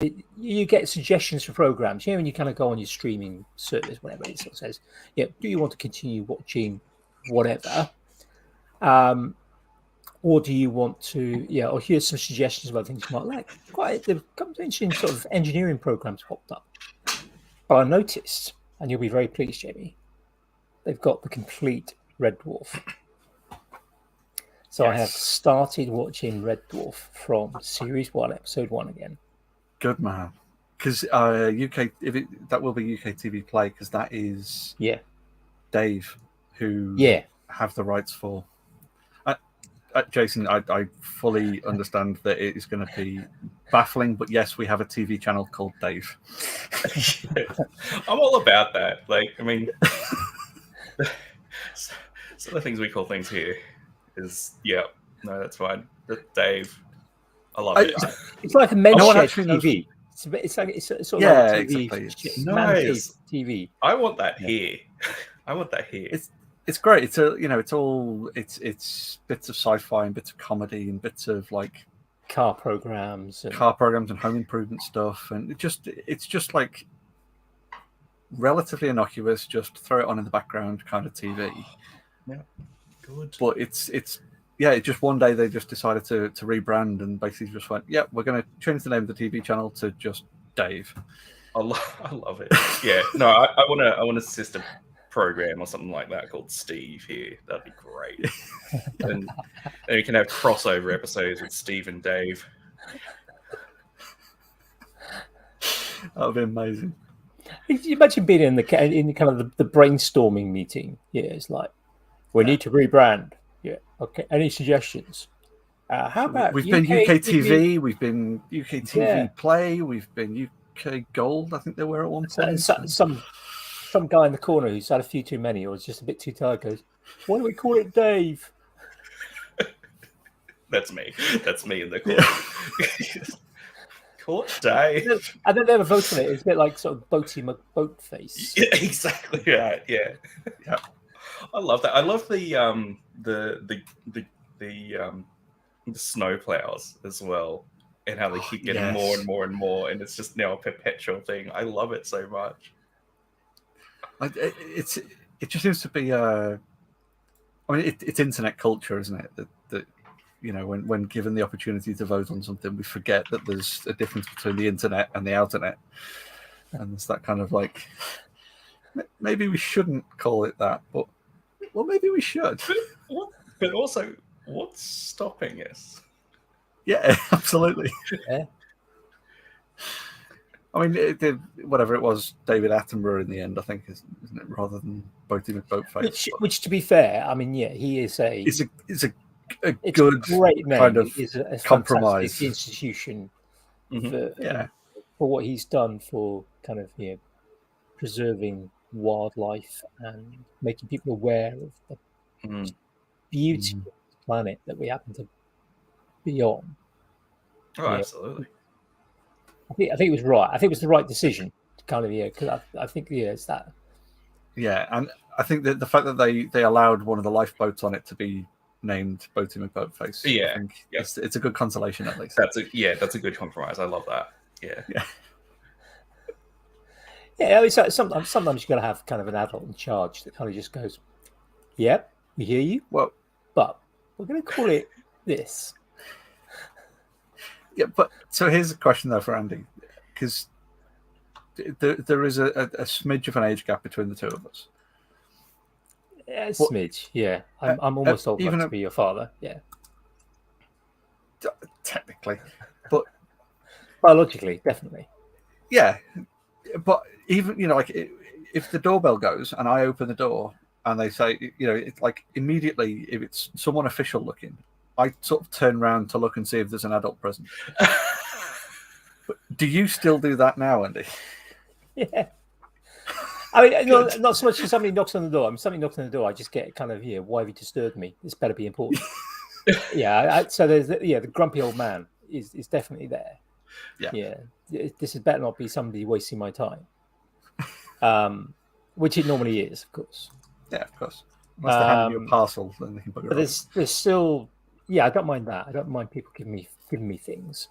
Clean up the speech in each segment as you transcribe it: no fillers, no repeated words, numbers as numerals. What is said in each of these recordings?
you get suggestions for programs. When you kind of go on your streaming service, whatever, it sort of says, do you want to continue watching whatever? Or do you want to, or here's some suggestions about things you might like. They've come interesting sort of engineering programs popped up. But I noticed, and you'll be very pleased, Jamie, they've got the complete Red Dwarf. So yes. I have started watching Red Dwarf from Series 1, Episode 1 again. Good man. Because that will be UK TV Play, because that is Dave who have the rights for. Jason, I fully understand that it is going to be baffling, but yes, we have a TV channel called Dave. I'm all about that. Like, I mean, some of the things we call things here is, no, that's fine. Dave, I love it. It's like a men's TV. It's sort of like TV. Exactly. Nice TV. I want that here. I want that here. It's great. It's bits of sci-fi and bits of comedy and bits of like car programs and home improvement stuff, and it's just like relatively innocuous. Just throw it on in the background kind of TV. Yeah, good. But it's just one day they just decided to rebrand and basically just went, we're going to change the name of the TV channel to just Dave. I love it. Yeah, no, I want a sister program or something like that called Steve here. That'd be great. And then we can have crossover episodes with Steve and Dave. That'd be amazing. You imagine being in kind of the brainstorming meeting. It's like, we need to rebrand. Okay. Any suggestions? How about we've been UK TV, we've been UK TV Play, we've been UK Gold. I think they were at one point. Some guy in the corner who's had a few too many or is just a bit too tired goes, why do we call it Dave? That's me. That's me in the corner. Call it Dave. I don't ever vote on it. It's a bit like sort of Boaty McBoatface. Yeah, exactly right. Yeah. I love that. I love the snow plows as well, and how they keep getting more and more and more, and it's just now a perpetual thing. I love it so much. It just seems to be it's internet culture, isn't it? That when given the opportunity to vote on something, we forget that there's a difference between the internet and the outernet, and there's that kind of like, maybe we shouldn't call it that, but well, maybe we should. But also, what's stopping us? Yeah, absolutely. Yeah. I mean, whatever it was, David Attenborough in the end, I think, isn't it, rather than Boaty McBoatface. Which, to be fair, I mean, he is a. It's a good great name. kind of it's a compromise institution for what he's done for kind of preserving wildlife and making people aware of the beauty of the planet that we happen to be on. Oh, absolutely. I think it was right. I think it was the right decision, kind of, because I think it's that. Yeah, and I think that the fact that they allowed one of the lifeboats on it to be named Boaty McBoatface. Yeah, I think it's a good consolation at least. That's a good compromise. I love that. Yeah. Yeah, I mean, sometimes you've got to have kind of an adult in charge that kind of just goes, "Yep, we hear you. Well, but we're going to call it this." Yeah, but so here's a question though for Andy, because there is a smidge of an age gap between the two of us. Yeah, a smidge. Yeah, I'm almost old enough to be your father. Yeah, technically, but biologically, definitely. Yeah, but even like if the doorbell goes and I open the door and they say, it's like immediately if it's someone official looking, I sort of turn around to look and see if there's an adult present. But do you still do that now, Andy? Yeah. I mean, not so much as somebody knocks on the door. I mean, somebody knocks on the door, I just get kind of, why have you disturbed me? This better be important. So there's, the grumpy old man is definitely there. Yeah. This had better not be somebody wasting my time. Which it normally is, of course. Yeah, of course. Once they hand you a parcel, then they can put it. But there's still, I don't mind that. I don't mind people giving me things.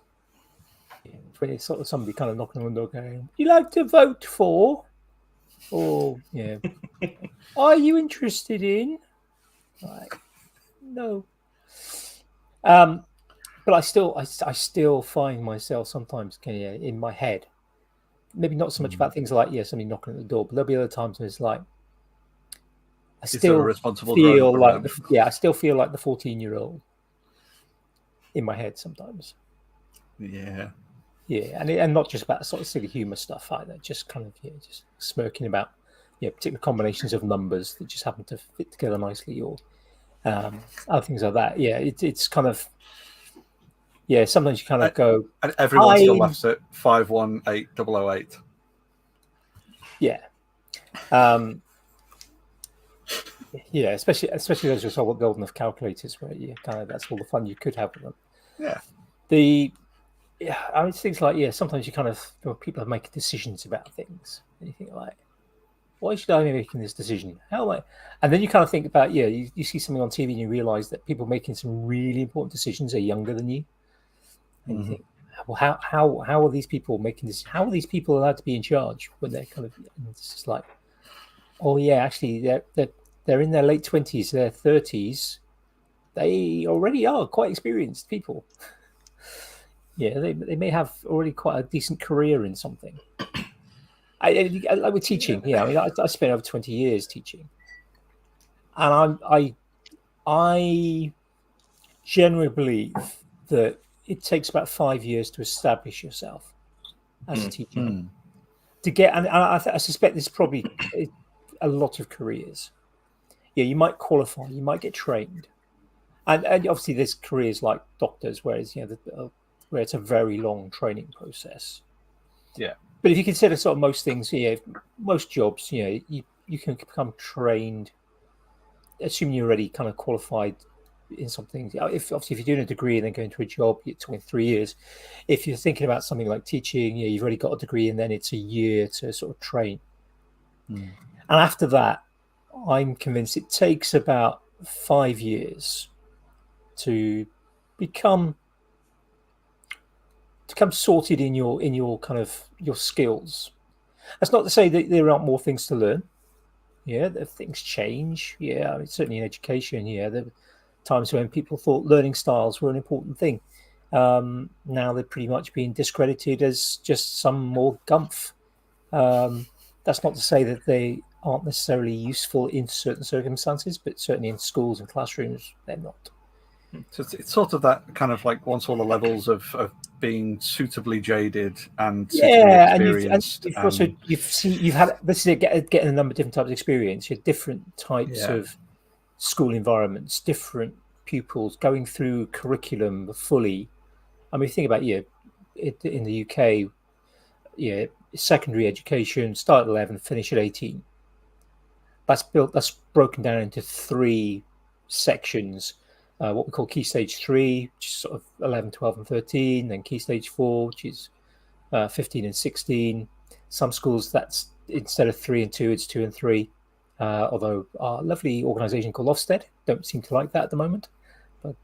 when it's sort of somebody kind of knocking on the door going, "Would you like to vote for?" Or "Are you interested in?" Like, no. But I still find myself sometimes in my head, maybe not so much about things like somebody knocking at the door, but there'll be other times when it's like I still feel like I still feel like the 14-year-old in my head sometimes. Yeah, and not just about sort of silly humor stuff either, just kind of just smirking about particular combinations of numbers that just happen to fit together nicely, or other things like that. It's kind of sometimes you kind of go, and everyone still laughs at 518008. Especially those who are old enough calculators where that's all the fun you could have with them. I mean, things like sometimes you kind of people are making decisions about things, and you think like, why should I be making this decision? How am I? And then you kind of think about you see something on TV and you realize that people making some really important decisions are younger than you, and you think, well, how are these people making this? How are these people allowed to be in charge when they're kind of? And it's just like, oh yeah, actually they're in their late 20s, their 30s. They already are quite experienced people. They may have already quite a decent career in something. I like with teaching. I mean, I spent over 20 years teaching, and I generally believe that it takes about 5 years to establish yourself as a teacher. To get, and I suspect this is probably a lot of careers. You might qualify, you might get trained, and obviously there's careers like doctors, whereas where it's a very long training process. But if you consider sort of most things, most jobs, you can become trained, assuming you're already kind of qualified in something. If you're doing a degree and then going to a job, you're talking 3 years. If you're thinking about something like teaching, you've already got a degree and then it's a year to sort of train. And after that, I'm convinced it takes about 5 years to become sorted in your kind of your skills. That's not to say that there aren't more things to learn. Things change. I mean, certainly in education. There were times when people thought learning styles were an important thing. Now they're pretty much being discredited as just some more gumph. That's not to say that they aren't necessarily useful in certain circumstances, but certainly in schools and classrooms, they're not. So it's sort of that kind of like once all the levels of being suitably jaded and suitably experienced. And you've had this is getting a number of different types of experience. You have different types of school environments, different pupils going through curriculum fully. I mean, think about in the UK, secondary education start at 11, finish at 18. That's broken down into 3 sections. What we call Key Stage 3, which is sort of 11, 12, and 13, then Key Stage 4, which is 15 and 16. Some schools, that's instead of 3 and 2, it's 2 and 3. Although our lovely organisation called Ofsted don't seem to like that at the moment. But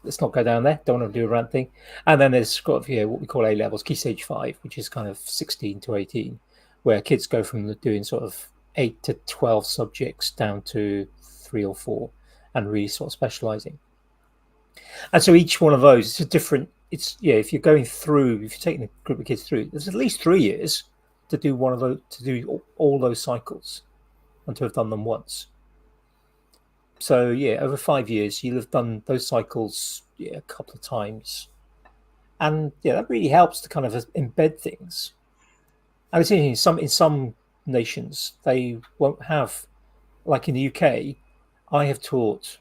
let's not go down there. Don't want to do a rant thing. And then there's what we call A levels, Key Stage 5, which is kind of 16 to 18, where kids go from doing sort of 8 to 12 subjects down to 3 or 4. And really sort of specializing. And so each one of those, it's a different, if you're taking a group of kids through, there's at least 3 years to do one of those, to do all those cycles and to have done them once. So over 5 years, you'll have done those cycles a couple of times. And that really helps to kind of embed things. And it's interesting, in some nations, they won't have, like in the UK, I have taught,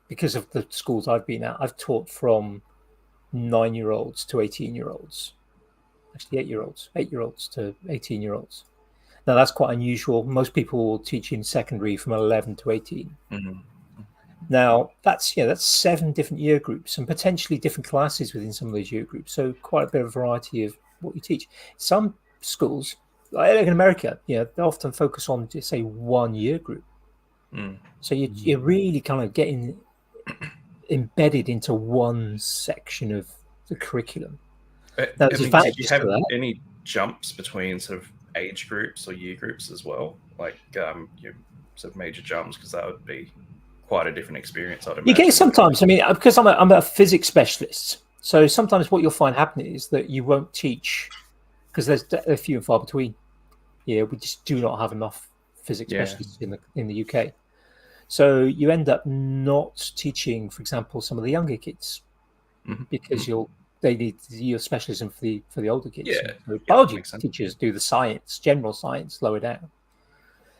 because of the schools I've been at, I've taught from 9-year-olds to 18-year-olds. Actually, 8-year-olds to 18-year-olds. Now, that's quite unusual. Most people will teach in secondary from 11 to 18. Mm-hmm. Now, that's 7 different year groups and potentially different classes within some of those year groups. So quite a bit of variety of what you teach. Some schools, like in America, they often focus on, just say, 1 year group. So you're really kind of getting embedded into one section of the curriculum. Did you have any jumps between sort of age groups or year groups as well? Like your sort of major jumps, because that would be quite a different experience, I'd imagine. You get it sometimes. I mean, because I'm a physics specialist, so sometimes what you'll find happening is that you won't teach because they're few and far between. Yeah, we just do not have enough physics specialists in the UK. So you end up not teaching, for example, some of the younger kids because they need your specialism for the older kids. Yeah, so biology teachers do the science, general science, lower down.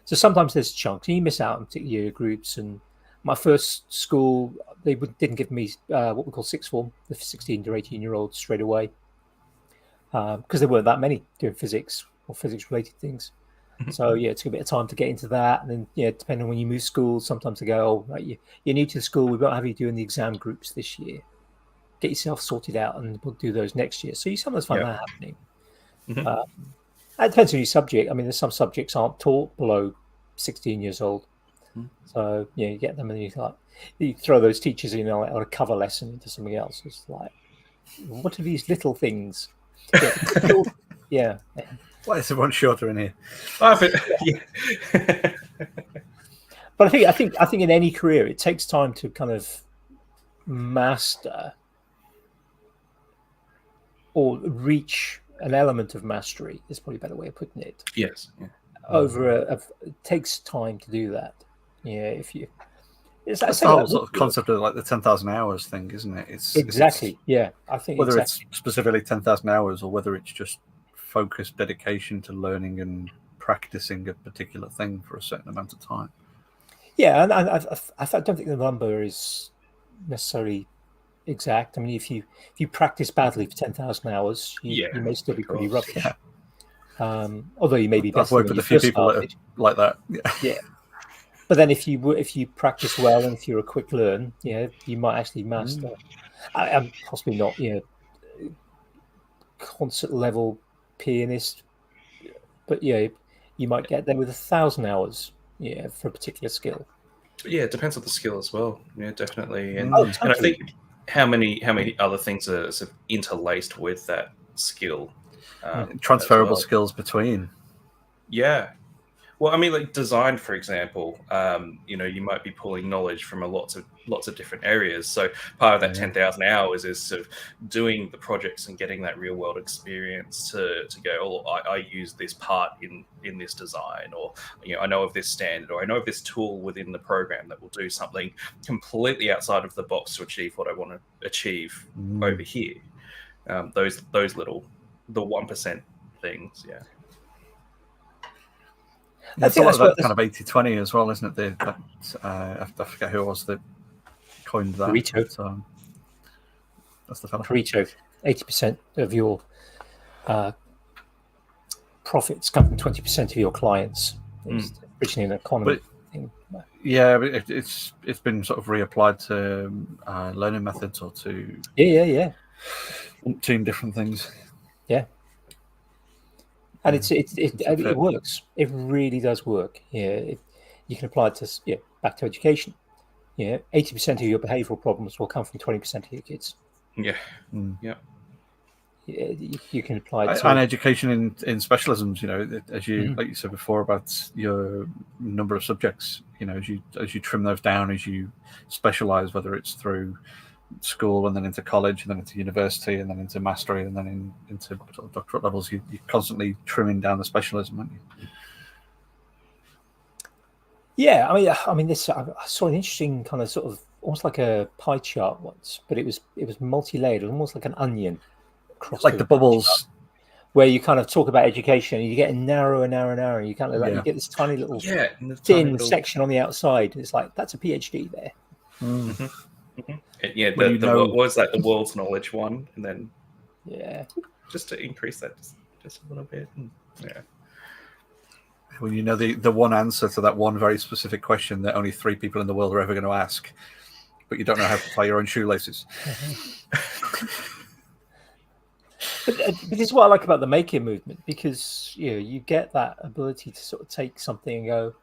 So sometimes there's chunks, and you miss out on particular groups. And my first school, they didn't give me what we call sixth form, the 16 to 18-year-olds straight away, because there weren't that many doing physics or physics-related things. So it took a bit of time to get into that, and then depending on when you move schools, sometimes they go, "Oh, right, you're new to the school. We won't have you doing the exam groups this year. Get yourself sorted out, and we'll do those next year." So you sometimes find that happening. It depends on your subject. I mean, there's some subjects aren't taught below 16 years old, so you get them, and you throw those teachers on a cover lesson into something else. It's like, what are these little things? Yeah. Why is everyone shorter in here? But I think in any career, it takes time to kind of master or reach an element of mastery. Is probably a better way of putting it. Yes. Yeah. It takes time to do that. Yeah, it's the whole sort of concept of like the 10,000 hours thing, isn't it? It's exactly. I think whether it's specifically 10,000 hours or whether it's just focused dedication to learning and practicing a particular thing for a certain amount of time. Yeah, and I don't think the number is necessarily exact. I mean, if you practice badly for 10,000 hours, you may still be pretty rubbish. Yeah. Although you may be better. I've worked with a few people that are like that. Yeah. But then if you practice well and if you're a quick learn, you might actually master. I'm possibly not concert level pianist, but you might get there with 1,000 hours for a particular skill. Yeah, it depends on the skill as well. Yeah, definitely. And I think how many other things are sort of interlaced with that skill. Transferable skills between. Yeah. Well, I mean, like design, for example, you might be pulling knowledge from lots of different areas. So part of that 10,000 hours is sort of doing the projects and getting that real world experience to go, I use this part in this design, or I know of this standard, or I know of this tool within the program that will do something completely outside of the box to achieve what I want to achieve over here. Those little, the 1% things, yeah. It's a lot of that kind of 80-20 as well, isn't it? I forget who it was that coined that. Pareto. That's the fellow. Pareto. 80% of your profits come from 20% of your clients. It's originally an economy thing. Yeah, but it's been sort of reapplied to learning methods or to umpteen different things. Yeah. And it works. It really does work. You can apply it to back to education. 80% of your behavioural problems will come from 20% of your kids. Yeah. You can apply it to and education in specialisms. As you like you said before about your number of subjects. As you trim those down, as you specialise, whether it's through school and then into college and then into university and then into mastery and then into sort of doctorate levels, you're constantly trimming down the specialism, aren't you? Yeah, I mean, this I saw an interesting kind of sort of almost like a pie chart once, but it was multi-layered, almost like an onion, like the bubbles, where you kind of talk about education and you get narrower. You kind of you get this tiny little thin section on the outside. It's like that's a PhD there. Yeah, what was that? The world's knowledge one, and then just to increase that just a little bit. When you know the one answer to that one very specific question that only 3 people in the world are ever going to ask, but you don't know how to tie your own shoelaces. But this is what I like about the making movement, because you get that ability to sort of take something and go,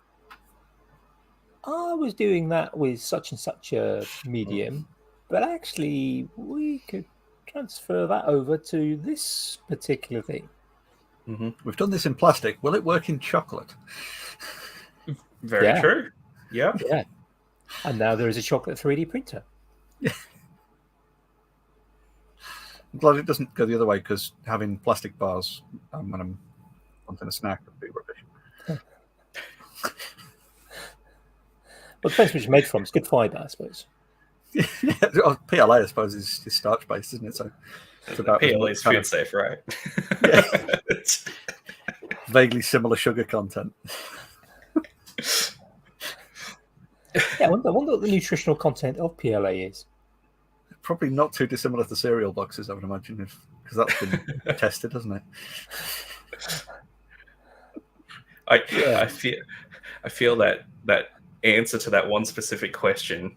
I was doing that with such and such a medium, but actually we could transfer that over to this particular thing. Mm-hmm. We've done this in plastic. Will it work in chocolate? Very true. Yeah. Yeah. And now there is a chocolate 3D printer. Yeah. I'm glad it doesn't go the other way, because having plastic bars when I'm wanting a snack would be rubbish. Well, it depends what it's made from. It's good fibre, I suppose. Yeah, PLA, I suppose, is starch based, isn't it? So it's about PLA is food safe, right? Yeah. Vaguely similar sugar content. Yeah, I wonder what the nutritional content of PLA is. Probably not too dissimilar to cereal boxes, I would imagine, because that's been tested, hasn't it? I feel that answer to that one specific question.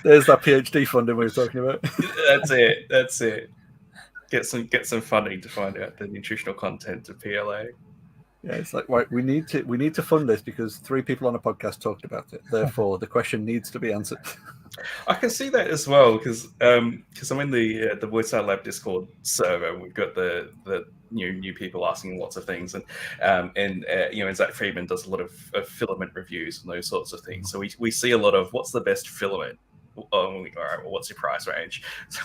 There's that PhD funding we were talking about. That's it. Get some funding to find out the nutritional content of PLA. Yeah, it's like, right, we need to fund this because 3 people on a podcast talked about it. Therefore, the question needs to be answered. I can see that as well, because I'm in the Voice Out Lab Discord server. We've got the new people asking lots of things, and Zach Friedman does a lot of filament reviews and those sorts of things. So we see a lot of what's the best filament. All right, well, what's your price range? So,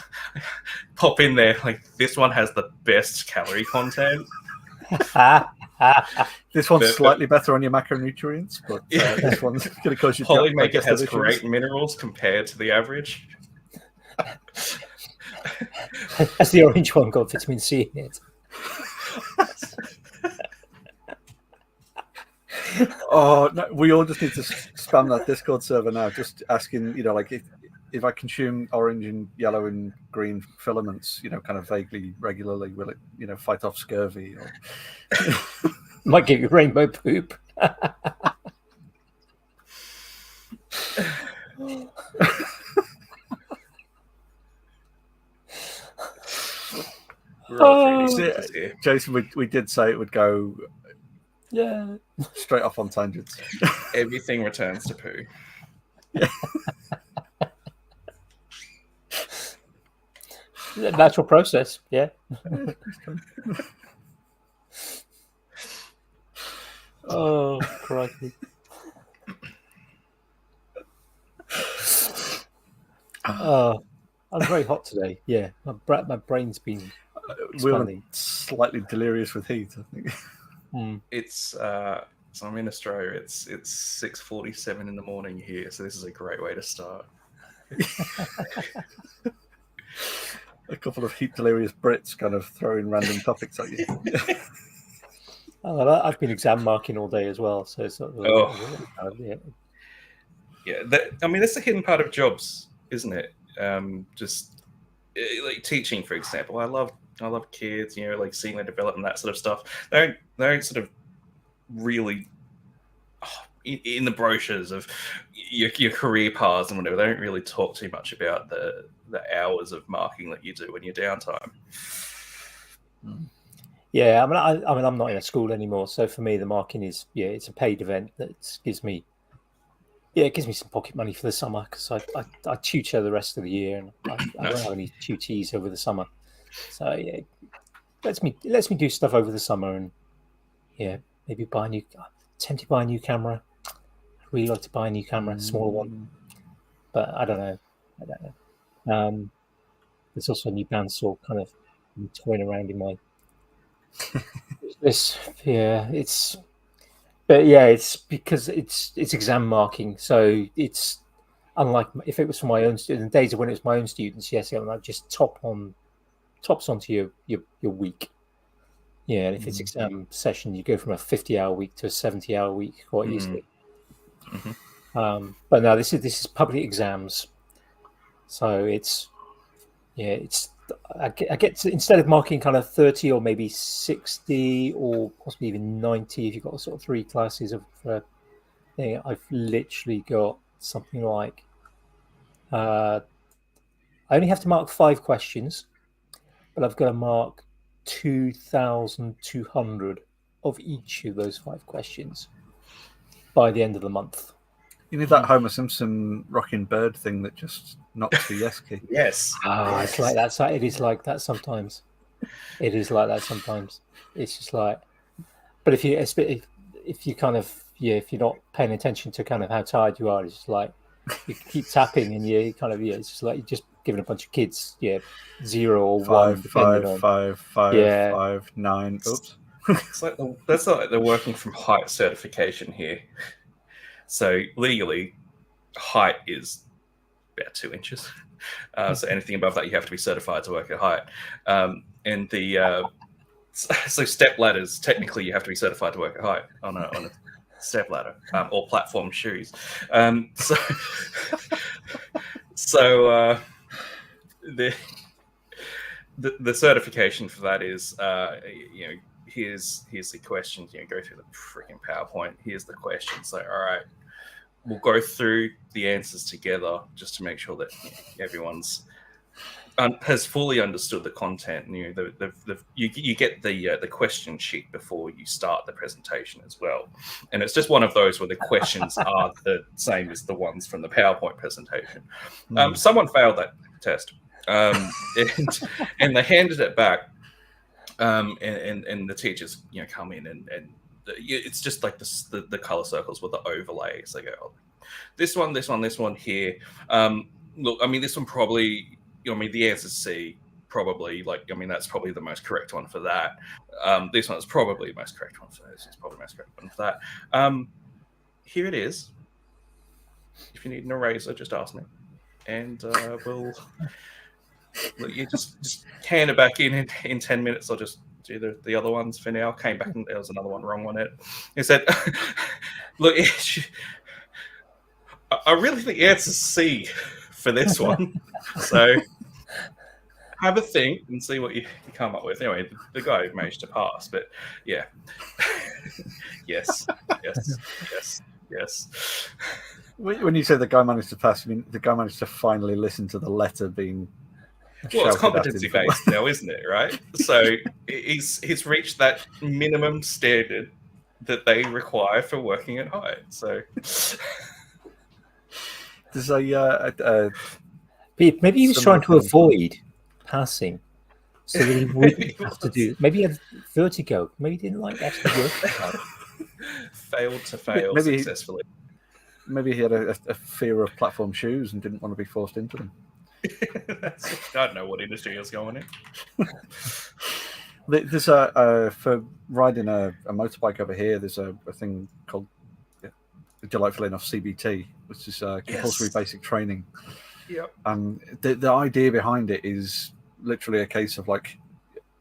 pop in there, like, this one has the best calorie content. This one's slightly better on your macronutrients, but this one's going to cause you. Polymaker has great minerals compared to the average. Has the orange one got vitamin C in it? Oh no, we all just need to spam that Discord server now, just asking, like, if I consume orange and yellow and green filaments, kind of vaguely regularly, will it, fight off scurvy? Or... Might give you rainbow poop. Jason, we did say it would go straight off on tangents. Everything returns to poo. Yeah. Natural process, yeah. Oh, crikey. Oh, I'm very hot today. Yeah, my brain's been we're slightly delirious with heat, I think. It's so I'm in Australia. It's 6:47 in the morning here, so this is a great way to start. A couple of heat delirious Brits kind of throwing random topics at you. I've been exam marking all day as well, so it's sort of that's the hidden part of jobs, isn't it? Just like teaching, for example. I love kids, like seeing their development, that sort of stuff. They don't sort of really in the brochures of your career paths and whatever. They don't really talk too much about the hours of marking that you do in your downtime. Yeah, I mean, I'm not in a school anymore, so for me, the marking is it's a paid event that gives me some pocket money for the summer, because I tutor the rest of the year, and I don't have any tutees over the summer. So it lets me do stuff over the summer, and maybe attempt to buy a new camera. I'd really like to buy a new camera, a smaller one, but I don't know. There's also a new bandsaw kind of toying around in my it's because it's exam marking, so it's unlike if it was for my own students. The days when it was my own students, I just tops onto your week. Yeah, and if it's exam session, you go from a 50-hour week to a 70-hour week quite easily. But now this is public exams, so I get to, instead of marking kind of 30 or maybe 60 or possibly even 90, if you've got sort of 3 classes of thing, I've literally got something like I only have to mark 5 questions, but I've got to mark 2,200 of each of those 5 questions by the end of the month. You need that Homer Simpson rocking bird thing that just knocks the yes key. Yes. It's like that. It is like that sometimes. It is like that sometimes. It's just like, but if you kind of if you're not paying attention to kind of how tired you are, it's just like you keep tapping and you kind of it's just like you're just giving a bunch of kids 0 or 1 depending on 5, 9. Oops. It's like that's like they're working from height certification here. So legally, height is about 2 inches. So anything above that, you have to be certified to work at height. And the so step ladders, technically, you have to be certified to work at height on a step ladder or platform shoes. So the certification for that is here's the questions. Go through the freaking PowerPoint. Here's the questions. So all right. We'll go through the answers together just to make sure that everyone's has fully understood the content. You get the question sheet before you start the presentation as well, and it's just one of those where the questions are the same as the ones from the PowerPoint presentation. Someone failed that test, and they handed it back, and the teachers come in and it's just like the color circles with the overlays. They go, oh, this one here. Look, I mean, this one probably. The answer is C. Probably, that's probably the most correct one for that. This one is probably the most correct one for this. It's probably the most correct one for that. Here it is. If you need an eraser, just ask me, and we'll. You just hand it back in 10 minutes. I'll just do the other ones for now. Came back and there was another one wrong on it. He said, look, I really think the answer's C for this one. So have a think and see what you come up with. Anyway, the guy managed to pass, but yeah. Yes. When you say the guy managed to pass, you mean the guy managed to finally listen to the letter being... Well, it's competency based now, isn't it? Right. So he's reached that minimum standard that they require for working at height. So there's a maybe he was trying to avoid passing, so that he wouldn't have to do. Maybe he had vertigo. Maybe he didn't like actually working hard. Failed to fail successfully. Maybe he had a fear of platform shoes and didn't want to be forced into them. I don't know what industry is going in. There's for riding a motorbike over here. There's a thing called, delightfully enough, CBT, which is compulsory basic training. Yep. And the idea behind it is literally a case of like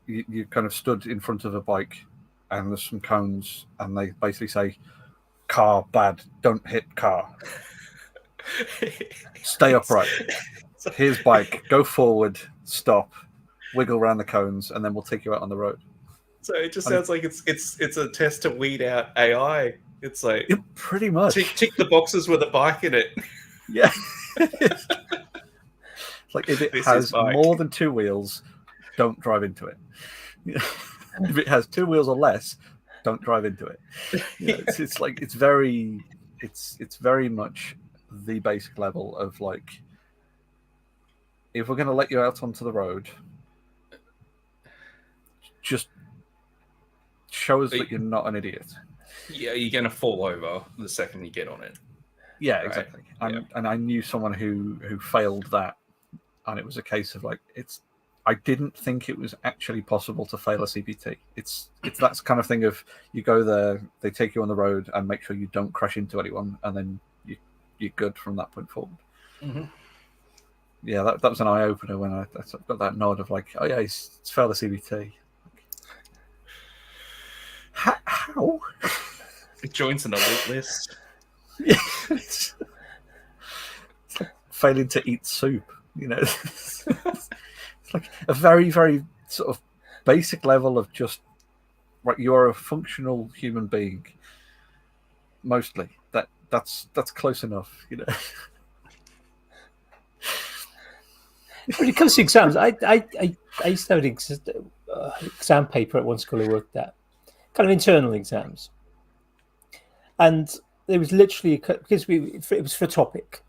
you kind of stood in front of a bike, and there's some cones, and they basically say, "Car bad, don't hit car. Stay upright. Here's bike, go forward, stop, wiggle around the cones, and then we'll take you out on the road." So it just sounds like it's a test to weed out AI. It's like pretty much tick the boxes with a bike in it. Yeah. It's like if it has more than 2 wheels, don't drive into it. If it has 2 wheels or less, don't drive into it. It's like it's very much the basic level of like, if we're going to let you out onto the road, just show us that you're not an idiot. Yeah, you're going to fall over the second you get on it. Yeah, right? Exactly. And I knew someone who failed that, and it was a case of like, I didn't think it was actually possible to fail a CBT. It's that kind of thing of you go there, they take you on the road and make sure you don't crash into anyone, and then you're good from that point forward. Mm-hmm. Yeah, that was an eye opener when I got that nod of like, oh yeah, it's failed the CBT. How? It joins an elite list. Yeah, it's like failing to eat soup. It's like a very, very sort of basic level of just right. You are a functional human being. Mostly, that's close enough. When it comes to exams, I used to have an exam paper at one school I worked at, kind of internal exams. And there was literally because it was for topic.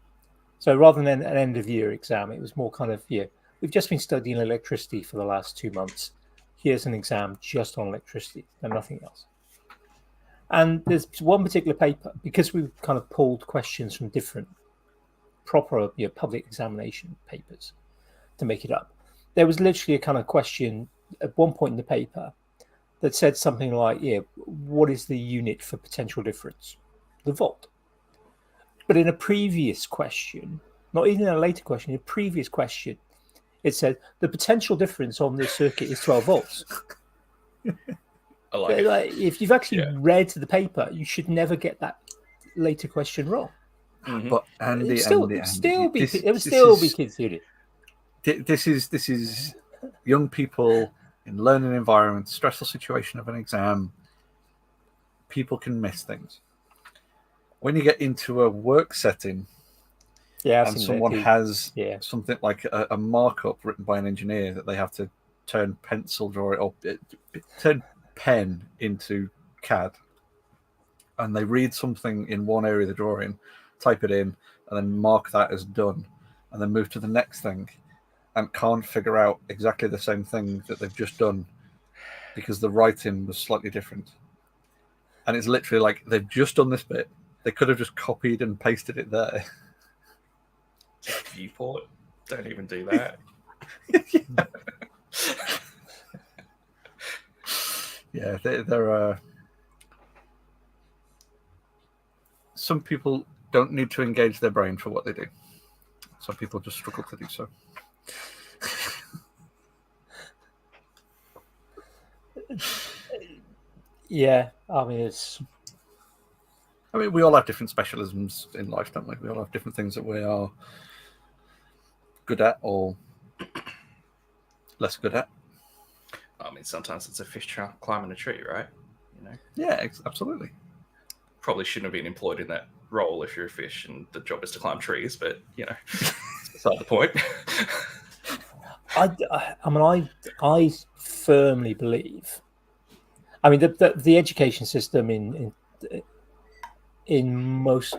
So rather than an end of year exam, it was more kind of we've just been studying electricity for the last 2 months. Here's an exam just on electricity and nothing else. And there's one particular paper, because we kind of pulled questions from different proper public examination papers to make it up. There was literally a kind of question at one point in the paper that said something like, what is the unit for potential difference? The volt. But in a previous question, not even in a later question, in a previous question, it said the potential difference on this circuit is 12 volts. I like it. Like, if you've actually read the paper, you should never get that later question wrong. Mm-hmm. But Andy, there would still be kids doing it. This is young people in learning environments, stressful situation of an exam. People can miss things. When you get into a work setting, and someone has something like a markup written by an engineer that they have to turn pencil drawing or turn pen into CAD, and they read something in one area of the drawing, type it in, and then mark that as done, and then move to the next thing, and can't figure out exactly the same thing that they've just done because the writing was slightly different. And it's literally like they've just done this bit. They could have just copied and pasted it there. Viewport, don't even do that. Yeah, there are some people don't need to engage their brain for what they do. Some people just struggle to do so. Yeah, I mean, we all have different specialisms in life, don't we? We all have different things that we are good at or less good at. I mean, sometimes it's a fish climbing a tree, right? Yeah, absolutely. Probably shouldn't have been employed in that role if you're a fish and the job is to climb trees, but beside the point. I firmly believe. I mean, the education system in most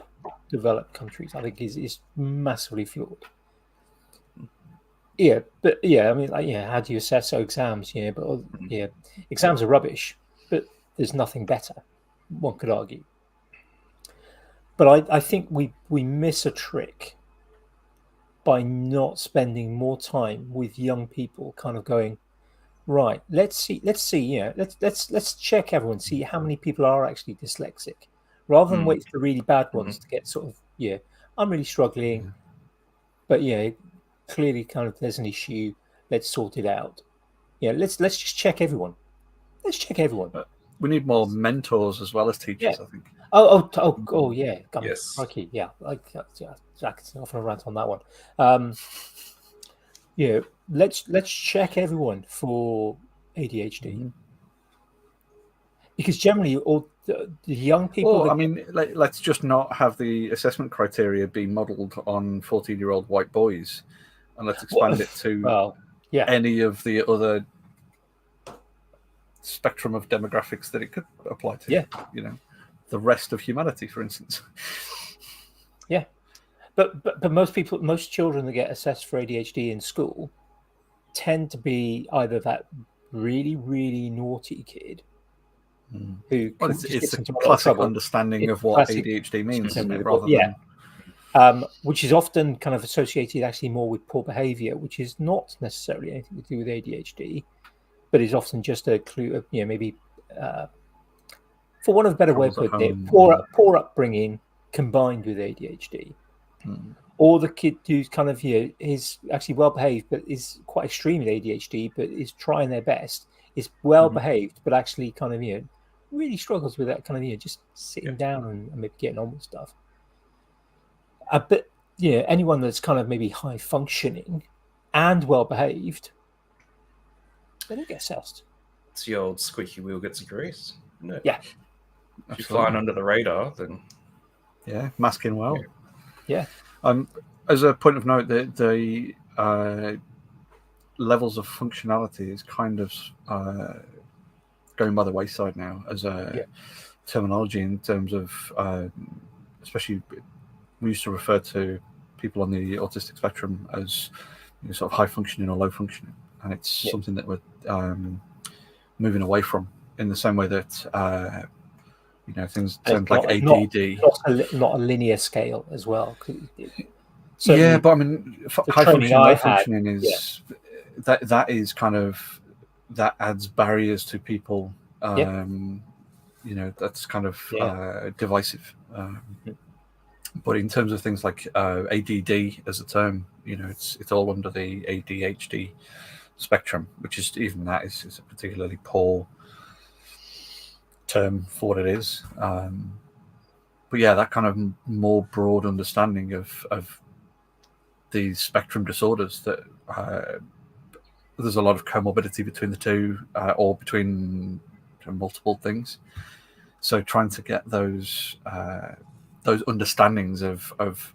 developed countries, I think, is massively flawed. Yeah, but I mean, how do you assess exams? But exams are rubbish, but there's nothing better. One could argue. But I think we miss a trick by not spending more time with young people, kind of going, right, let's check everyone, see how many people are actually dyslexic, rather than wait for the really bad ones to get sort of, I'm really struggling, but clearly kind of there's an issue, let's sort it out. Let's just check everyone. Let's check everyone. We need more mentors as well as teachers, I think. Oh yeah. Yes. Okay, yeah. Jack's off on a rant on that one. Let's check everyone for ADHD, because generally all the young people. Let's just not have the assessment criteria be modelled on 14-year-old white boys, and let's expand it to any of the other spectrum of demographics that it could apply to. The rest of humanity, for instance. Yeah, but most children that get assessed for ADHD in school tend to be either that really, really naughty kid who it's a classic understanding of what ADHD means, isn't it? Rather than which is often kind of associated actually more with poor behaviour, which is not necessarily anything to do with ADHD, but is often just a clue of maybe for want of a better way of putting it, poor upbringing combined with ADHD. Or the kid who's kind of is actually well behaved but is quite extreme with ADHD, but is trying their best, is well behaved but actually kind of really struggles with that kind of just sitting down and maybe getting on with stuff. But anyone that's kind of maybe high functioning and well behaved, they don't get assessed. It's the old squeaky wheel gets a grease, isn't it? Yeah. If you're flying under the radar, then masking well. Yeah. As a point of note, the levels of functionality is kind of going by the wayside now as a terminology in terms of especially we used to refer to people on the autistic spectrum as sort of high functioning or low functioning, and it's something that we're moving away from in the same way that things like ADD, not a linear scale as well. Yeah, but I mean, high functioning, low functioning is that is kind of that adds barriers to people. That's kind of divisive. But in terms of things like ADD as a term, it's all under the ADHD spectrum, which is even that is a particularly poor term for what it is. But yeah, that kind of more broad understanding of these spectrum disorders, that there's a lot of comorbidity between the two, or between multiple things. So trying to get those understandings of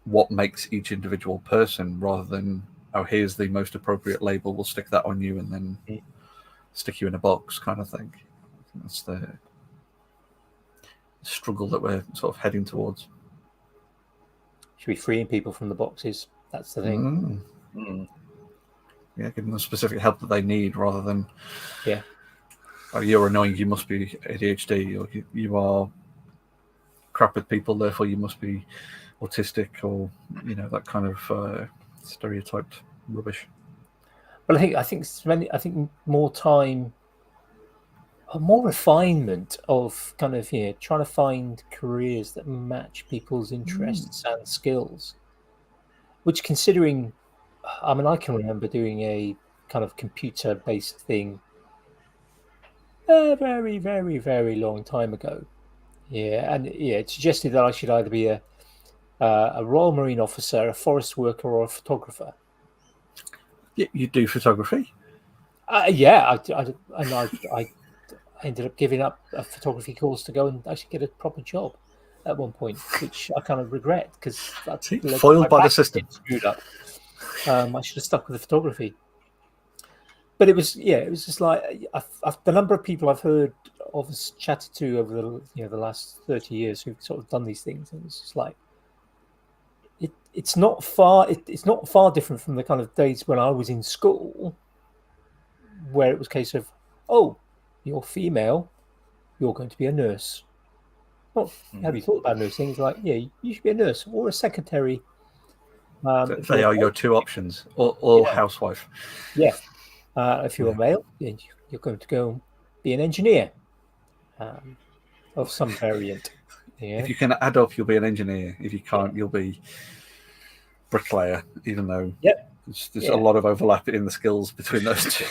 what makes each individual person, rather than, oh, here's the most appropriate label, we'll stick that on you and then stick you in a box, kind of thing. I think that's the struggle that we're sort of heading towards. Should be freeing people from the boxes. That's the thing. Yeah, giving them specific help that they need, rather than, oh, you're annoying, you must be ADHD, or you are crap with people, therefore you must be autistic, or that kind of stereotyped rubbish. But I think more time, more refinement of kind of trying to find careers that match people's interests and skills. Which, considering, I mean, I can remember doing a kind of computer-based thing a very, very, very long time ago. And it suggested that I should either be a Royal Marine officer, a forest worker, or a photographer. You do photography? I ended up giving up a photography course to go and actually get a proper job at one point, which I kind of regret, because foiled by the system. Screwed up. I should have stuck with the photography. But it was just like the number of people I've heard of, chatted to over the last 30 years who've sort of done these things, and it's just like it's not far different from the kind of days when I was in school, where it was a case of, oh, you're female, you're going to be a nurse. Well, have you thought about nursing? It's like, yeah, you should be a nurse or a secretary. They are your two options, or housewife. Yeah. If you're a male, you're going to go be an engineer of some variant. Yeah. If you can add up, you'll be an engineer. If you can't, you'll be bricklayer, even though there's a lot of overlap in the skills between those two.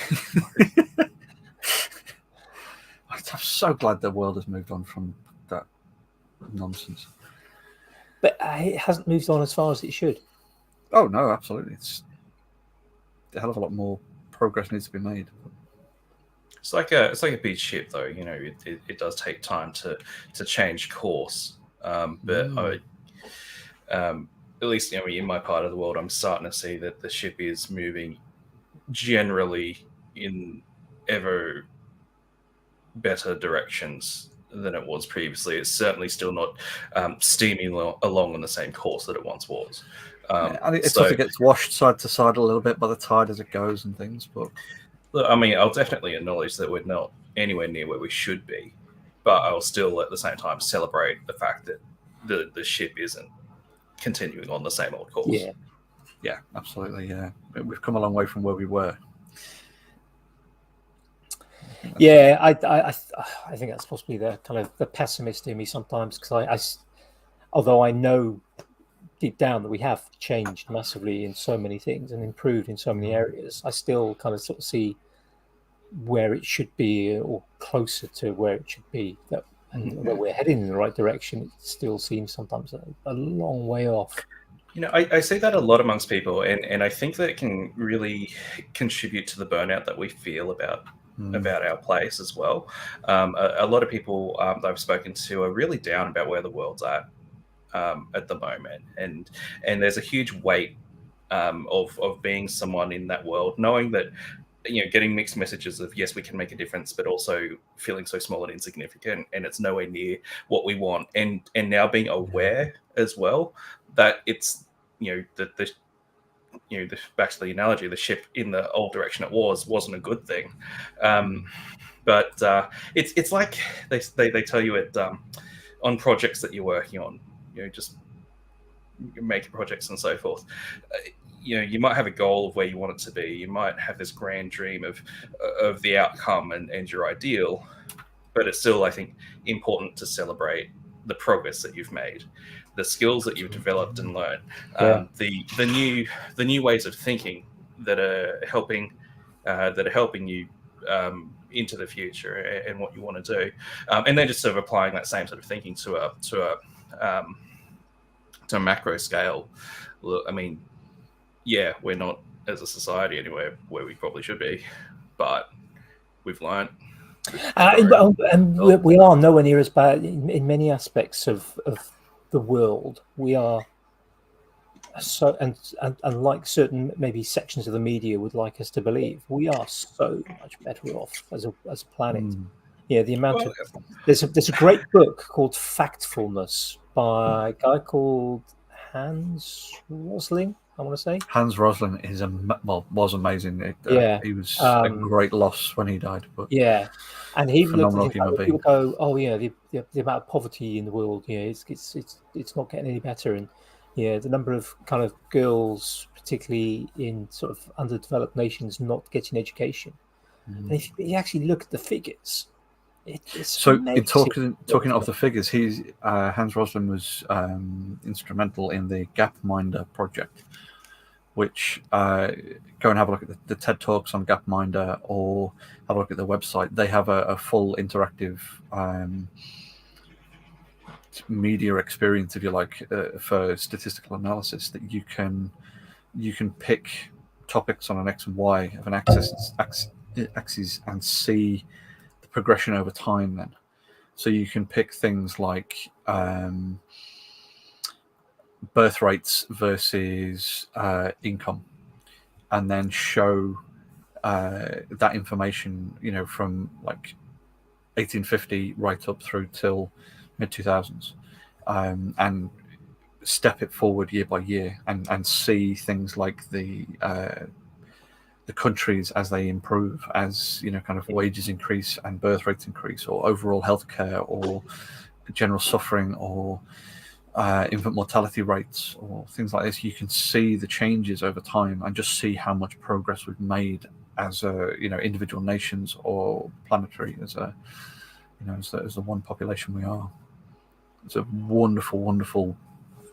I'm so glad the world has moved on from that nonsense. But it hasn't moved on as far as it should. Oh, no, absolutely. It's a hell of a lot more progress needs to be made. It's like a big ship, though. It does take time to change course. But at least in my part of the world, I'm starting to see that the ship is moving generally in ever better directions than it was previously. It's certainly still not steaming along on the same course that it once was. And it sort of gets washed side to side a little bit by the tide as it goes and things. But I mean, I'll definitely acknowledge that we're not anywhere near where we should be, but I'll still at the same time celebrate the fact that the ship isn't continuing on the same old course. Yeah, absolutely. Yeah, we've come a long way from where we were. Yeah, I think that's possibly the kind of the pessimist in me sometimes, because although I know deep down that we have changed massively in so many things and improved in so many areas, I still kind of sort of see where it should be, or closer to where it should be. And although we're heading in the right direction, it still seems sometimes a long way off. I see that a lot amongst people, and I think that it can really contribute to the burnout that we feel about our place as well. A lot of people that I've spoken to are really down about where the world's at the moment, and there's a huge weight of being someone in that world, knowing that getting mixed messages of yes, we can make a difference, but also feeling so small and insignificant, and it's nowhere near what we want. And now being aware as well that it's the back to the analogy, the ship in the old direction it wasn't a good thing. But it's like they tell you it on projects that you're working on, just making projects and so forth. You might have a goal of where you want it to be. You might have this grand dream of the outcome and your ideal, but it's still, I think, important to celebrate the progress that you've made, the skills that you've developed and learned, the new ways of thinking that are helping you into the future and what you want to do, and then just sort of applying that same sort of thinking to a macro scale. I mean, yeah, we're not as a society anywhere where we probably should be, but we've learned. And we are nowhere near as bad in many aspects of the world. We are so, and like certain maybe sections of the media would like us to believe, we are so much better off as a planet. Yeah, the amount of there's a great book called Factfulness by a guy called Hans Rosling. I want to say Hans Rosling was amazing. He was a great loss when he died. But and he phenomenal looked at human being. People go, oh yeah, the amount of poverty in the world, it's not getting any better, and the number of kind of girls, particularly in sort of underdeveloped nations, not getting education. And if you actually look at the figures, it's talking of the figures, Hans Rosling was instrumental in the Gapminder project, which go and have a look at the TED Talks on Gapminder or have a look at their website. They have a full interactive media experience, if you like, for statistical analysis, that you can pick topics on an X and Y of an axis and see the progression over time then. So you can pick things like birth rates versus income, and then show that information, from like 1850 right up through till mid 2000s, and step it forward year by year, and see things like the countries as they improve, as kind of wages increase and birth rates increase, or overall healthcare, or general suffering, or infant mortality rates, or things like this. You can see the changes over time and just see how much progress we've made as individual nations or planetary, as the one population we are. It's a wonderful, wonderful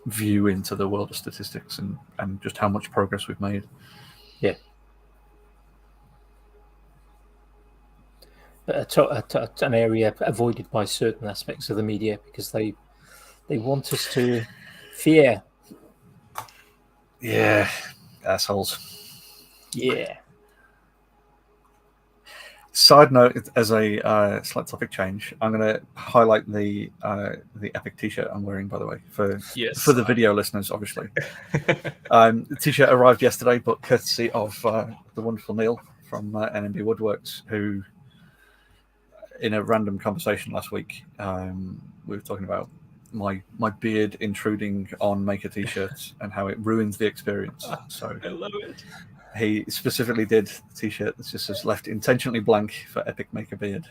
view into the world of statistics and just how much progress we've made. Yeah. An area avoided by certain aspects of the media because they want us to fear. Yeah, assholes. Yeah. Side note, as a slight topic change, I'm going to highlight the epic T-shirt I'm wearing, by the way, for the video listeners, obviously. The T-shirt arrived yesterday, but courtesy of the wonderful Neil from NMB Woodworks, who, in a random conversation last week, we were talking about my beard intruding on Maker T-shirts and how it ruins the experience. So I love it. He specifically did the T-shirt that just says "left intentionally blank for epic Maker beard,"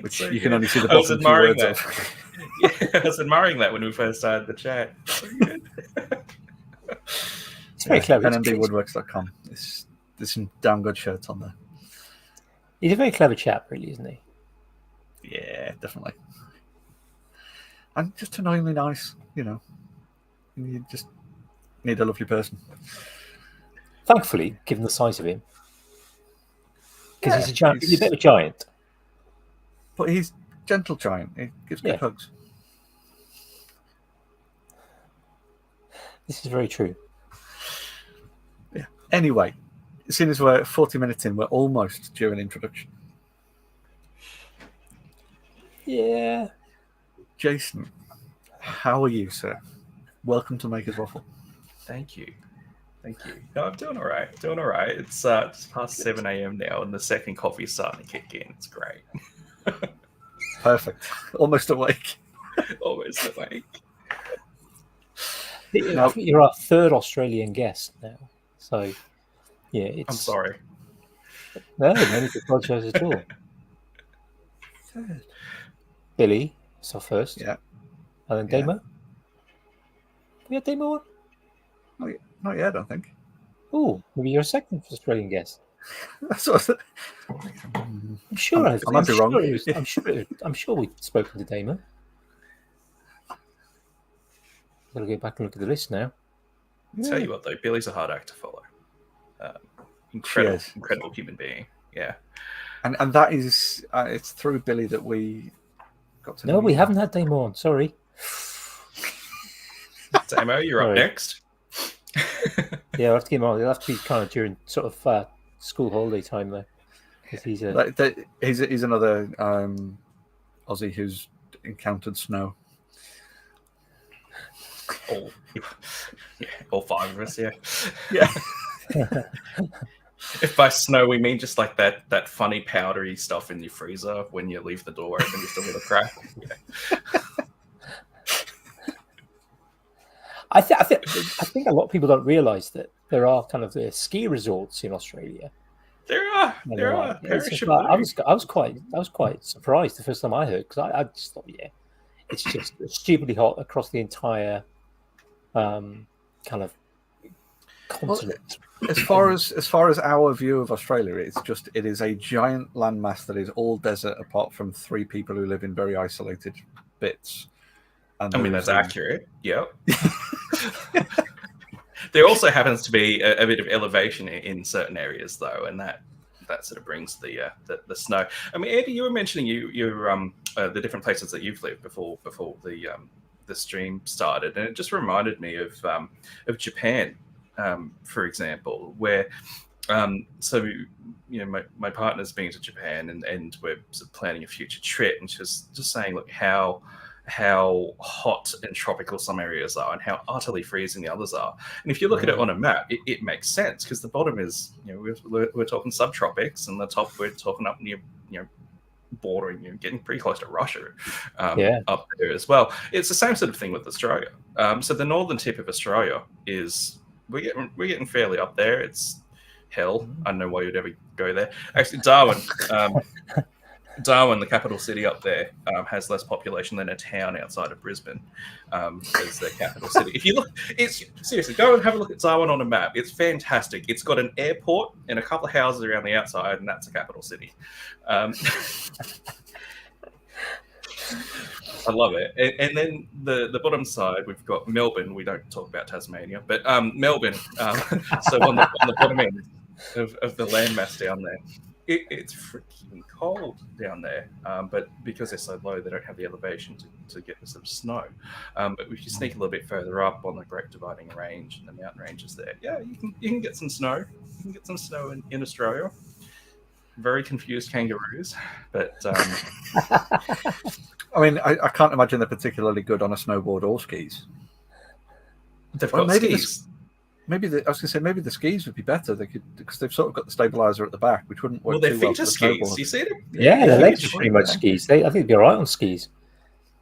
which you can only see the bottom two words of. Yeah, I was admiring that when we first started the chat. So good. It's very clever. NMBwoodworks.com. There's some damn good shirts on there. He's a very clever chap, really, isn't he? Yeah, definitely. And just annoyingly nice, You just need a lovely person. Thankfully, given the size of him, because he's a giant. He's a bit of a giant, but he's gentle giant. He gives good hugs. This is very true. Yeah. Anyway, as soon as we're 40 minutes in, we're almost due an introduction. Yeah. Jason, how are you, sir? Welcome to Maker's Waffle. Thank you. Thank you. No, I'm doing all right. Doing all right. It's just past 7 a.m. now, and the second coffee's starting to kick in. It's great. Perfect. Almost awake. Almost awake. I think you're our third Australian guest now. So, yeah, it's... I'm sorry. No need to apologise at all. Third. Billy, it's our first. Yeah. And then Damo. We had Damo on? Not yet, I don't think. Oh, maybe you're a second Australian guest. That's what I'm sure I might be wrong. I'm sure we've spoken to Damo. I've got to go back and look at the list now. I'll tell you what, though, Billy's a hard act to follow. Incredible human being. Yeah. And that is, it's through Billy that we got to know. No, we haven't had Damo on. Sorry. Damo, you're up next. Yeah, I'll have to get him on. It'll have to be kind of during sort of school holiday time, though. Because he's another Aussie who's encountered snow. All five of us, yeah. Yeah. If by snow we mean just like that funny powdery stuff in your freezer when you leave the door open, you still get a crack. Yeah. I think a lot of people don't realise that there are kind of ski resorts in Australia. There are. I was quite surprised the first time I heard, because I just thought, it's just stupidly hot across the entire kind of continent. Well, as far as our view of Australia, it is a giant landmass that is all desert, apart from 3 people who live in very isolated bits. And I mean, that's accurate. Yeah. There also happens to be a bit of elevation in certain areas, though, and that sort of brings the snow. I mean, Andy, you were mentioning the different places that you've lived before the stream started, and it just reminded me of Japan, for example, where my partner's been to Japan, and we're sort of planning a future trip, and she was just saying, look, how hot and tropical some areas are and how utterly freezing the others are. And if you look at it on a map, it makes sense, because the bottom is, we're talking subtropics, and the top we're talking up near, bordering, getting pretty close to Russia up there as well. It's the same sort of thing with Australia. So the northern tip of Australia is, we're getting fairly up there. It's hell. I don't know why you'd ever go there. Actually, Darwin, the capital city up there, has less population than a town outside of Brisbane as the capital city. If you look, seriously, go and have a look at Darwin on a map. It's fantastic. It's got an airport and a couple of houses around the outside, and that's a capital city. I love it. And then the bottom side, we've got Melbourne. We don't talk about Tasmania, but Melbourne. So on the bottom end of the landmass down there, it's freaking cold down there, but because they're so low, they don't have the elevation to get the sort of snow. But if you sneak a little bit further up on the Great Dividing Range and the mountain ranges there, you can get some snow. You can get some snow in Australia. Very confused kangaroos, but I mean, I can't imagine they're particularly good on a snowboard or skis. They've got skis. I was going to say, maybe the skis would be better. They could, because they've sort of got the stabilizer at the back, which wouldn't work too well for the snowboard. You see them? Yeah, their legs are pretty much skis. I think they'd be all right on skis.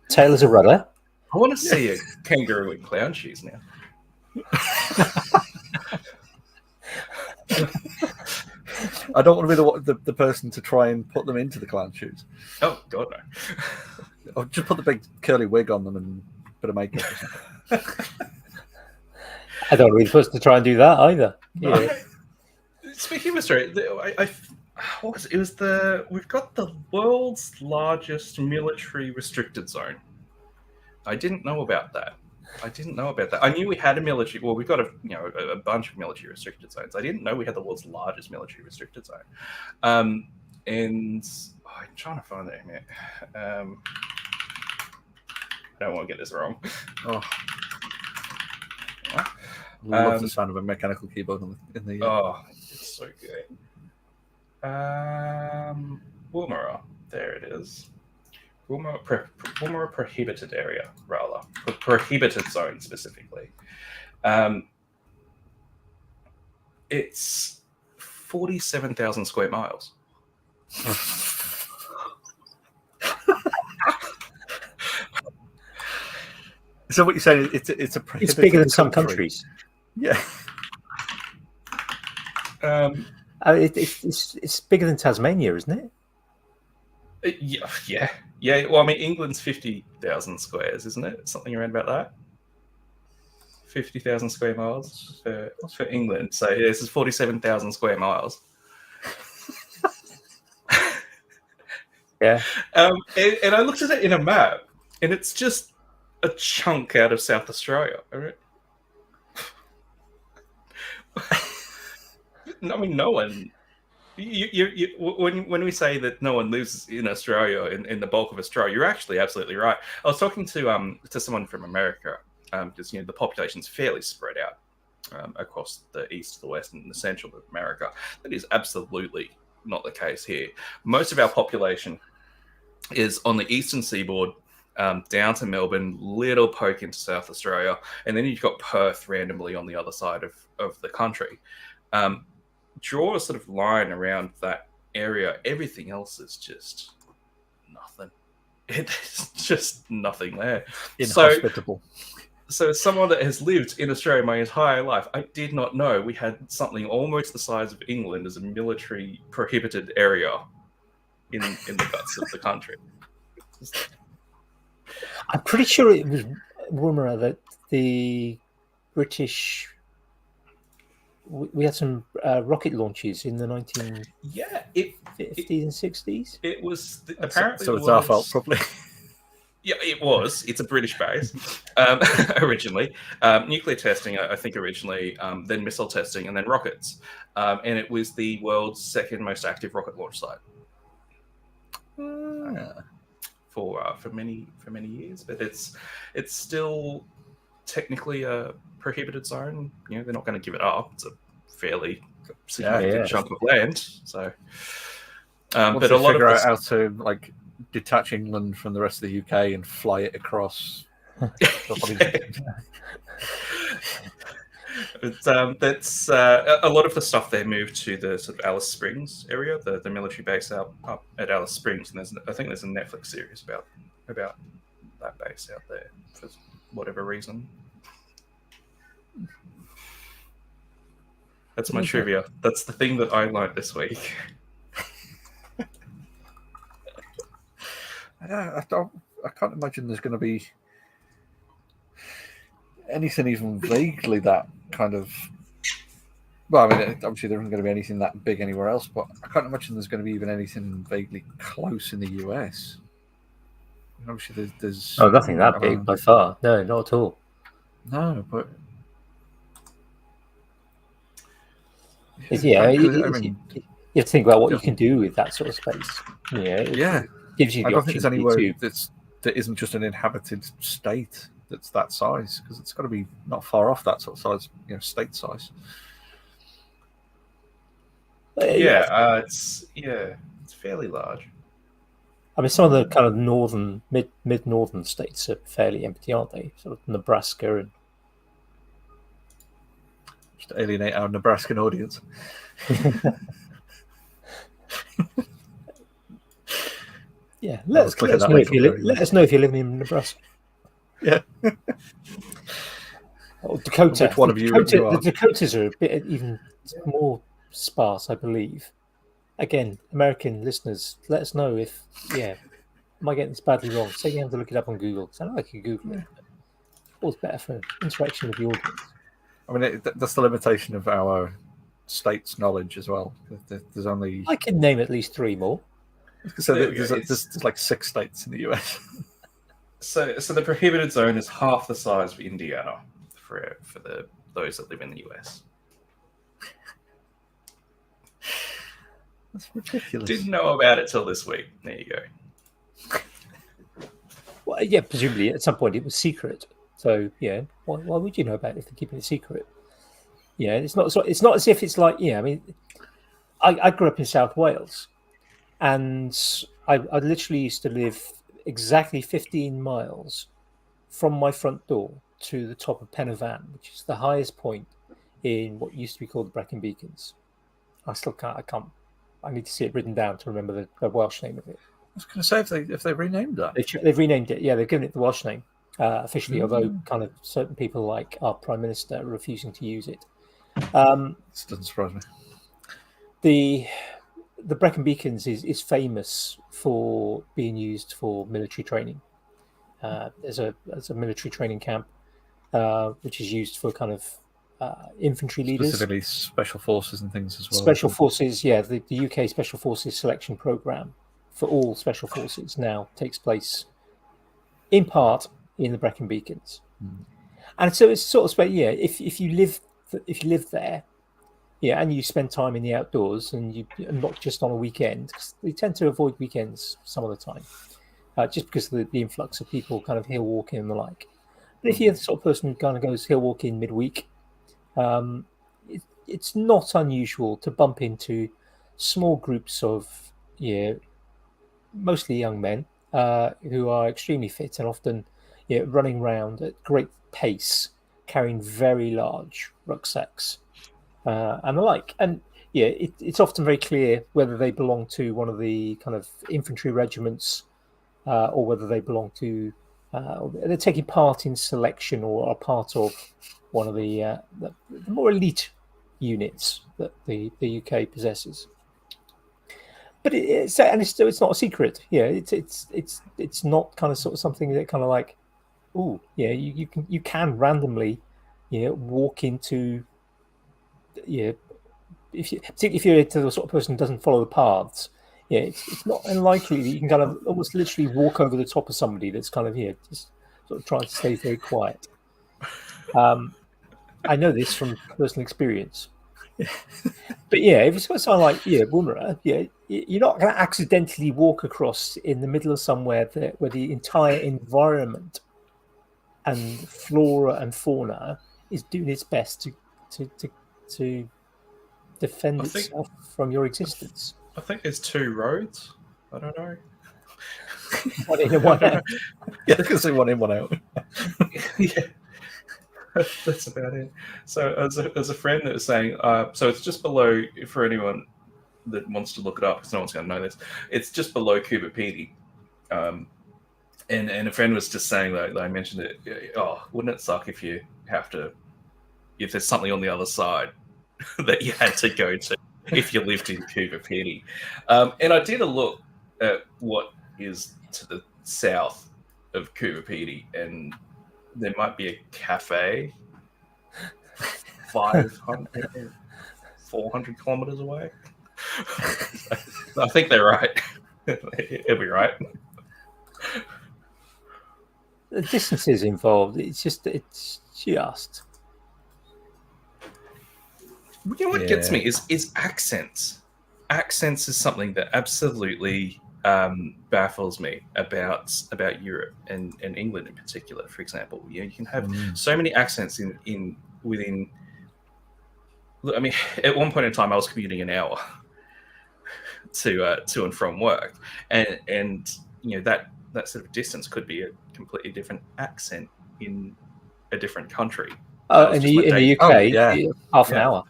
Tail is a rudder. I want to see a kangaroo in clown shoes now. I don't want to be the person to try and put them into the clown shoes. Oh, God, no. Or just put the big curly wig on them and a bit of makeup or something. I don't really supposed to try and do that either. Yeah. Speaking of Australia, what was it? It was we've got the world's largest military restricted zone. I didn't know about that. I knew we had a military. Well, we've got a bunch of military restricted zones. I didn't know we had the world's largest military restricted zone. And I'm trying to find that in it. I don't want to get this wrong. Oh. I love the sound of a mechanical keyboard in the. Oh, it's so good. Woomera, there it is. Woomera prohibited area, rather prohibited zone specifically. It's 47,000 square miles. So what you're saying? It's a it's bigger than some countries. Yeah. It's bigger than Tasmania, isn't it? Yeah. Well, I mean, England's 50,000 squares, isn't it? Something around about that. 50,000 square miles for England. So this is 47,000 square miles. Yeah. And I looked at it in a map, and it's just a chunk out of South Australia. All right? I mean, no one. When we say that no one lives in Australia, in the bulk of Australia, you're actually absolutely right. I was talking to someone from America, because the population's fairly spread out across the east, the west, and the central of America. That is absolutely not the case here. Most of our population is on the eastern seaboard, down to Melbourne, little poke into South Australia, and then you've got Perth randomly on the other side of the country. Draw a sort of line around that area. Everything else is just nothing. It's just nothing there. Inhospitable. So as someone that has lived in Australia my entire life, I did not know we had something almost the size of England as a military prohibited area in the guts of the country. I'm pretty sure it was rumor that the British... We had some rocket launches in the 1950s and 60s. It was apparently so it's our fault, probably. Yeah, it was. It's a British base originally. Nuclear testing, I think, originally, then missile testing, and then rockets. And it was the world's second most active rocket launch site for many years. But it's still technically a prohibited zone. They're not going to give it up. It's a fairly significant chunk of land. So, but a lot of how to detach England from the rest of the UK and fly it across. That's a lot of the stuff there moved to the sort of Alice Springs area, the military base up at Alice Springs, and I think there's a Netflix series about that base out there for whatever reason. That's my trivia. That's the thing that I learned this week. I can't imagine there's going to be anything even vaguely that kind of... Well, I mean, obviously there isn't going to be anything that big anywhere else, but I can't imagine there's going to be even anything vaguely close in the US. Obviously there's... Oh, nothing that big by far. No, not at all. No, but... You have to think about what you can do with that sort of space. It gives you the I don't think there's anywhere to... that isn't just an inhabited state that's that size, because it's got to be not far off that sort of size, state size. It's fairly large. I mean, some of the kind of northern, mid-northern states are fairly empty, aren't they? Sort of Nebraska and... Just alienate our Nebraskan audience. Yeah, let us know if you're living in Nebraska. Yeah. Or Dakota. Which one of you the Dakotas are a bit even more sparse, I believe. Again, American listeners, let us know if, am I getting this badly wrong? Say you have to look it up on Google, because I know I can Google it. Always better for interaction with the audience. I mean, that's the limitation of our state's knowledge as well. There's only... I can name at least 3 more. So there's like 6 states in the US. So the prohibited zone is half the size of Indiana for those that live in the US. That's ridiculous. Didn't know about it till this week. There you go. Well, yeah, presumably at some point it was secret. So why would you know about it if they're keeping it secret? It's not as if it's like I mean, I grew up in South Wales, and I literally used to live exactly 15 miles from my front door to the top of Pen y Fan, which is the highest point in what used to be called the Brecon Beacons. I still can't. I need to see it written down to remember the Welsh name of it. I was going to say if they renamed that. They've renamed it. Yeah, they've given it the Welsh name officially, although kind of certain people like our Prime Minister are refusing to use it. This doesn't surprise me. The Brecon Beacons is famous for being used for military training. There's a military training camp which is used for kind of infantry leaders, specifically special forces and things as well. Special forces, yeah. The UK Special Forces selection program for all special forces now takes place in part in the Brecon Beacons, and so it's sort of if you live there, yeah, and you spend time in the outdoors and not just on a weekend, because they tend to avoid weekends some of the time, just because of the influx of people kind of hill walking and the like. But if you're the sort of person who kind of goes hill walking midweek, it's not unusual to bump into small groups of mostly young men who are extremely fit and often running around at great pace, carrying very large rucksacks and the like. And it's often very clear whether they belong to one of the kind of infantry regiments or whether they belong to they're taking part in selection or are part of one of the more elite units that the UK possesses. But it's not a secret. Yeah, it's not kind of sort of something that kind of like, you can randomly, walk into, particularly if you're the sort of person who doesn't follow the paths. Yeah, it's not unlikely that you can kind of almost literally walk over the top of somebody that's kind of just sort of trying to stay very quiet. I know this from personal experience. But if it's got something like Woomera, you're not going to accidentally walk across in the middle of somewhere where the entire environment and flora and fauna is doing its best to defend itself from your existence. I think there's 2 roads. I don't know. One in and one out. Yeah, I can say one in, one out. Yeah. That's about it. So as a friend that was saying, so it's just below, for anyone that wants to look it up, because no one's going to know this, it's just below Coober Pedy. And a friend was just saying that I mentioned it. Oh, wouldn't it suck if there's something on the other side that you had to go to if you lived in Coober Pedy? And I did a look at what is to the south of Coober Pedy, and there might be a cafe 500, 400 kilometers away. I think they're right. It'll be right. The distances involved. It's just. You know what gets me is accents. Accents is something that absolutely baffles me about Europe and England in particular. For example, you can have so many accents within. I mean, at one point in time, I was commuting an hour to and from work, and that sort of distance could be a completely different accent in a different country. In the UK, half an hour.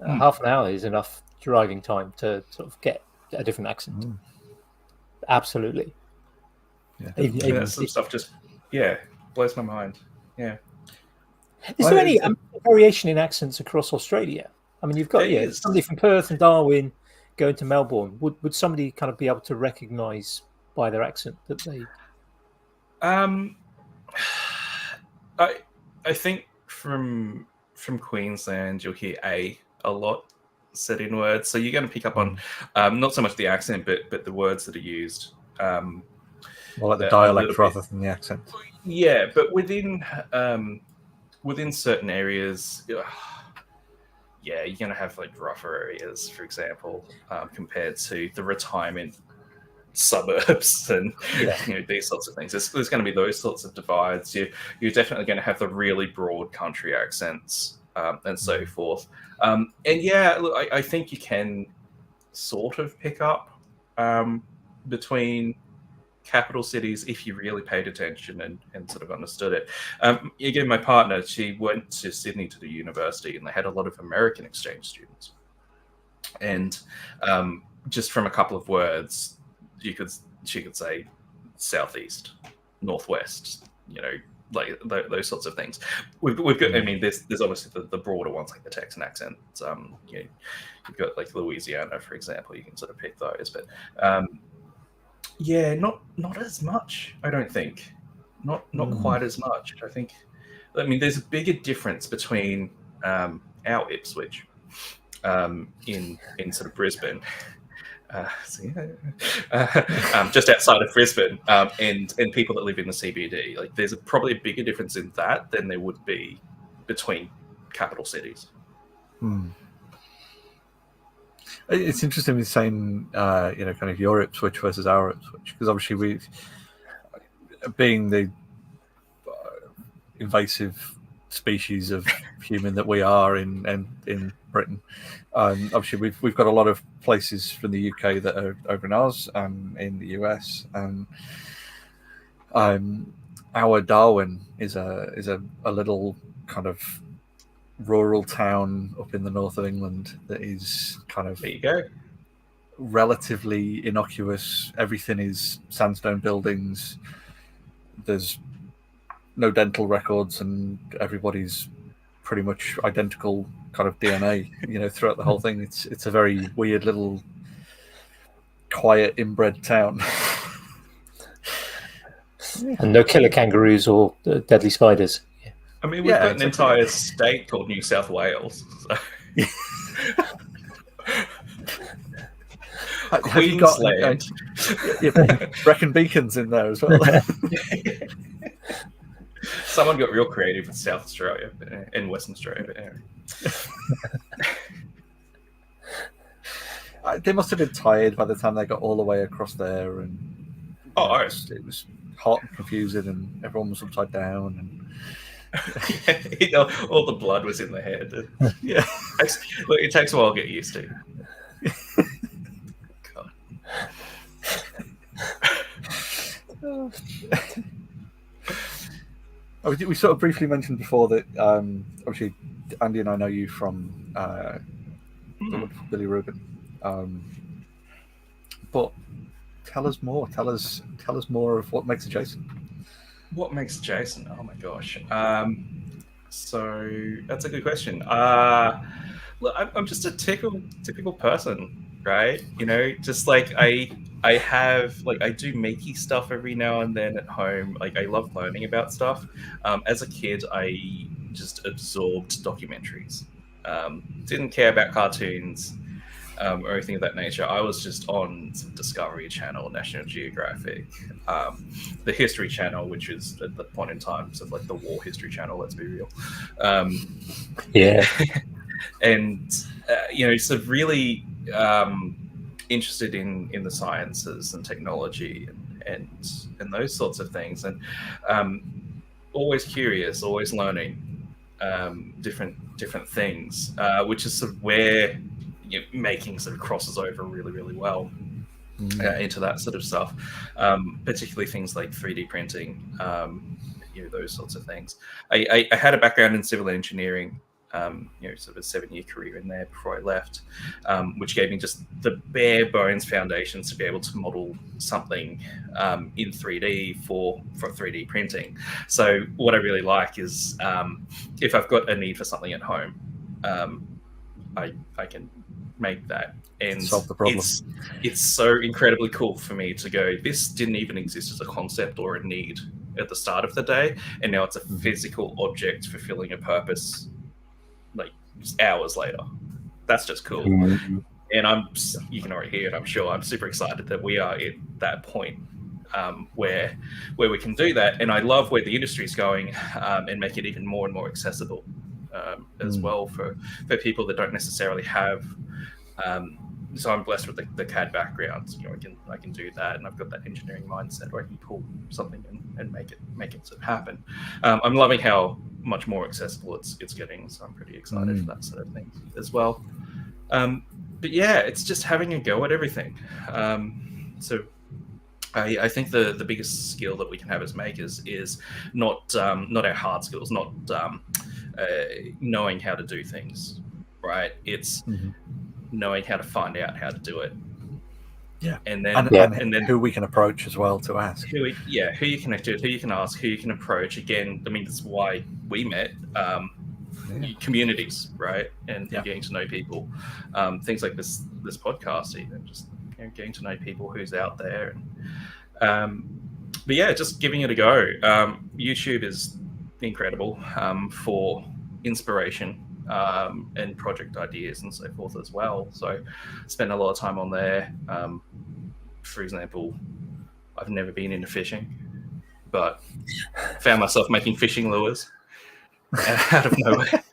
Half an hour is enough driving time to sort of get a different accent. Absolutely. Yeah. That sort of stuff just blows my mind. Yeah. Is there any variation in accents across Australia? I mean, you've got somebody from Perth and Darwin going to Melbourne. Would somebody kind of be able to recognise by their accent that they? I think from Queensland you'll hear a lot said in words, so you're going to pick up on not so much the accent, but the words that are used. Well, like the dialect rather than the accent. Yeah, but within certain areas, you're going to have like rougher areas, for example, compared to the retirement suburbs and these sorts of things. There's going to be those sorts of divides. You're definitely going to have the really broad country accents and so forth. I think you can sort of pick up between capital cities if you really paid attention and sort of understood it. Again, my partner, she went to Sydney to the university, and they had a lot of American exchange students. And just from a couple of words, she could say southeast, northwest, like those sorts of things. We've got. I mean, there's obviously the broader ones like the Texan accent. You've got like Louisiana, for example. You can sort of pick those, but yeah, not as much. I don't think. Not quite as much. I think. I mean, there's a bigger difference between our Ipswich in sort of Brisbane. Just outside of Brisbane, and people that live in the CBD. Like, there's probably a bigger difference in that than there would be between capital cities. It's interesting with saying, kind of your Ipswich versus our Ipswich, because obviously we've, being the invasive species of human that we are in Britain, obviously we've got a lot of places from the UK that are over in Oz, in the US, and our Darwin is a little kind of rural town up in the north of England that is kind of, there you go, relatively innocuous. Everything is sandstone buildings. There's no dental records, and everybody's pretty much identical kind of DNA, throughout the whole thing. It's a very weird little quiet inbred town. And no killer kangaroos or deadly spiders. I mean, we've got an entire state called New South Wales. So. Queensland. Brecon Beacon's in there as well. Someone got real creative with South Australia and Western Australia. They must have been tired by the time they got all the way across there, and it was hot and confusing, and everyone was upside down, and all the blood was in the head. Yeah, look, it takes a while to get used to. God. We sort of briefly mentioned before that obviously Andy and I know you from the wonderful Billy Rubin, but tell us more. Tell us more of what makes a Jason. What makes Jason? Oh my gosh. So that's a good question. Look, I'm just a typical person, right? Just like I do makey stuff every now and then at home. Like, I love learning about stuff. As a kid, I just absorbed documentaries. Didn't care about cartoons or anything of that nature. I was just on Discovery Channel, National Geographic, the History Channel, which is at the point in time sort of like the War History Channel. Let's be real. Yeah. And sort of really interested in the sciences and technology and those sorts of things, and always curious, always learning different things, which is sort of where making sort of crosses over really, really well into that sort of stuff, particularly things like 3D printing, those sorts of things. I had a background in civil engineering, sort of a 7-year career in there before I left, which gave me just the bare bones foundations to be able to model something in 3D for 3D printing. So what I really like is if I've got a need for something at home, I can make that and solve the problem. It's so incredibly cool for me to go, this didn't even exist as a concept or a need at the start of the day, and now it's a physical object fulfilling a purpose like just hours later. That's just cool. And you can already hear it, I'm sure. I'm super excited that we are at that point where we can do that. And I love where the industry is going, and make it even more and more accessible as well for people that don't necessarily have. So I'm blessed with the CAD background. I can do that, and I've got that engineering mindset where I can pull something and make it sort of happen. I'm loving how much more accessible it's getting, so I'm pretty excited for that sort of thing as well. But yeah, it's just having a go at everything. So I think the biggest skill that we can have as makers is not our hard skills, not knowing how to do things, right? It's knowing how to find out how to do it. Yeah, and then who we can approach as well to ask. Who you connect with, who you can ask, who you can approach. Again, I mean, that's why we met. Communities, right? And getting to know people. Things like this podcast, even just getting to know people who's out there. But yeah, just giving it a go. YouTube is incredible for inspiration and project ideas and so forth as well. So spend a lot of time on there. For example, I've never been into fishing, but found myself making fishing lures out of nowhere.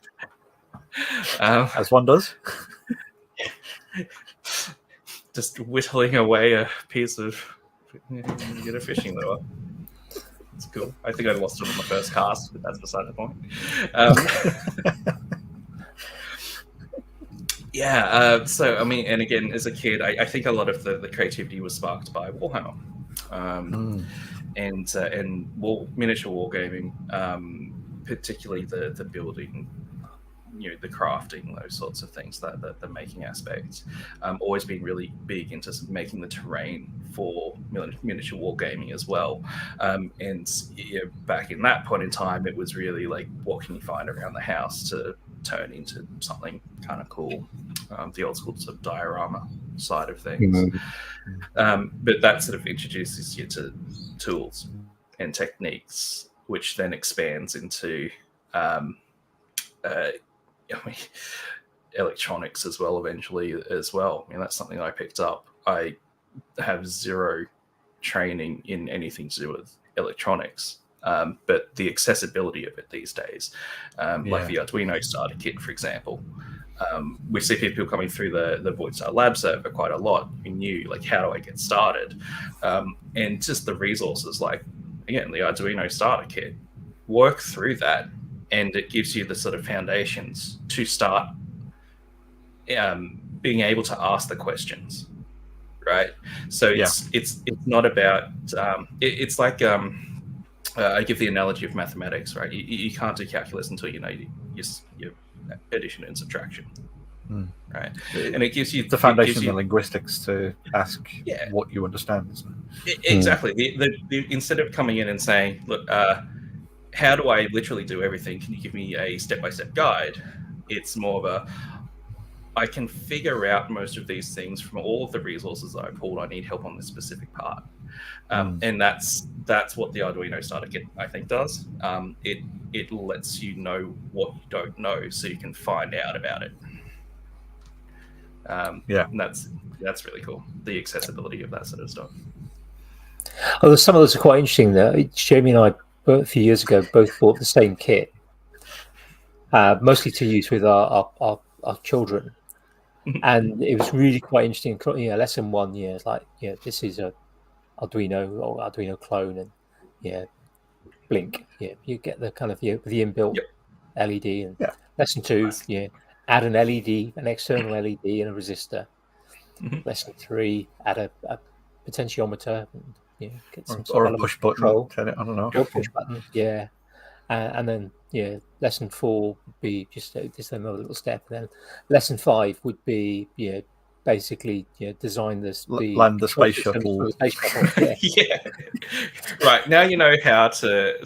As one does. Just whittling away a piece of get a fishing lure. It's cool. I think I lost it on my first cast, but that's beside the point. So I mean, and again, as a kid, I think a lot of the creativity was sparked by Warhammer, and miniature wargaming, particularly the building, the crafting, those sorts of things, the making aspects. Always been really big into making the terrain for miniature wargaming as well. And back in that point in time, it was really like, what can you find around the house to turn into something kind of cool? The old school sort of diorama side of things. But that sort of introduces you to tools and techniques, which then expands into electronics as well, eventually as well. I mean, that's something I picked up. I have zero training in anything to do with electronics, but the accessibility of it these days, like the Arduino starter kit, for example. We see people coming through the Voidstar Lab server quite a lot who knew, like, how do I get started? And just the resources, like, again, the Arduino starter kit, work through that, and it gives you the sort of foundations to start being able to ask the questions, right? So it's not about it's like I give the analogy of mathematics, right? You can't do calculus until you know your addition and subtraction, right? And it gives you the foundation of linguistics to ask what you understand, isn't it? Exactly. The instead of coming in and saying, look, how do I literally do everything? Can you give me a step-by-step guide? It's more of a, I can figure out most of these things from all of the resources that I pulled. I need help on this specific part. And that's what the Arduino starter kit, I think, does. It lets you know what you don't know, so you can find out about it. And that's really cool. The accessibility of that sort of stuff. Oh, some of those are quite interesting. Jamie and I, a few years ago, both bought the same kit, mostly to use with our children, and it was really quite interesting. Lesson one, it's like, this is a Arduino or Arduino clone, and blink, you get the kind of the inbuilt LED, and lesson two, add an LED, an external LED, and a resistor. Lesson three, add a potentiometer. And, get some or a push button control. Turn it on and off. Or push button, and then lesson four would be just another little step. And then lesson five would be basically design land the space shuttle. Right, now you know how to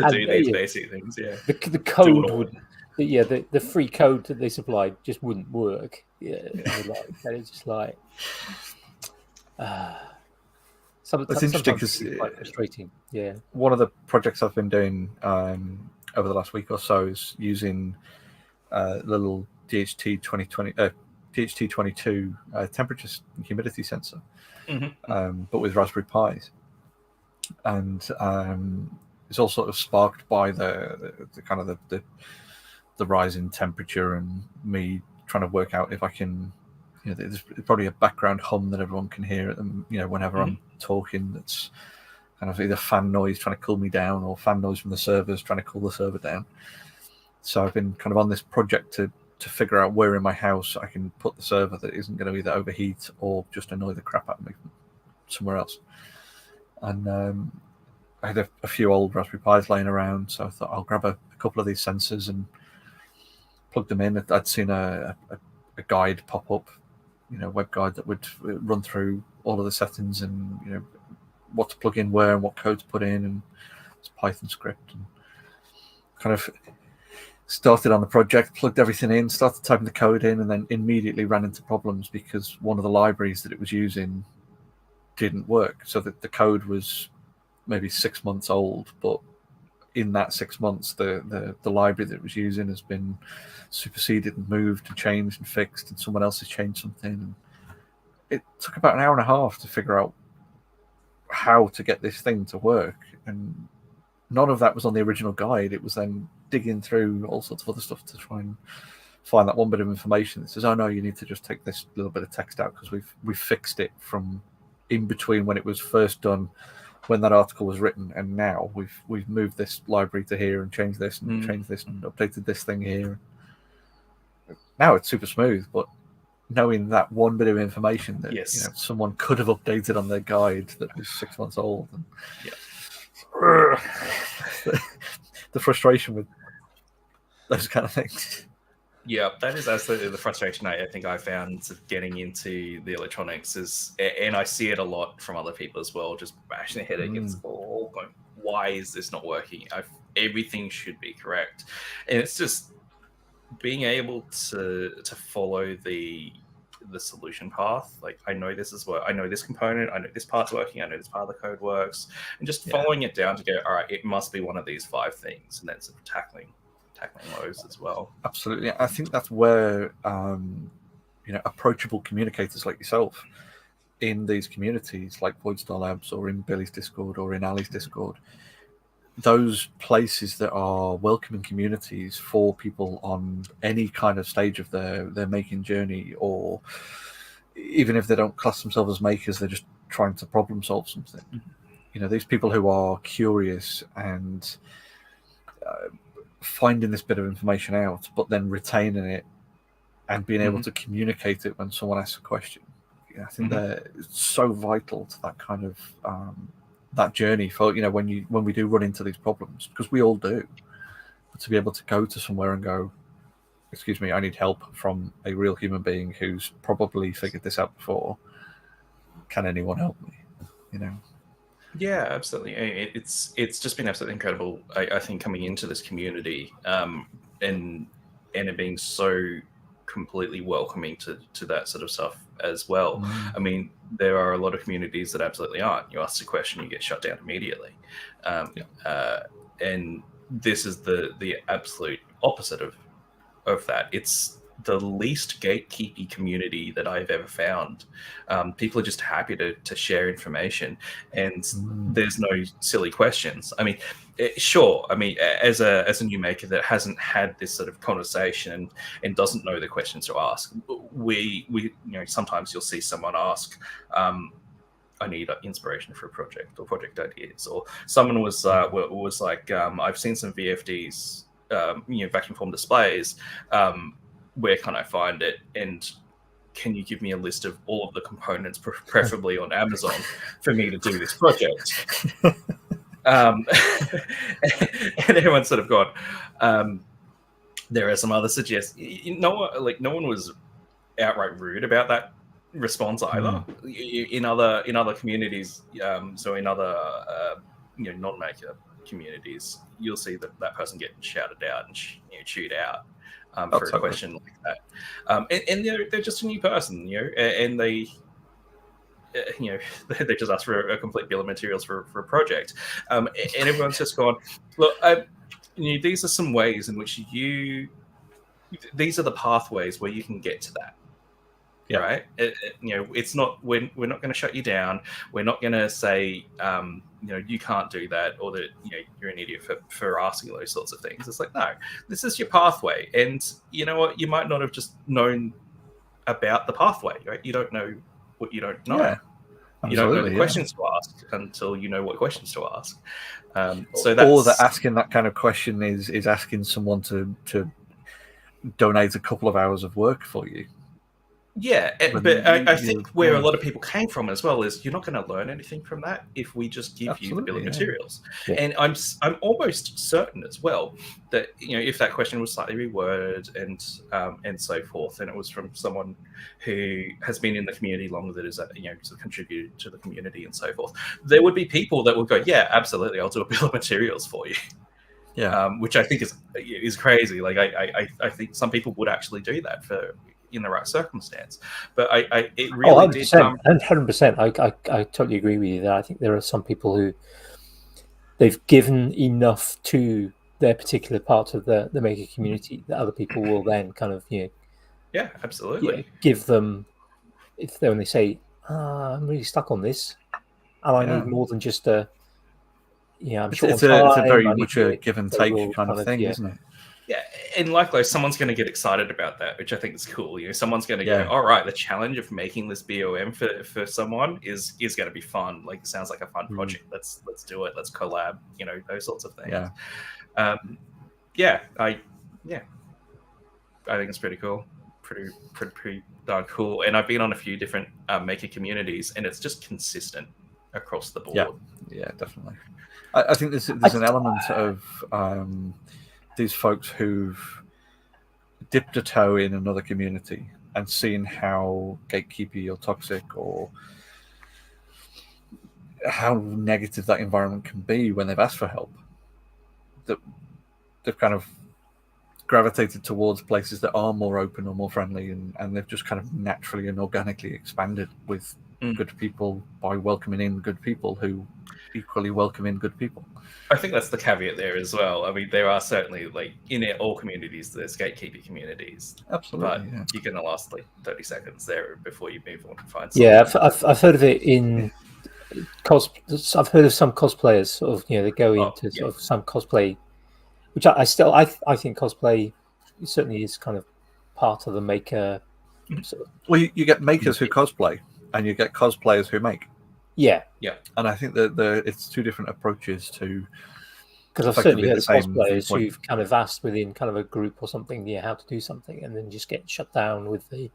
do these basic things. The code would. The free code that they supplied just wouldn't work. It's just like. It's interesting because quite frustrating. One of the projects I've been doing over the last week or so is using little DHT22 temperature and humidity sensor, but with Raspberry Pis, and it's all sort of sparked by the kind of the rise in temperature and me trying to work out if I can. There's probably a background hum that everyone can hear at them, whenever I'm talking. That's kind of either fan noise trying to cool me down or fan noise from the servers trying to cool the server down. So I've been kind of on this project to figure out where in my house I can put the server that isn't going to either overheat or just annoy the crap out of me. somewhere else. And I had a few old Raspberry Pis laying around, so I thought I'll grab a couple of these sensors and plug them in. I'd seen a guide pop up, web guide that would run through all of the settings and what to plug in where and what code to put in, and it's Python script, and kind of started on the project, plugged everything in, started typing the code in, and then immediately ran into problems because one of the libraries that it was using didn't work. So that the code was maybe 6 months old, but in that 6 months, the library that it was using has been superseded and moved and changed and fixed, and someone else has changed something. And it took about an hour and a half to figure out how to get this thing to work, and none of that was on the original guide. It was then digging through all sorts of other stuff to try and find that one bit of information that says, oh no, you need to just take this little bit of text out because we've fixed it from in between when it was first done, when that article was written, and now we've moved this library to here and changed this and changed this and updated this thing here. Now it's super smooth, but knowing that one bit of information that someone could have updated on their guide that was 6 months old, and the frustration with those kind of things. Yeah, that is absolutely the frustration I think I found getting into the electronics is, and I see it a lot from other people as well, just bashing their head against the wall, going, why is this not working? Everything should be correct. And it's just being able to follow the solution path. Like, I know this is I know this component, I know this part's working, I know this part of the code works, and just following it down to go, all right, it must be one of these 5 things, and then sort of tackling those as well. Absolutely. I think that's where approachable communicators like yourself in these communities like Voidstar Labs or in Billy's Discord or in Ali's Discord, those places that are welcoming communities for people on any kind of stage of their making journey, or even if they don't class themselves as makers, they're just trying to problem solve something. These people who are curious and finding this bit of information out, but then retaining it and being able to communicate it when someone asks a question. I think they're so vital to that kind of that journey for when we do run into these problems, because we all do. But to be able to go to somewhere and go, excuse me, I need help from a real human being who's probably figured this out before. Can anyone help me? Yeah, absolutely. It's just been absolutely incredible. I think coming into this community, and it being so completely welcoming to that sort of stuff as well. I mean, there are a lot of communities that absolutely aren't. You ask a question, you get shut down immediately, and this is the absolute opposite of that. It's the least gatekeepy community that I've ever found. People are just happy to share information, and there's no silly questions. I mean, sure. I mean, as a new maker that hasn't had this sort of conversation and doesn't know the questions to ask, we sometimes you'll see someone ask, I need inspiration for a project or project ideas, or someone was like, I've seen some VFDs, vacuum form displays. Where can I find it? And can you give me a list of all of the components, preferably on Amazon, for me to do this project? And everyone's sort of gone. There are some other suggestions. No one was outright rude about that response either. In other communities, so in other non-maker communities, you'll see that person getting shouted out and chewed out. For a question like that, and they're just a new person, and they, they just ask for a complete bill of materials for a project, and everyone's just gone, look, these are some ways in which these are the pathways where you can get to that. Yeah. Right. It's not, we're not going to shut you down. We're not going to say, you can't do that, or that, you're an idiot for asking those sorts of things. It's like, no, this is your pathway. And you know what? You might not have just known about the pathway, right? You don't know what you don't know. Yeah, you don't know the questions to ask until you know what questions to ask. So that's, or that asking that kind of question is asking someone to donate a couple of hours of work for you. Yeah, but I think where a lot of people came from as well is you're not going to learn anything from that if we just give you the bill of materials. Yeah. And I'm almost certain as well that if that question was slightly reworded and so forth, and it was from someone who has been in the community longer, that is contributed to the community and so forth, there would be people that would go, yeah, absolutely, I'll do a bill of materials for you. Yeah, which I think is crazy. Like I think some people would actually do that in the right circumstance, but it really 100%, 100%. I totally agree with you there. I think there are some people who they've given enough to their particular part of the maker community that other people will then kind of yeah, absolutely, give them when they say I'm really stuck on this and I need more than just a I'm short on time. It's a very much a give and take kind of thing, isn't it? Yeah, and likewise, someone's going to get excited about that, which I think is cool. Someone's going to go, all right, the challenge of making this BOM for someone is going to be fun. Like, it sounds like a fun project. Let's do it. Let's collab. Those sorts of things. Yeah. I think it's pretty cool. Pretty darn cool. And I've been on a few different maker communities, and it's just consistent across the board. Yeah, definitely. I think there's an element of these folks who've dipped a toe in another community and seen how gatekeepy or toxic or how negative that environment can be when they've asked for help. That they've kind of gravitated towards places that are more open or more friendly, and they've just kind of naturally and organically expanded with good people by welcoming in good people who equally welcome in good people. I think that's the caveat there as well. I mean, there are certainly, like, in all communities, there's gatekeeping communities. Absolutely, but you're going to last like 30 seconds there before you move on and find something. Yeah, I've heard of it in I've heard of some cosplayers sort of they go into sort of some cosplay, which I think cosplay certainly is kind of part of the maker. Sort of, well, you get makers who cosplay, and you get cosplayers who make. Yeah. And I think that it's two different approaches to. Because I've certainly heard of cosplayers who've kind of asked within kind of a group or something, how to do something, and then just get shut down with the.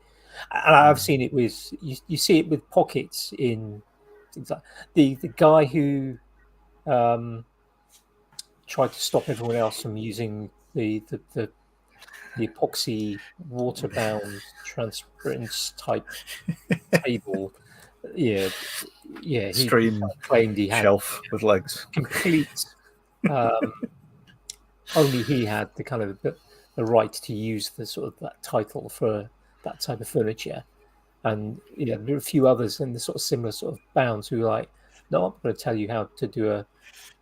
And I've seen it with you see it with pockets in things like the guy who tried to stop everyone else from using the epoxy water-bound transparency type table. He claimed he had shelf with legs. Complete. Only he had the kind of the right to use the sort of that title for that type of furniture, and there are a few others in the sort of similar sort of bounds who are like, no, I'm going to tell you how to do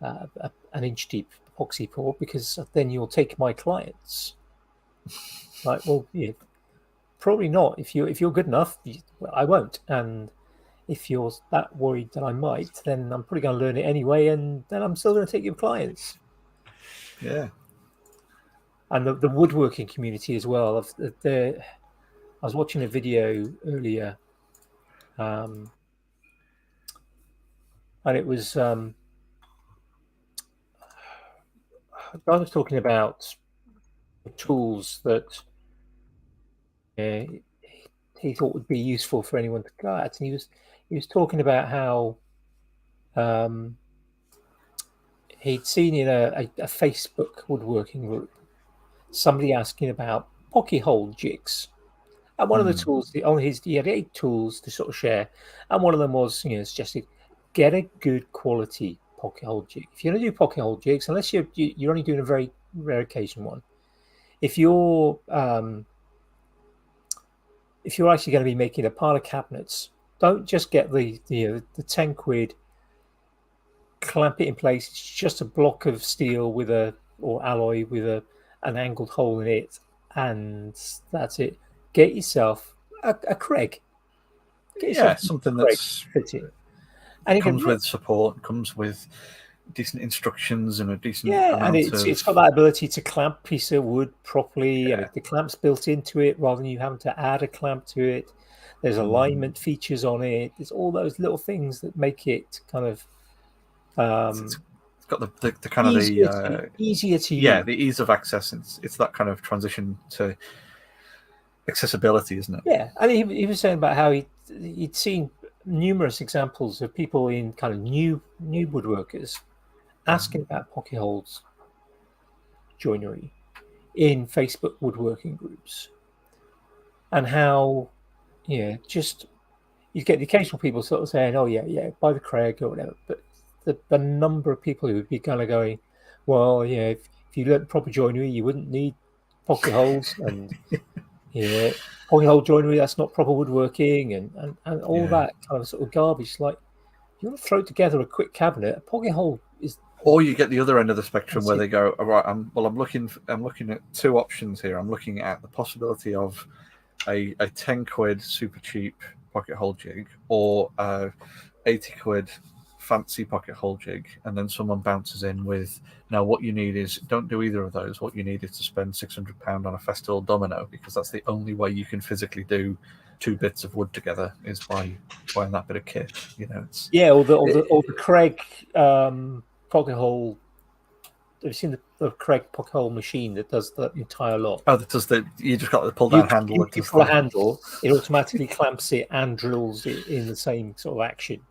an inch deep epoxy pour because then you'll take my clients. Like, well, probably not. If you're good enough, I won't. And if you're that worried that I might, then I'm probably going to learn it anyway, and then I'm still going to take your clients. Yeah. And the woodworking community as well. I was watching a video earlier, and it was I was talking about tools that he thought would be useful for anyone to go at, and he was talking about how he'd seen in a Facebook woodworking group somebody asking about pocket hole jigs, and one of the tools he had 8 tools to sort of share, and one of them was suggested get a good quality pocket hole jig. If you're going to do pocket hole jigs, unless you're only doing a very rare occasion one, if you're actually going to be making a pile of cabinets, don't just get the 10 quid, clamp it in place. It's just a block of steel or alloy with an angled hole in it, and that's it. Get yourself a Craig. Something that's fitting. And it comes with support, comes with decent instructions and a decent amount it's got that ability to clamp a piece of wood properly, and the clamp's built into it rather than you having to add a clamp to it. There's alignment features on it. There's all those little things that make it kind of it's got the kind of easier to use. Yeah, the ease of access. It's that kind of transition to accessibility, isn't it? Yeah, and he was saying about how he'd seen numerous examples of people in kind of new woodworkers asking about pocket holes joinery in Facebook woodworking groups, and how just you get the occasional people sort of saying, "Oh yeah, by the Craig" or whatever, but the number of people who would be kind of going, "Well, if you learnt proper joinery, you wouldn't need pocket holes," and pocket hole joinery, that's not proper woodworking, and all that kind of sort of garbage. Like, you want to throw together a quick cabinet, a pocket hole is. Or you get the other end of the spectrum where they go, all right, I'm looking at two options here. I'm looking at the possibility of a 10 quid super cheap pocket hole jig, or 80 quid fancy pocket hole jig, and then someone bounces in with, now what you need is, don't do either of those. What you need is to spend £600 on a festival domino, because that's the only way you can physically do two bits of wood together, is by buying that bit of kit. It's or the Craig pocket hole. Have you seen the Craig pocket hole machine that does the entire lot? Oh, that does you just got the pull down handle. You pull a handle, it automatically clamps it and drills it in the same sort of action.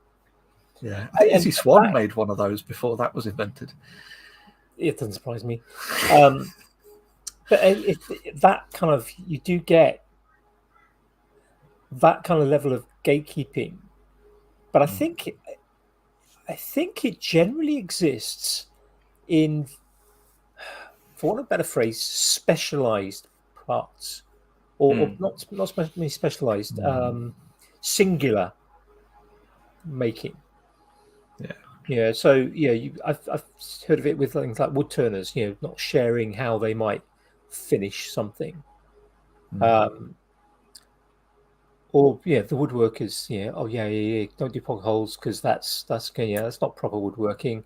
Yeah, I think Izzy Swan made one of those before that was invented. It doesn't surprise me. But that kind of, you do get that kind of level of gatekeeping, but I think it generally exists in, for want of a better phrase, specialized parts, or not specialized, singular making. Yeah. So I've heard of it with things like wood turners. Not sharing how they might finish something. Or the woodworkers. Don't do pocket holes because that's not proper woodworking.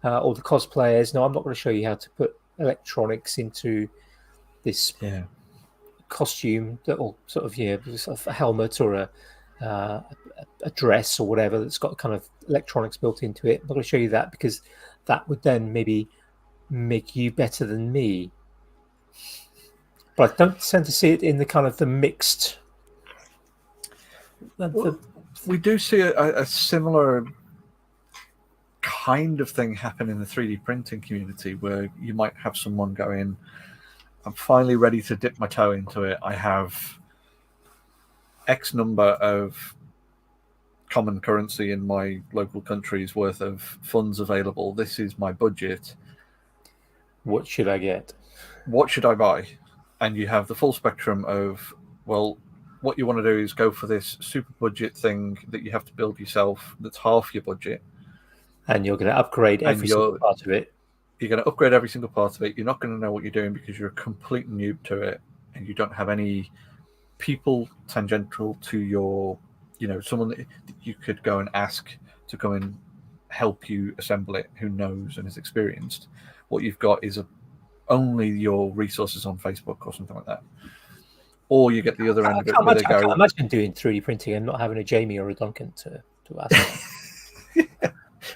Or the cosplayers. No, I'm not going to show you how to put electronics into this costume that will sort of a helmet or a dress or whatever that's got kind of electronics built into it. I'm not going to show you that because that would then maybe make you better than me. But I don't tend to see it in the kind of the mixed. We do see a similar kind of thing happen in the 3D printing community, where you might have someone going, I'm finally ready to dip my toe into it. I have X number of common currency in my local country's worth of funds available. This is my budget. What should I get? What should I buy? And you have the full spectrum of, well, what you want to do is go for this super budget thing that you have to build yourself that's half your budget. And you're going to upgrade every single part of it. You're going to upgrade every single part of it. You're not going to know what you're doing because you're a complete noob to it, and you don't have any people tangential to your, someone that you could go and ask to go and help you assemble it, who knows and is experienced. What you've got is only your resources on Facebook or something like that. Or you get the other end of it where they go, I can't imagine doing 3D printing and not having a Jamie or a Duncan to ask.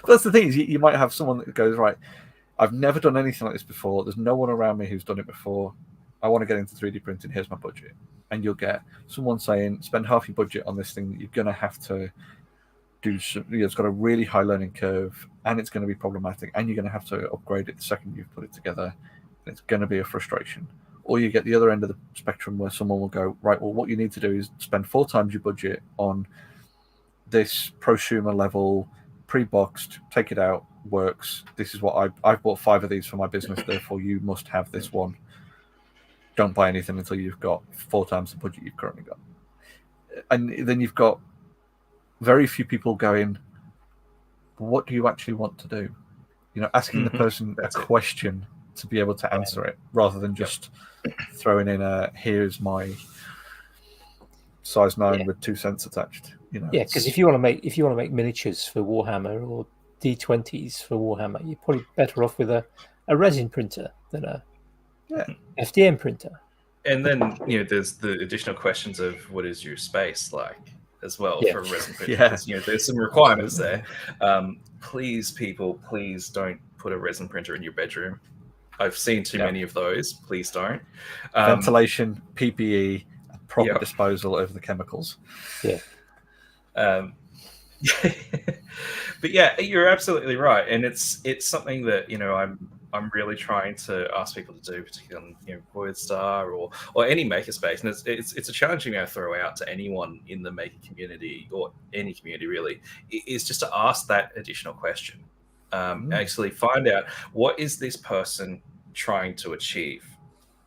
But that's the thing, is you might have someone that goes, right, I've never done anything like this before. There's no one around me who's done it before. I want to get into 3D printing. Here's my budget. And you'll get someone saying, spend half your budget on this thing that you're going to have to do. It's got a really high learning curve, and it's going to be problematic, and you're going to have to upgrade it the second you've put it together. And it's going to be a frustration. Or you get the other end of the spectrum where someone will go, right, well, what you need to do is spend 4 times your budget on this prosumer level, pre-boxed, take it out, works. This is what I've bought 5 of these for my business, therefore you must have this one. Don't buy anything until you've got 4 times the budget you've currently got. And then you've got very few people going, what do you actually want to do? Asking the person a question to be able to answer it, rather than just throwing in here's my size 9 with 2 cents attached. Because if you want to make miniatures for Warhammer or D20s for Warhammer, you're probably better off with a resin printer than a FDM printer. And then there's the additional questions of what is your space like as well for a resin printer. Because, there's some requirements there. Please don't put a resin printer in your bedroom. I've seen too many of those. Please don't. Ventilation, PPE, proper disposal of the chemicals. Yeah. But yeah, you're absolutely right, and it's something that I'm really trying to ask people to do, particularly on Void Star or any makerspace, and it's a challenge I throw out to anyone in the maker community or any community really, is just to ask that additional question. Actually find out what is this person trying to achieve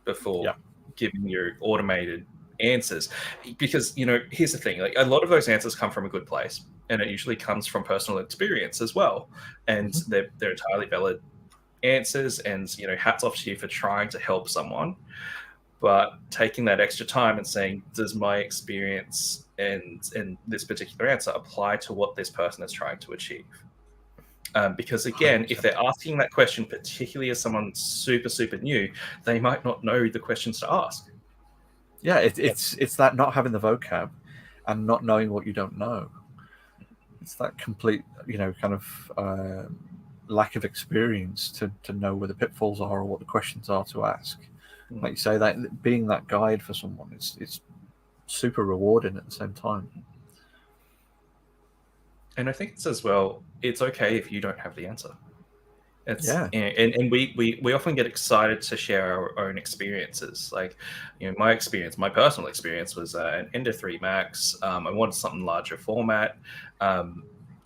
before giving your automated answers, because here's the thing, like a lot of those answers come from a good place, and it usually comes from personal experience as well, and they're entirely valid answers, and hats off to you for trying to help someone, but taking that extra time and saying, does my experience and this particular answer apply to what this person is trying to achieve? Because again, 100%. If they're asking that question, particularly as someone super new, they might not know the questions to ask. Yeah, it's that not having the vocab and not knowing what you don't know. It's that complete, kind of lack of experience to know where the pitfalls are or what the questions are to ask. Like you say, that being that guide for someone is super rewarding at the same time. And I think it's as well, it's okay if you don't have the answer. And we often get excited to share our own experiences. Like, my personal experience was an Ender 3 Max. I wanted something larger format,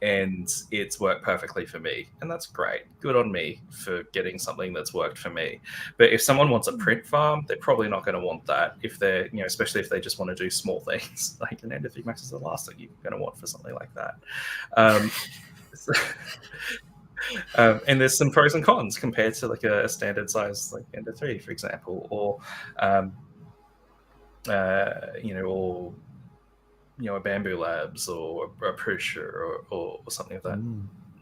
and it's worked perfectly for me, and that's great. Good on me for getting something that's worked for me. But if someone wants a print farm, they're probably not going to want that. If they're, especially if they just want to do small things, like an Ender 3 Max is the last thing you're going to want for something like that. And there's some pros and cons compared to like a standard size like Ender 3, for example, or a Bamboo Labs or a Pusher or something of that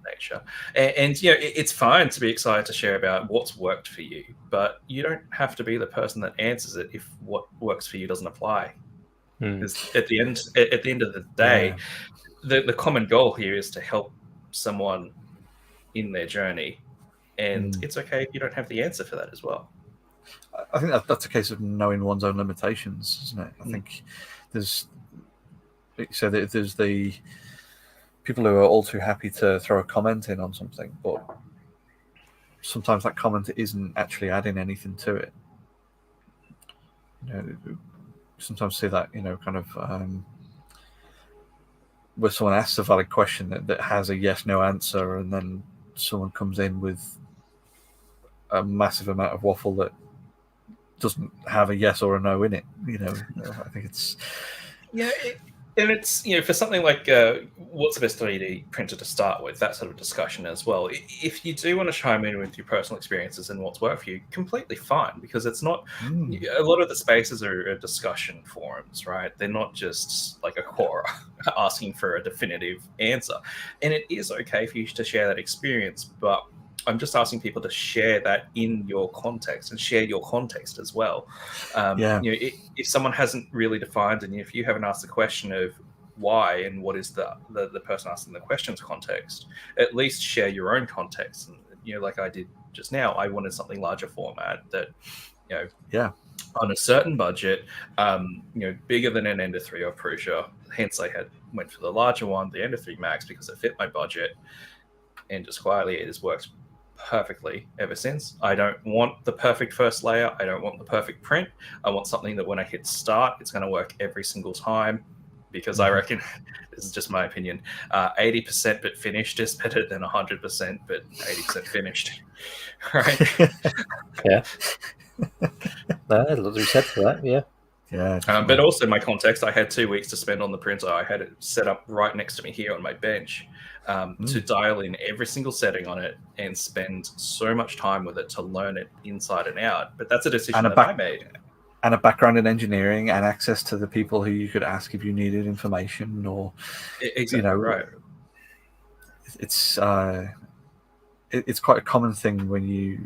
nature. And it's fine to be excited to share about what's worked for you, but you don't have to be the person that answers it if what works for you doesn't apply. Because at the end of the day, the common goal here is to help someone in their journey, and it's okay if you don't have the answer for that as well. I think that's a case of knowing one's own limitations, isn't it? I think there's the people who are all too happy to throw a comment in on something, but sometimes that comment isn't actually adding anything to it. Sometimes see that kind of where someone asks a valid question that has a yes/no answer, and then someone comes in with a massive amount of waffle that doesn't have a yes or a no in it. I think it's and it's for something like what's the best 3D printer to start with, that sort of discussion as well. If you do want to chime in with your personal experiences and what's worked for you, completely fine, because it's not a lot of the spaces are discussion forums, right? They're not just like a Quora asking for a definitive answer, and it is okay for you to share that experience, but I'm just asking people to share that in your context and share your context as well. If someone hasn't really defined, and if you haven't asked the question of why and what is the person asking the question's context, at least share your own context. And like I did just now, I wanted something larger format that on a certain budget, bigger than an Ender 3 or Prusa. Hence I went for the larger one, the Ender 3 Max, because it fit my budget, and just quietly it has worked perfectly ever since. I don't want the perfect first layer. I don't want the perfect print. I want something that when I hit start, it's going to work every single time, because I reckon, this is just my opinion, 80% but finished is better than 100% but 80% finished. Right? Yeah. There's a lot to be said for that. Yeah. But also my context, I had 2 weeks to spend on the printer. I had it set up right next to me here on my bench to dial in every single setting on it and spend so much time with it to learn it inside and out. But that's a decision that I made. And a background in engineering and access to the people who you could ask if you needed information or right. It's quite a common thing when you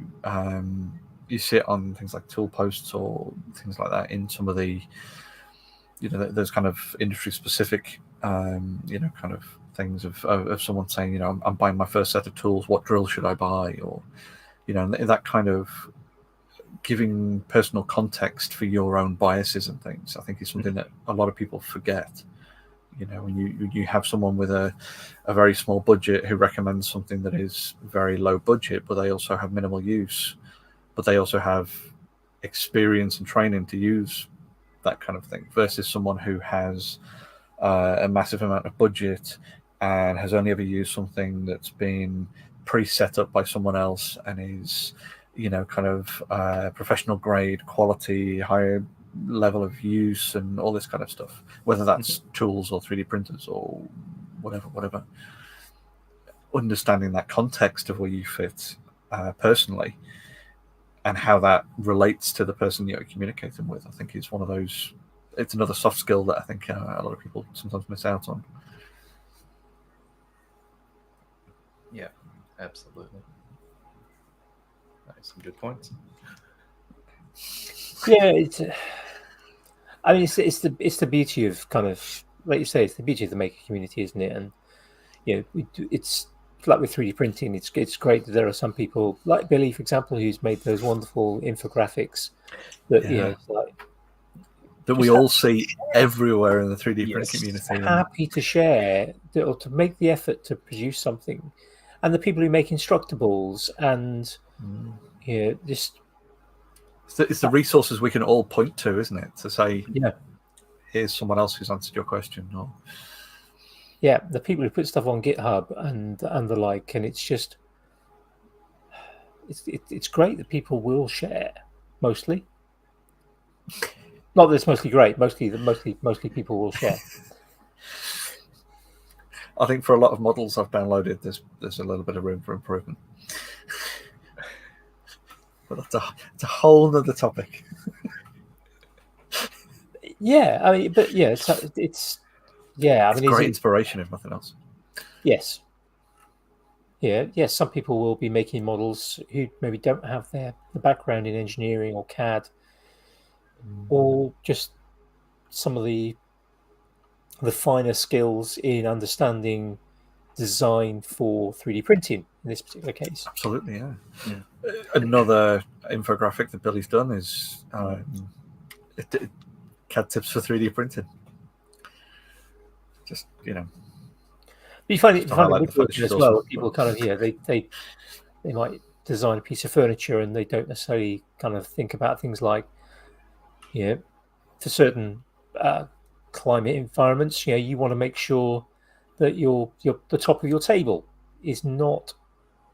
sit on things like tool posts or things like that in some of the those kind of industry specific kind of things of someone saying, I'm buying my first set of tools, what drill should I buy? Or that kind of giving personal context for your own biases and things, I think, is something that a lot of people forget. You know, when you have someone with a very small budget who recommends something that is very low budget, but they also have minimal use, but they also have experience and training to use that kind of thing, versus someone who has a massive amount of budget and has only ever used something that's been pre-set up by someone else and is, you know, kind of professional grade quality, higher level of use and all this kind of stuff, whether that's tools or 3D printers or whatever. Understanding that context of where you fit personally and how that relates to the person you're communicating with, I think is one of those. It's another soft skill that I think a lot of people sometimes miss out on. Yeah, absolutely. Some good points. Yeah, I mean, it's the beauty of kind of, like you say, it's the beauty of the maker community, isn't it? And you know, it's like with 3D printing. It's great that there are some people like Billy, for example, who's made those wonderful infographics that you know, it's like, that we all see everywhere in the 3D print community. Happy to share or to make the effort to produce something, and the people who make Instructables and you know, just it's the resources we can all point to, isn't it? To say, yeah, here's someone else who's answered your question. Or yeah, the people who put stuff on GitHub and the like, and it's just it's great that people will share mostly. Not that it's mostly great. Mostly people will share. I think for a lot of models I've downloaded, there's a little bit of room for improvement. But it's a whole other topic. Yeah, I mean, but yeah, it's yeah. I mean, it's great inspiration, if nothing else. Yes. Yeah, yes. Some people will be making models who maybe don't have the background in engineering or CAD. Or just some of the finer skills in understanding design for 3D printing in this particular case. Absolutely, yeah. Another infographic that Billy's done is CAD tips for 3D printing. Just, you know. You find it woodworking as well. People kind of, yeah, they might design a piece of furniture and they don't necessarily kind of think about things like, you know, for certain climate environments, you know, you want to make sure that the top of your table is not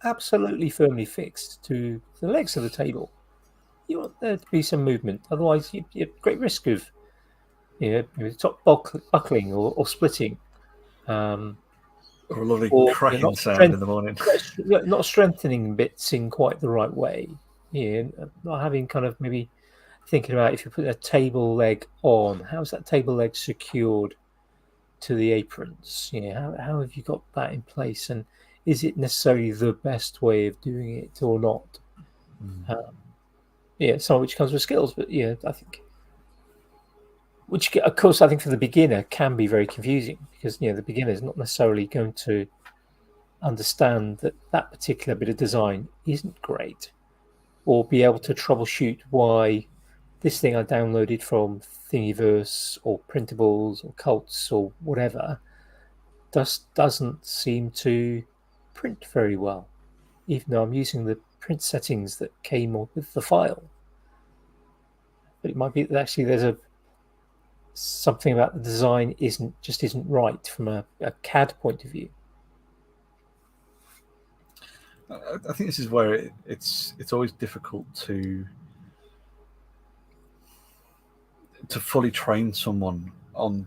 absolutely firmly fixed to the legs of the table. You want there to be some movement, otherwise you're at great risk of, you know, the top buckling or splitting. Or a lovely cracking sound in the morning. Not strengthening bits in quite the right way. Yeah, not having kind of maybe thinking about if you put a table leg on, how's that table leg secured to the aprons? You know, how have you got that in place, and is it necessarily the best way of doing it or not? Yeah, some of which comes with skills, but yeah, I think, which of course I think for the beginner can be very confusing because you know the beginner is not necessarily going to understand that particular bit of design isn't great, or be able to troubleshoot why this thing I downloaded from Thingiverse or Printables or Cults or whatever just doesn't seem to print very well, even though I'm using the print settings that came with the file. But it might be that actually there's something about the design isn't right from a CAD point of view. I think this is where it's always difficult to fully train someone on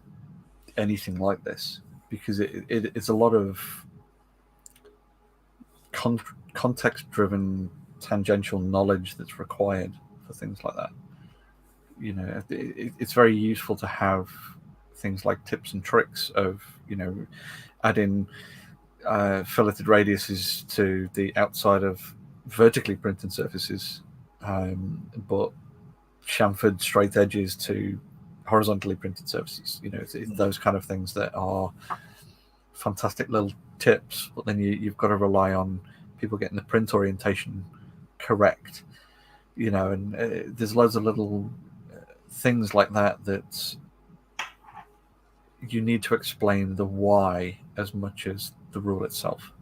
anything like this, because it's a lot of context-driven tangential knowledge that's required for things like that. You know, it's very useful to have things like tips and tricks of, you know, adding filleted radiuses to the outside of vertically printed surfaces, but chamfered straight edges to horizontally printed surfaces. You know, it's those kind of things that are fantastic little tips, but then you've got to rely on people getting the print orientation correct. you know, and there's loads of little things like that that you need to explain the why as much as the rule itself.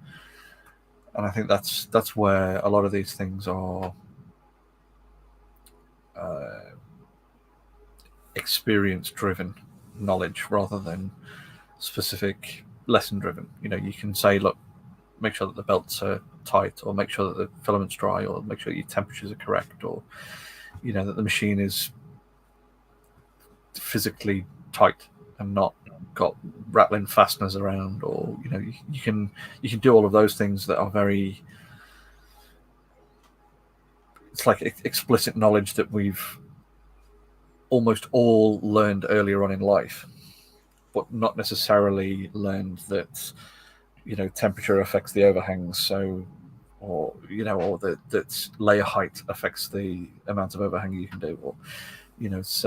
And I think that's where a lot of these things are experience-driven knowledge rather than specific lesson-driven. You know, you can say, look, make sure that the belts are tight, or make sure that the filament's dry, or make sure your temperatures are correct, or, you know, that the machine is physically tight and not got rattling fasteners around, or, you know, you can do all of those things that are very, it's like explicit knowledge that we've almost all learned earlier on in life, but not necessarily learned that, you know, temperature affects the overhangs, so, or, you know, or that layer height affects the amount of overhang you can do, or, you know, it's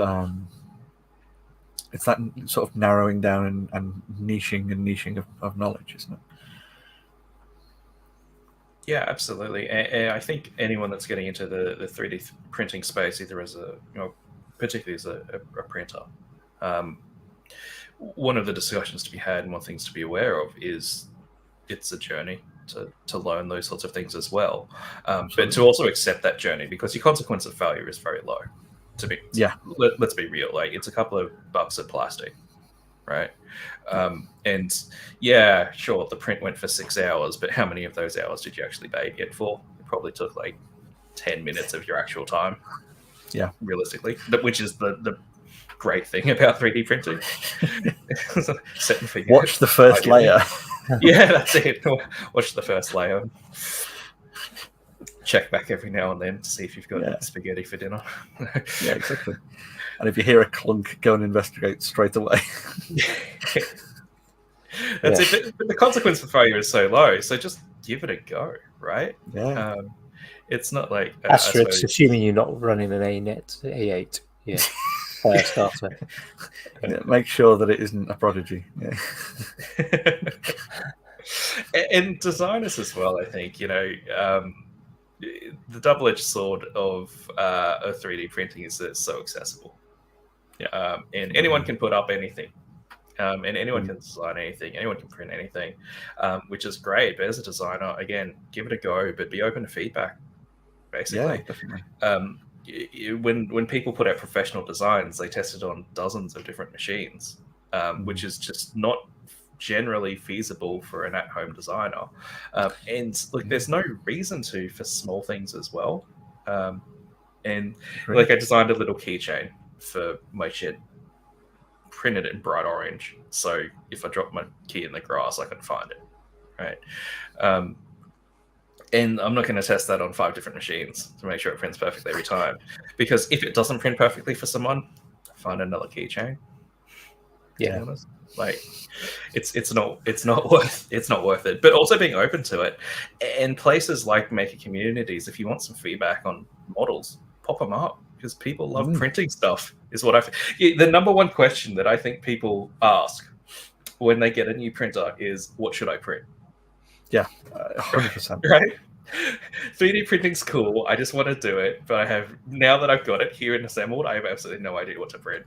that sort of narrowing down and niching of knowledge, isn't it? Yeah, absolutely. And I think anyone that's getting into the 3D printing space, either as a, you know, particularly as a printer, one of the discussions to be had and one things to be aware of is it's a journey to learn those sorts of things as well. But to also accept that journey, because your consequence of failure is very low. Let's be real. Like, it's a couple of bucks of plastic, right? And yeah, sure, the print went for 6 hours, but how many of those hours did you actually baby it for? It probably took like 10 minutes of your actual time. Yeah, realistically, which is the great thing about 3D printing. Watch the first layer. Yeah, that's it. Watch the first layer. Check back every now and then to see if you've got spaghetti for dinner. Yeah, exactly. And if you hear a clunk, go and investigate straight away. That's it. But the consequence for failure is so low, so just give it a go, right? Yeah. It's not like asterisk, assuming you're not running an A8. Yeah. Fire starter. Yeah, make sure that it isn't a Prodigy. Yeah. And designers as well, I think, you know, the double-edged sword of 3D printing is that it's so accessible. And anyone can put up anything. And anyone can design anything. Anyone can print anything, which is great. But as a designer, again, give it a go, but be open to feedback, basically. Yeah, definitely. When people put out professional designs, they test it on dozens of different machines, which is just not generally feasible for an at-home designer. And look, there's no reason to for small things as well. And like, I designed a little keychain for my shed, printed it in bright orange, so if I dropped my key in the grass, I can find it, right? And I'm not going to test that on 5 different machines to make sure it prints perfectly every time, because if it doesn't print perfectly for someone, find another keychain. Yeah, like it's not worth it. But also being open to it, and places like maker communities, if you want some feedback on models, pop them up, because people love printing stuff. Is what the number one question that I think people ask when they get a new printer is, what should I print? Yeah, 100%. Right? 3D printing's cool. I just want to do it, but now that I've got it here and assembled, I have absolutely no idea what to print.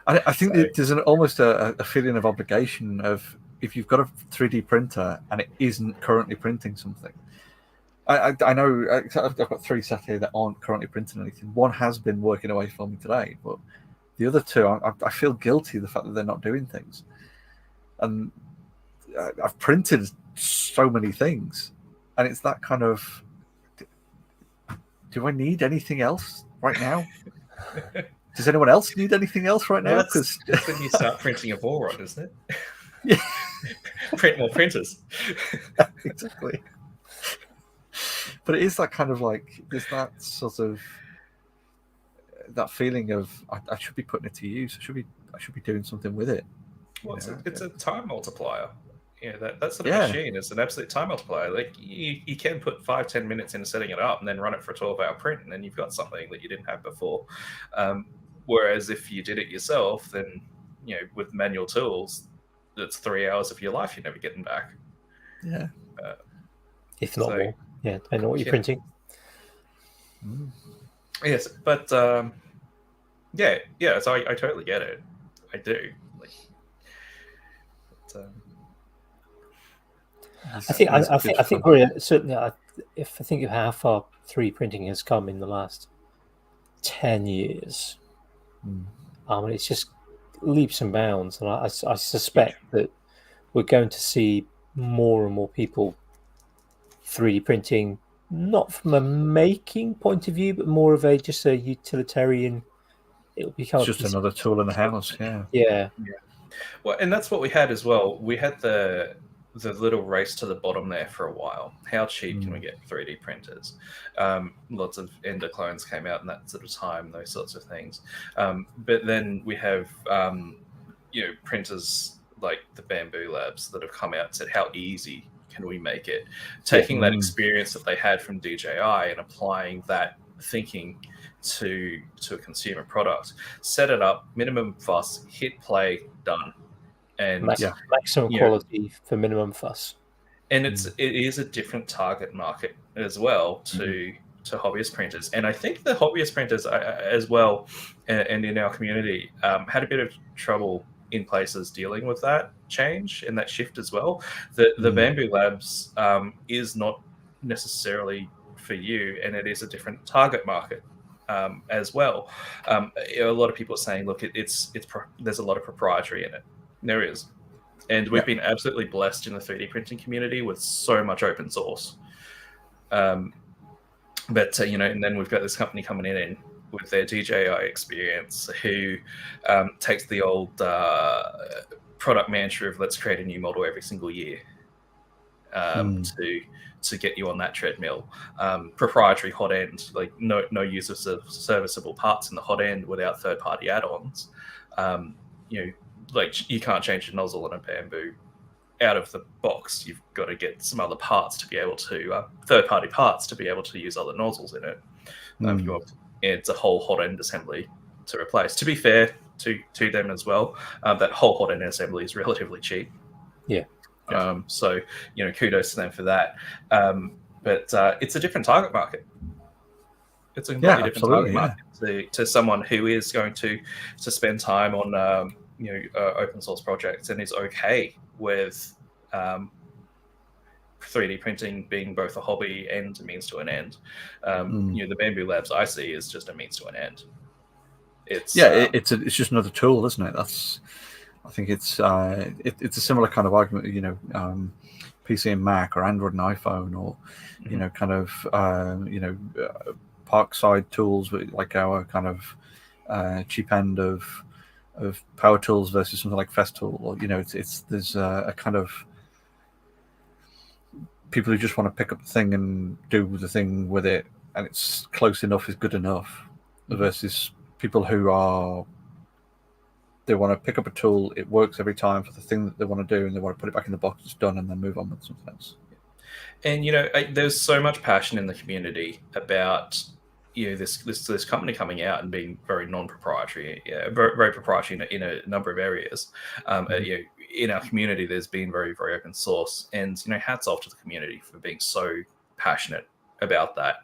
I think there's almost a feeling of obligation of, if you've got a 3D printer and it isn't currently printing something. I know I've got 3 sat here that aren't currently printing anything. One has been working away for me today, but the other 2, I feel guilty of the fact that they're not doing things. And I've printed so many things, and it's that kind of, do I need anything else right now? Does anyone else need anything else right now? Because when you start printing a ball rod, isn't it? Yeah. Print more printers. Exactly. But it is that kind of like, there's that sort of, that feeling of, I should be putting it to use. I should be doing something with it. Well, it's a time multiplier. Yeah, that sort of machine is an absolute time multiplier. Like, you can put 5-10 minutes into setting it up and then run it for a 12-hour print, and then you've got something that you didn't have before. Whereas if you did it yourself, then, you know, with manual tools, that's 3 hours of your life you're never getting back. Yeah. If not more. Yeah, I know what you're printing. Yes, but yeah. So I totally get it. I do. Like, but, I think we're certainly. If I think of how far 3D printing has come in the last 10 years, it's just leaps and bounds, and I suspect that we're going to see more and more people 3D printing, not from a making point of view, but more of just a utilitarian. It'll become it's just another tool in the house. Yeah. Well, and that's what we had as well. We had the little race to the bottom there for a while. How cheap can we get 3D printers? Lots of Ender clones came out in that sort of time, those sorts of things. But then we have printers like the Bamboo Labs that have come out and said, how easy can we make it? Taking that experience that they had from DJI and applying that thinking to a consumer product, set it up, minimum fuss, hit play, done. And maximum quality for minimum fuss. And it is a different target market as well to hobbyist printers. And I think the hobbyist printers as well, and in our community, had a bit of trouble in places dealing with that change and that shift as well. The Bamboo Labs is not necessarily for you, and it is a different target market as well. A lot of people are saying, look, there's a lot of proprietary in it. There is. And we've been absolutely blessed in the 3D printing community with so much open source. And then we've got this company coming in with their DJI experience who takes the old product mantra of let's create a new model every single year to get you on that treadmill. Proprietary hot end, like no use of serviceable parts in the hot end without third-party add-ons. Like you can't change the nozzle on a Bamboo out of the box. You've got to get some other parts to be able to third-party parts to be able to use other nozzles in it. It's a whole hot end assembly to replace. To be fair to them as well, that whole hot end assembly is relatively cheap. Yeah. So kudos to them for that. But it's a different target market. It's a completely different target market to someone who is going to spend time on open source projects and is okay with 3D printing being both a hobby and a means to an end. The Bamboo Labs I see is just a means to an end. It's just another tool, isn't it? I think it's a similar kind of argument. PC and Mac or Android and iPhone, or Parkside tools like our kind of cheap end of power tools versus something like Festool, or there's a kind of people who just want to pick up the thing and do the thing with it, and it's close enough is good enough, versus people who they want to pick up a tool, it works every time for the thing that they want to do, and they want to put it back in the box, it's done, and then move on with something else. And there's so much passion in the community about this company coming out and being very non-proprietary, very, very proprietary in a number of areas. In our community, there's been very, very open source, and hats off to the community for being so passionate about that.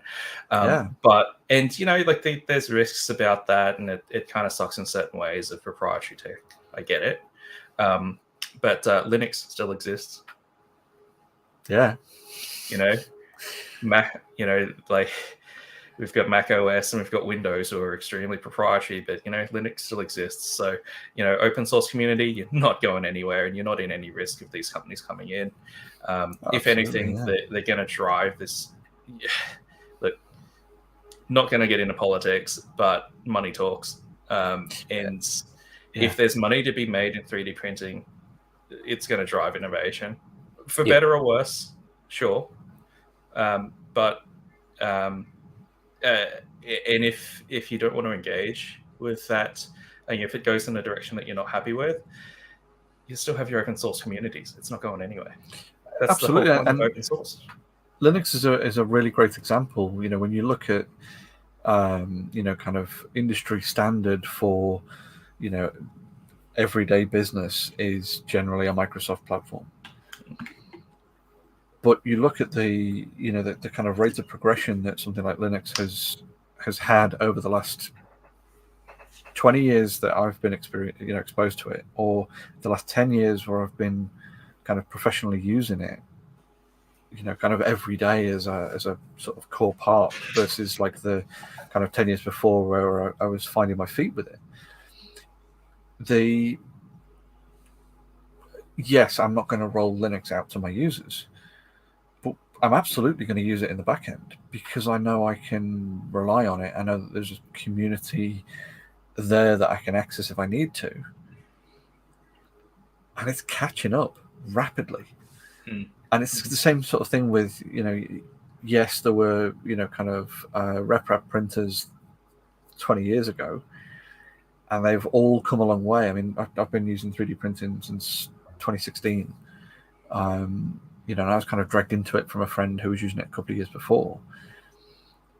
There's risks about that, and it kind of sucks in certain ways of proprietary tech. I get it, but Linux still exists. Yeah, Mac. We've got Mac OS and we've got Windows who are extremely proprietary, but Linux still exists. So open source community, you're not going anywhere, and you're not in any risk of these companies coming in. If anything, they're going to drive this. Look, not going to get into politics, but money talks. If there's money to be made in 3D printing, it's going to drive innovation, for better or worse, sure. And if you don't want to engage with that, and if it goes in a direction that you're not happy with, you still have your open source communities. It's not going anywhere. That's absolutely the whole point of open source. Linux is a really great example. When you look at kind of industry standard for everyday business is generally a Microsoft platform. But you look at the kind of rates of progression that something like Linux has had over the last 20 years that I've been exposed to it, or the last 10 years where I've been kind of professionally using it, kind of every day as a sort of core part, versus like the kind of 10 years before where I was finding my feet with it. Yes, I'm not going to roll Linux out to my users, but I'm absolutely going to use it in the back end because I know I can rely on it. I know that there's a community there that I can access if I need to. And it's catching up rapidly. And it's the same sort of thing with, yes, there were, kind of RepRap printers 20 years ago, and they've all come a long way. I mean, I've been using 3D printing since 2016. And I was kind of dragged into it from a friend who was using it a couple of years before.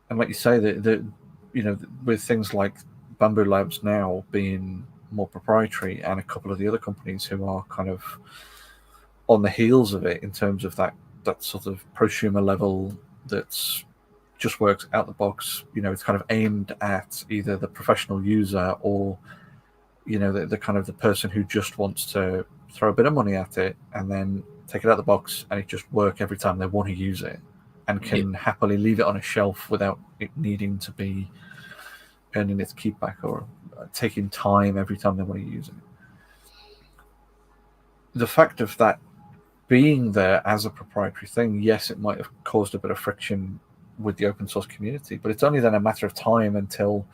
And like you say, with things like Bamboo Labs now being more proprietary, and a couple of the other companies who are kind of on the heels of it in terms of that sort of prosumer level that's just works out the box. It's kind of aimed at either the professional user or the kind of the person who just wants to throw a bit of money at it and then take it out the box and it just work every time they want to use it, and can happily leave it on a shelf without it needing to be earning its keep back or taking time every time they want to use it. The fact of that being there as a proprietary thing, yes, it might have caused a bit of friction with the open source community, but it's only then a matter of time until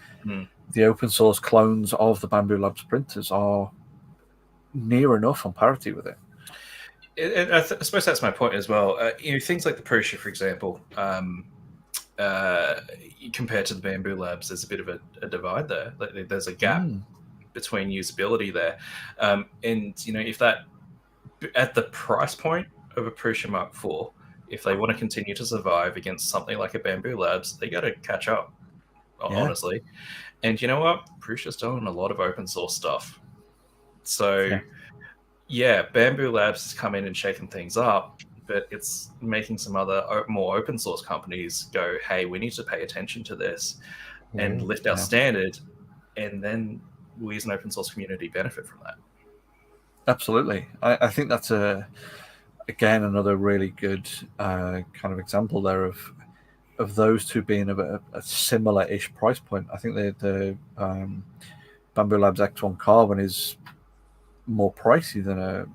the open source clones of the Bamboo Labs printers are near enough on parity with it. I suppose that's my point as well. Things like the Prusa, for example, compared to the Bamboo Labs, there's a bit of a divide there. There's a gap between usability there, and if that at the price point of a Prusa Mark IV, if they want to continue to survive against something like a Bamboo Labs, they got to catch up, honestly. And you know what? Prusa's doing a lot of open source stuff. So, Bamboo Labs has come in and shaken things up, but it's making some other more open source companies go, hey, we need to pay attention to this and lift our standard, and then we as an open source community benefit from that. Absolutely. I think that's again another really good kind of example there of those two being a similar-ish price point. I think the Bamboo Labs X1 Carbon is more pricey than a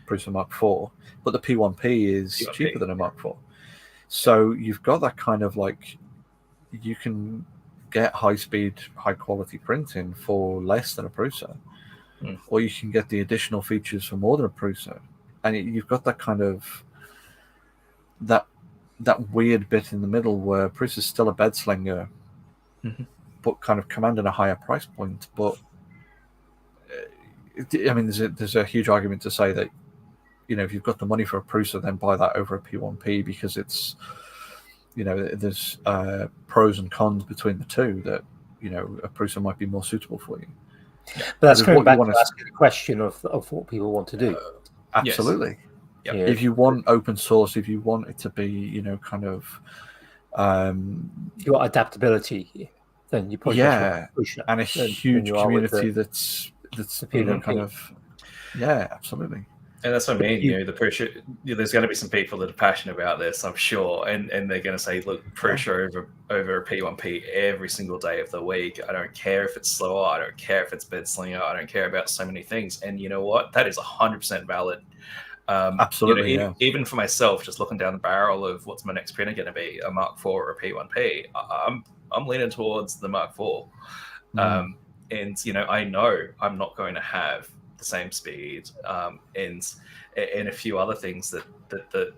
Prusa Mark IV, but the P1P is cheaper than a Mark IV. So you've got that kind of like, you can get high-speed, high-quality printing for less than a Prusa, or you can get the additional features for more than a Prusa, and you've got that kind of that weird bit in the middle where Prusa's still a bed slinger, but kind of commanding a higher price point. But I mean, there's a huge argument to say that if you've got the money for a Prusa, then buy that over a P1P, because it's there's pros and cons between the two, that a Prusa might be more suitable for you. But that's coming back to asking the question of what people want to do. Absolutely. Yes. Yep. If you want open source, if you want it to be, kind of, if you want adaptability, then you probably and a huge community that's kind of, absolutely. And that's what I mean. The Prusa, there's going to be some people that are passionate about this, I'm sure, and they're going to say, "Look, Prusa over a P1P every single day of the week. I don't care if it's slower. I don't care if it's bed slinger. I don't care about so many things." And you know what? That is 100% valid. Absolutely. Even for myself, just looking down the barrel of what's my next printer going to be, a Mark IV or a P1P, I'm leaning towards the Mark IV. And I know I'm not going to have the same speed, and a few other things that the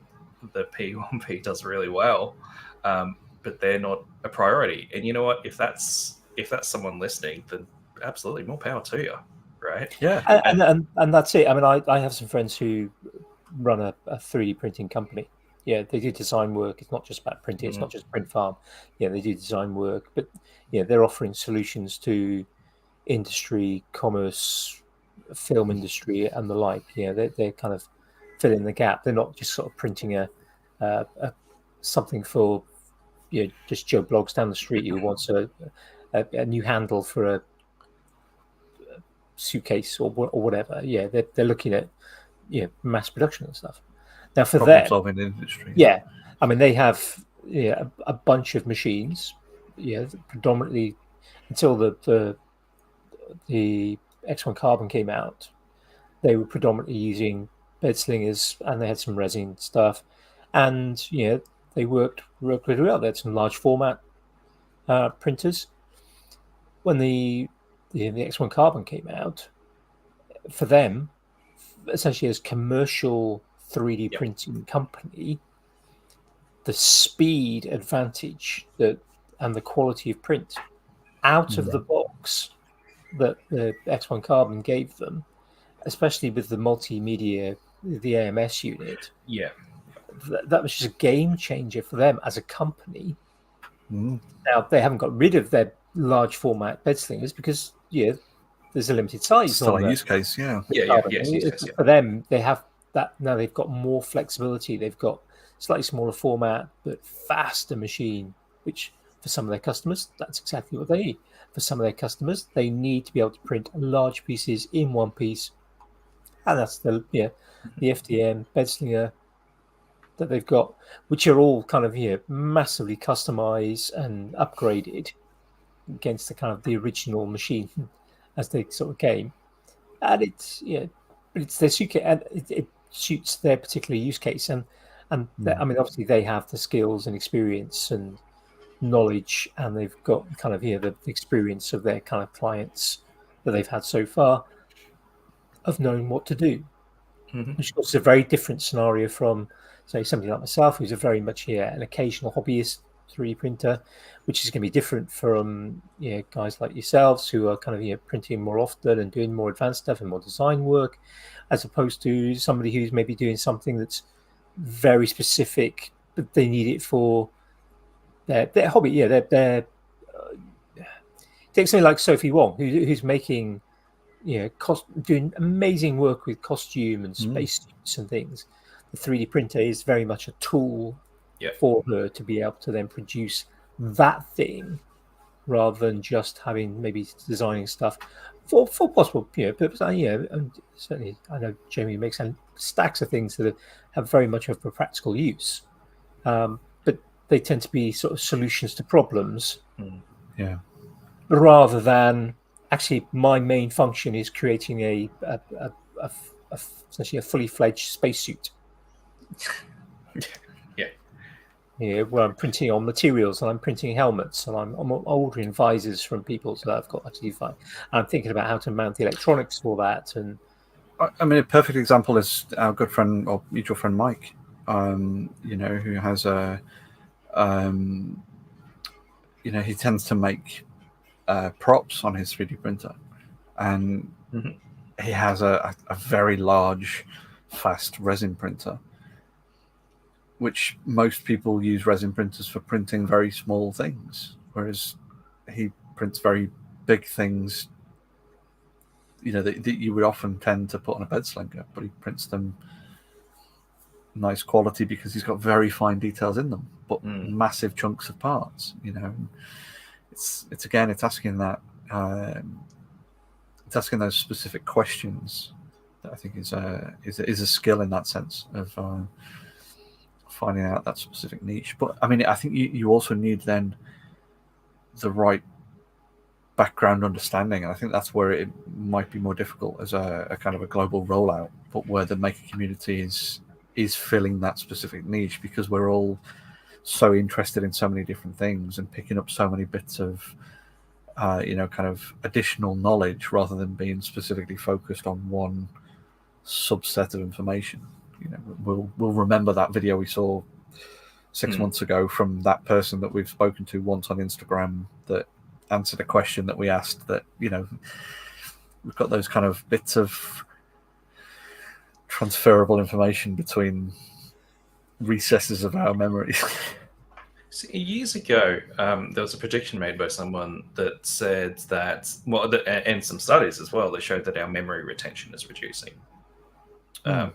P1P does really well, but they're not a priority. And you know what? If that's someone listening, then absolutely more power to you, right? Yeah, and that's it. I mean, I have some friends who run a 3D printing company. Yeah, they do design work. It's not just about printing. It's not just print farm. Yeah, they do design work, but they're offering solutions to industry, commerce, film industry, and the like. They're kind of filling the gap. They're not just sort of printing a something for just Joe Bloggs down the street who wants a new handle for a suitcase or whatever. Yeah, they're looking at mass production and stuff. Now for them, solving industry. Yeah, I mean they have a bunch of machines. Yeah, predominantly until the X1 Carbon came out, they were predominantly using bed slingers, and they had some resin stuff, and they worked really well. They had some large format printers. When the X1 Carbon came out, for them, essentially as commercial 3D printing company, the speed advantage and the quality of print out of the box that the X1 Carbon gave them, especially with the multimedia, the AMS unit, that was just a game changer for them as a company. Now they haven't got rid of their large format bed slingers because there's a limited size. Still a use case, For them, they have that now. They've got more flexibility. They've got slightly smaller format but faster machine, which for some of their customers, that's exactly what they need. For some of their customers, they need to be able to print large pieces in one piece, and that's the FDM bed slinger that they've got, which are all kind of massively customized and upgraded against the kind of the original machine as they sort of came. And it's it's their suitcase, and it suits their particular use case. And I mean, obviously they have the skills and experience and knowledge, and they've got kind of the experience of their kind of clients that they've had so far of knowing what to do, which is a very different scenario from, say, somebody like myself, who's a very much an occasional hobbyist 3D printer, which is going to be different from guys like yourselves who are kind of printing more often and doing more advanced stuff and more design work, as opposed to somebody who's maybe doing something that's very specific, but they need it for their hobby. Take something like Sophie Wong, who's making doing amazing work with costume and spacesuits and things. The 3D printer is very much a tool for her to be able to then produce that thing, rather than just having maybe designing stuff for possible purpose. And certainly I know Jamie makes stacks of things that have very much of a practical use, but they tend to be sort of solutions to problems, rather than actually my main function is creating essentially a fully fledged spacesuit. Where I'm printing on materials, and I'm printing helmets, and I'm ordering visors from people, so that I've got actually fine. I'm thinking about how to mount the electronics for that. And I mean, a perfect example is our good friend or mutual friend Mike, who has he tends to make props on his 3D printer, and he has a very large, fast resin printer, which most people use resin printers for printing very small things, whereas he prints very big things, that you would often tend to put on a bed slinger, but he prints them nice quality because he's got very fine details in them, but massive chunks of parts. It's asking that, it's asking those specific questions that I think is a skill in that sense of finding out that specific niche. But I mean, I think you also need then the right background understanding, and I think that's where it might be more difficult as a kind of a global rollout, but where the maker community is filling that specific niche, because we're all so interested in so many different things and picking up so many bits of kind of additional knowledge, rather than being specifically focused on one subset of information. We'll remember that video we saw 6 months ago from that person that we've spoken to once on Instagram that answered a question that we asked, that we've got those kind of bits of transferable information between recesses of our memories. See, years ago, there was a prediction made by someone that said that, and some studies as well, that showed that our memory retention is reducing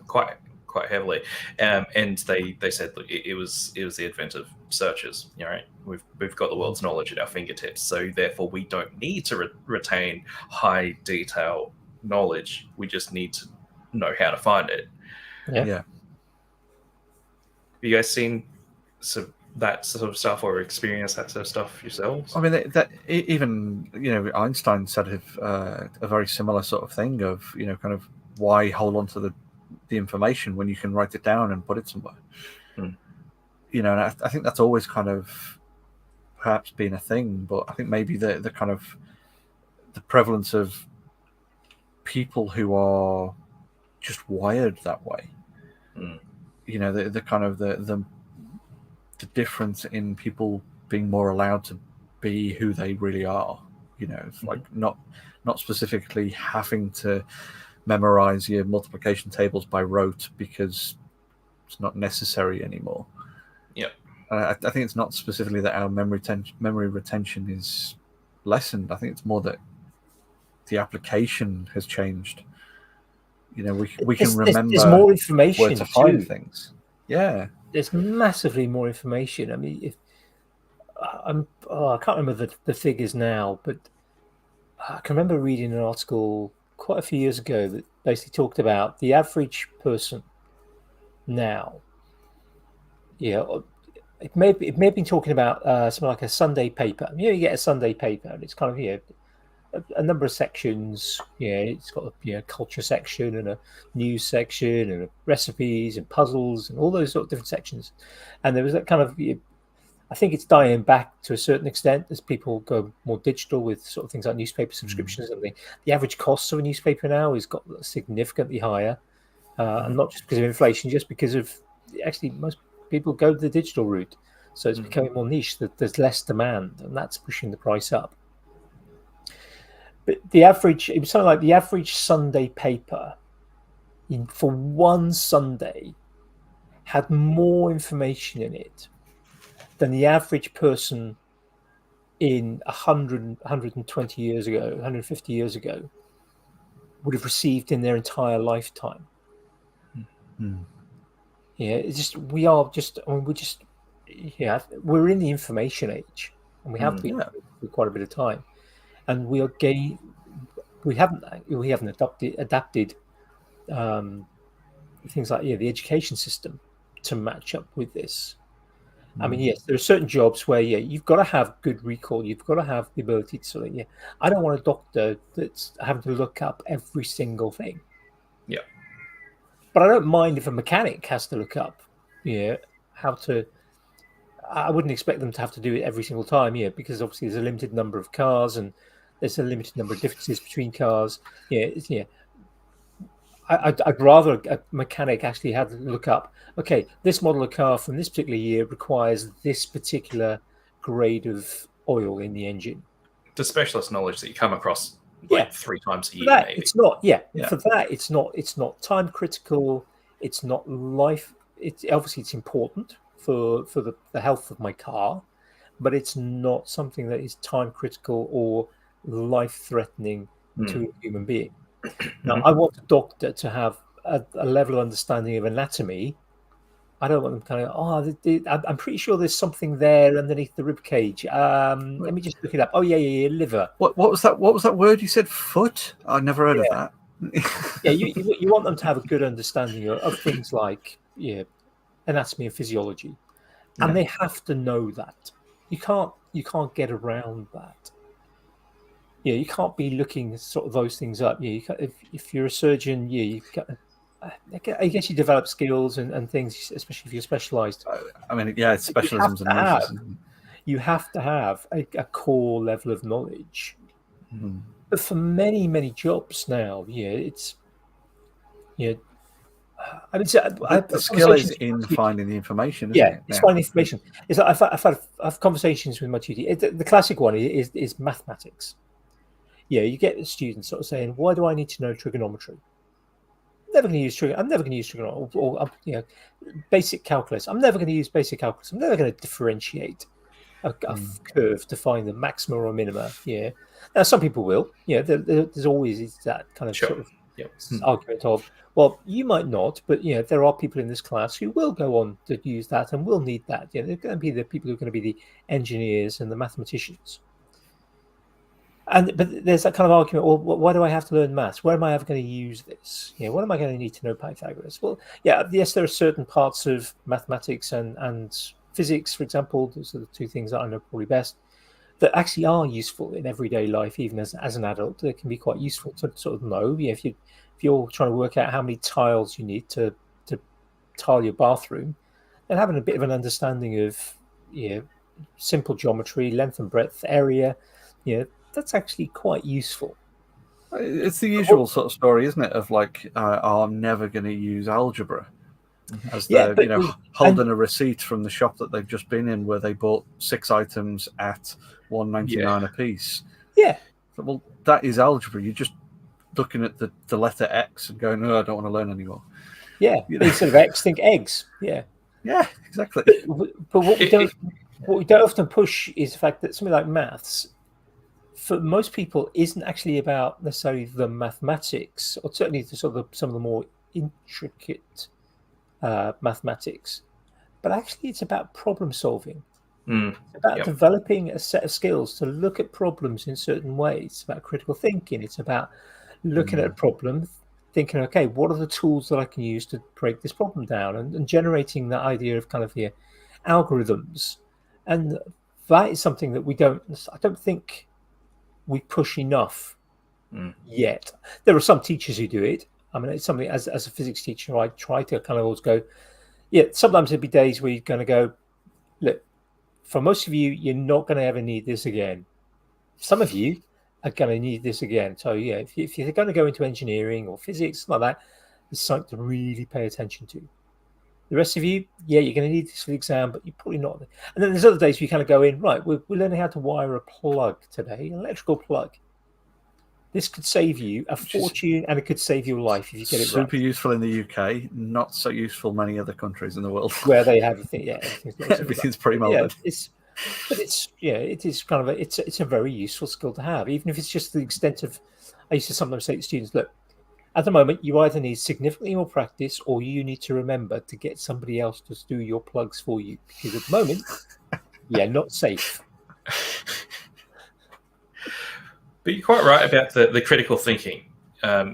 quite quite heavily, and they said, look, it was the advent of searches. You know, we've got the world's knowledge at our fingertips, so therefore we don't need to retain high detail knowledge. We just need to know how to find it. Yeah. Have you guys seen that sort of stuff or experienced that sort of stuff yourselves? I mean, that even Einstein said a very similar sort of thing of kind of why hold on to the information when you can write it down and put it somewhere. And I think that's always kind of perhaps been a thing, but I think maybe the kind of the prevalence of people who are just wired that way. The kind of the difference in people being more allowed to be who they really are. It's like not specifically having to memorize your multiplication tables by rote because it's not necessary anymore. I think it's not specifically that our memory retention is lessened. I think it's more that the application has changed. We can remember there's more information where to find things. Yeah, there's massively more information. I mean, I can't remember the figures now, but I can remember reading an article quite a few years ago that basically talked about the average person now. It may have been talking about something like a Sunday paper. You get a Sunday paper, and it's kind of a number of sections. It's got a culture section and a news section and recipes and puzzles and all those sort of different sections. And there was that kind of, I think it's dying back to a certain extent as people go more digital with sort of things like newspaper subscriptions. And the average cost of a newspaper now has got significantly higher, and not just because of inflation, just because of actually most people go the digital route. So it's becoming more niche. That there's less demand, and that's pushing the price up. But it was something like the average Sunday paper for one Sunday had more information in it than the average person in 120 years ago, 150 years ago would have received in their entire lifetime. It's just we're in the information age, and we have been for quite a bit of time. And we haven't adapted things like the education system to match up with this. I mean, yes, there are certain jobs where you've got to have good recall. You've got to have the ability to sort of I don't want a doctor that's having to look up every single thing. But I don't mind if a mechanic has to look up how to. I wouldn't expect them to have to do it every single time, because obviously there's a limited number of cars and there's a limited number of differences between cars. I'd rather a mechanic actually have to look up, okay, this model of car from this particular year requires this particular grade of oil in the engine. The specialist knowledge that you come across 3 times a year. Maybe. It's not, for that, it's not time critical. It's not life. Obviously it's important for the health of my car, but it's not something that is time critical or life-threatening to a human being. Now, I want a doctor to have a level of understanding of anatomy. I don't want them kind of, I'm pretty sure there's something there underneath the rib cage. Let me just look it up. Oh, yeah, liver. What was that? What was that word you said? Foot? I never heard of that. You want them to have a good understanding of things like anatomy and physiology, and they have to know that. You can't get around that. You can't be looking sort of those things up. If you're a surgeon, I guess you develop skills and things, especially if you're specialised. I mean, it's specialisms and niches. You have to have a core level of knowledge. But for many, many jobs now, it's I mean, the skill is in finding the information. Isn't it? It's finding information. It's like I've conversations with my tutor. The classic one is mathematics. You get the students sort of saying, "Why do I need to know trigonometry? I'm never going to use trigonometry, or basic calculus. I'm never going to use basic calculus. I'm never going to differentiate a curve to find the maxima or minima." Now some people will. There's always that kind of sort of argument of, well, you might not, but there are people in this class who will go on to use that and will need that. They're going to be the people who are going to be the engineers and the mathematicians. But there's that kind of argument. Well, why do I have to learn maths? Where am I ever going to use this? What am I going to need to know Pythagoras? Well, yes, there are certain parts of mathematics and physics, for example. Those are the two things that I know probably best, that actually are useful in everyday life, even as an adult. They can be quite useful to sort of know. If you're trying to work out how many tiles you need to tile your bathroom, then having a bit of an understanding of simple geometry, length and breadth, area, that's actually quite useful. It's the usual sort of story, isn't it? Of like, I'm never going to use algebra. As they're holding a receipt from the shop that they've just been in, where they bought 6 items at $1.99 a piece. Yeah. Well, that is algebra. You're just looking at the letter X and going, "No, I don't want to learn anymore." Yeah. Instead of X, think eggs. Yeah. Yeah. Exactly. But what we don't often push is the fact that something like maths, for most people, isn't actually about necessarily the mathematics, or certainly some of the more intricate mathematics, but actually it's about problem solving. It's about developing a set of skills to look at problems in certain ways. It's about critical thinking. It's about looking at a problem, thinking, okay, what are the tools that I can use to break this problem down, and generating that idea of kind of algorithms. And that is something that I don't think we push enough yet. There are some teachers who do it. I mean, it's something as a physics teacher, I try to kind of always go, sometimes there'll be days where you're going to go, look, for most of you, you're not going to ever need this again. Some of you are going to need this again. So if you're going to go into engineering or physics, like that, it's something to really pay attention to. The rest of you, you're going to need this for the exam, but you're probably not. And then there's other days where you kind of go in, right, we're learning how to wire a plug today, an electrical plug. This could save you a fortune, and it could save your life if you get it right. Super useful in the UK, not so useful in many other countries in the world. Where they have everything's pretty molded. It is kind of it's a very useful skill to have, even if it's just the extent of. I used to sometimes say to students, look, at the moment you either need significantly more practice, or you need to remember to get somebody else to do your plugs for you, because at the moment, not safe. But you're quite right about the critical thinking.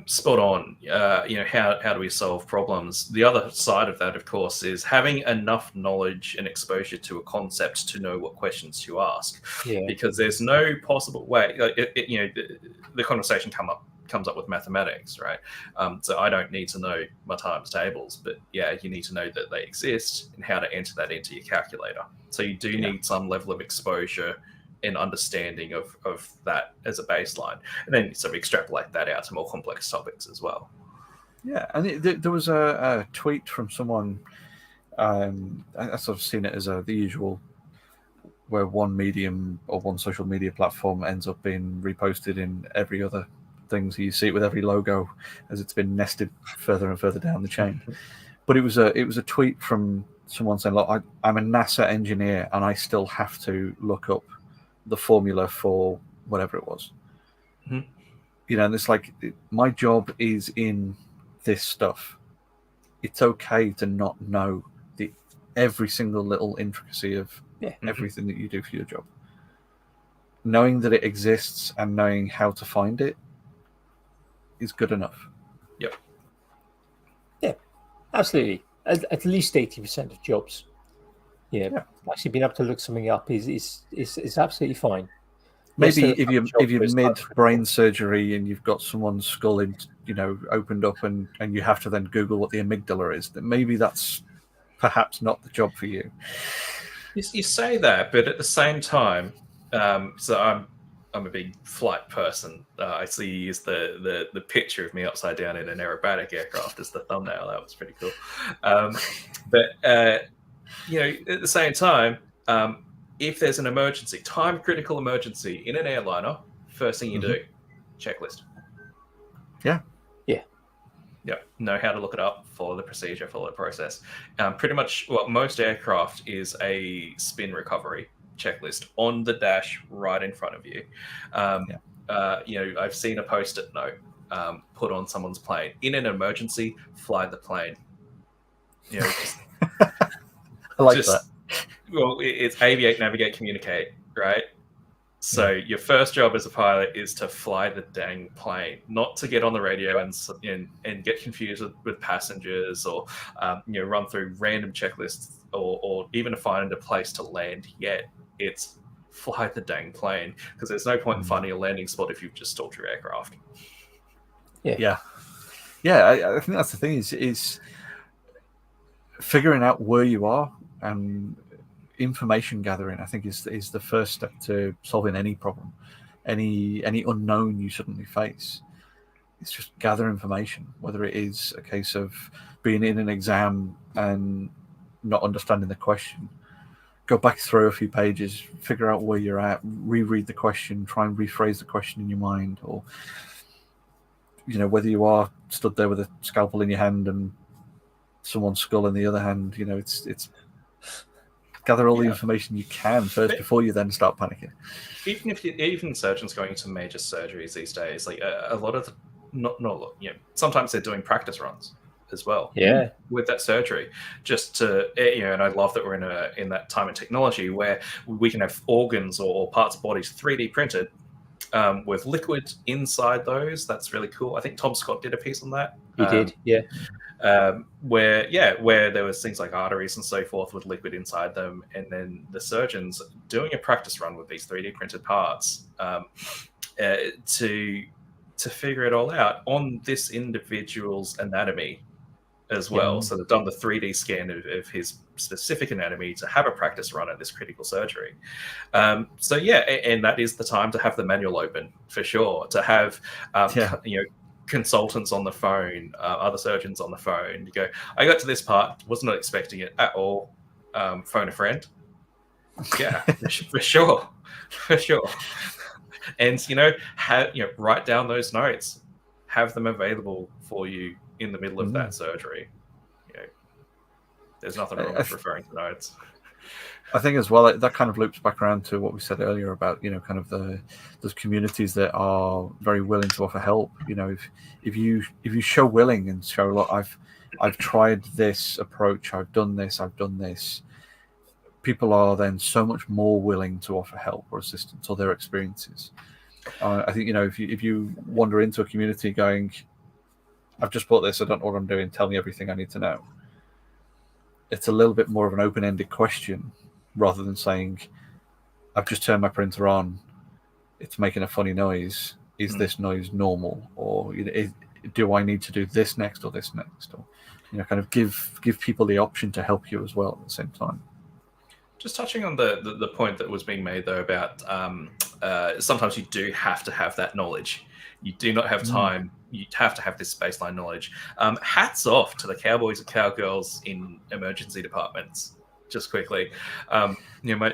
Spot on. How do we solve problems? The other side of that, of course, is having enough knowledge and exposure to a concept to know what questions to ask. Yeah. Because there's no possible way. The conversation comes up with mathematics, right? So I don't need to know my times tables, but you need to know that they exist and how to enter that into your calculator. So you do need some level of exposure and understanding of that as a baseline, and then sort of extrapolate that out to more complex topics as well. Yeah, and there was a tweet from someone. I sort of seen it as the usual, where one medium or one social media platform ends up being reposted in every other thing. So you see it with every logo as it's been nested further and further down the chain. But it was a tweet from someone saying, "Look, I'm a NASA engineer, and I still have to look up the formula for whatever it was." And it's like, my job is in this stuff. It's okay to not know every single little intricacy of everything that you do for your job. Knowing that it exists and knowing how to find it is good enough. Yep. Yeah, absolutely. At least 80% of jobs. Actually being able to look something up is absolutely fine. Maybe if you're mid brain surgery and you've got someone's skull opened up and you have to then Google what the amygdala is, then maybe that's perhaps not the job for you. You say that, but at the same time, so I'm a big flight person. I see you use the picture of me upside down in an aerobatic aircraft as the thumbnail. That was pretty cool. But at the same time, if there's an emergency, time-critical emergency in an airliner, first thing you do, checklist. Yeah. Know how to look it up, follow the procedure, follow the process. Pretty much most aircraft is a spin recovery checklist on the dash right in front of you. I've seen a post-it note put on someone's plane. In an emergency, fly the plane. Just, I like that. Well, it's aviate, navigate, communicate, right? So your first job as a pilot is to fly the dang plane, not to get on the radio and get confused with passengers or run through random checklists or even to find a place to land yet. It's fly the dang plane, because there's no point in finding a landing spot if you've just stalled your aircraft. Yeah. I think that's the thing is figuring out where you are and information gathering. I think is the first step to solving any problem, any unknown you suddenly face. It's just gather information, whether it is a case of being in an exam and not understanding the question. Go back through a few pages, figure out where you're at, reread the question, try and rephrase the question in your mind, or whether you are stood there with a scalpel in your hand and someone's skull in the other hand. It's gather all the information you can first before you then start panicking. Even surgeons going into major surgeries these days, like a lot of sometimes they're doing practice runs as well. With that surgery, just to and I love that we're in that time of technology where we can have organs or parts of bodies 3D printed with liquid inside those. That's really cool. I think Tom Scott did a piece on that. He did, yeah. Where there was things like arteries and so forth with liquid inside them, and then the surgeons doing a practice run with these 3D printed parts to figure it all out on this individual's anatomy as well. So they've done the 3D scan of his specific anatomy to have a practice run at this critical surgery. And that is the time to have the manual open for sure, to have consultants on the phone, other surgeons on the phone. You go, I got to this part, was not expecting it at all. Phone a friend. Yeah, for sure. And write down those notes, have them available for you in the middle of that surgery. There's nothing wrong with referring to notes. I think as well that kind of loops back around to what we said earlier about kind of those communities that are very willing to offer help. If you show willing and show, look, I've tried this approach, I've done this, people are then so much more willing to offer help or assistance or their experiences. I think if you wander into a community going, I've just bought this, I don't know what I'm doing, tell me everything I need to know. It's a little bit more of an open-ended question rather than saying, I've just turned my printer on, it's making a funny noise. Is this noise normal? Or do I need to do this next or this next? Or kind of give people the option to help you as well at the same time. Just touching on the point that was being made though about sometimes you do have to have that knowledge. You do not have time. You have to have this baseline knowledge. Hats off to the cowboys and cowgirls in emergency departments. Just quickly, my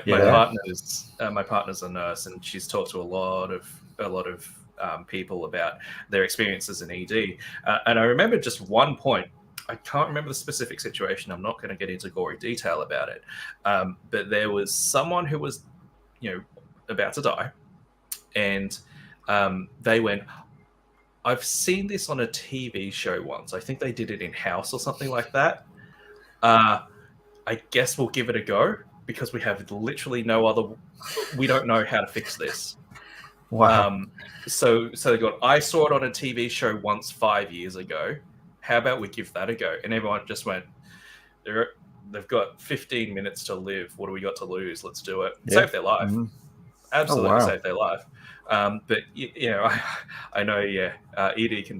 partner's a nurse, and she's talked to a lot of people about their experiences in ED. And I remember just one point. I can't remember the specific situation. I'm not going to get into gory detail about it. But there was someone who was, about to die, and they went, I've seen this on a TV show once. I think they did it in House or something like that. I guess we'll give it a go because we have literally we don't know how to fix this. Wow. So they got, I saw it on a TV show once 5 years ago. How about we give that a go? And everyone just went, they've got 15 minutes to live. What do we got to lose? Let's do it. Save their life. Absolutely save their life. But I know, ED can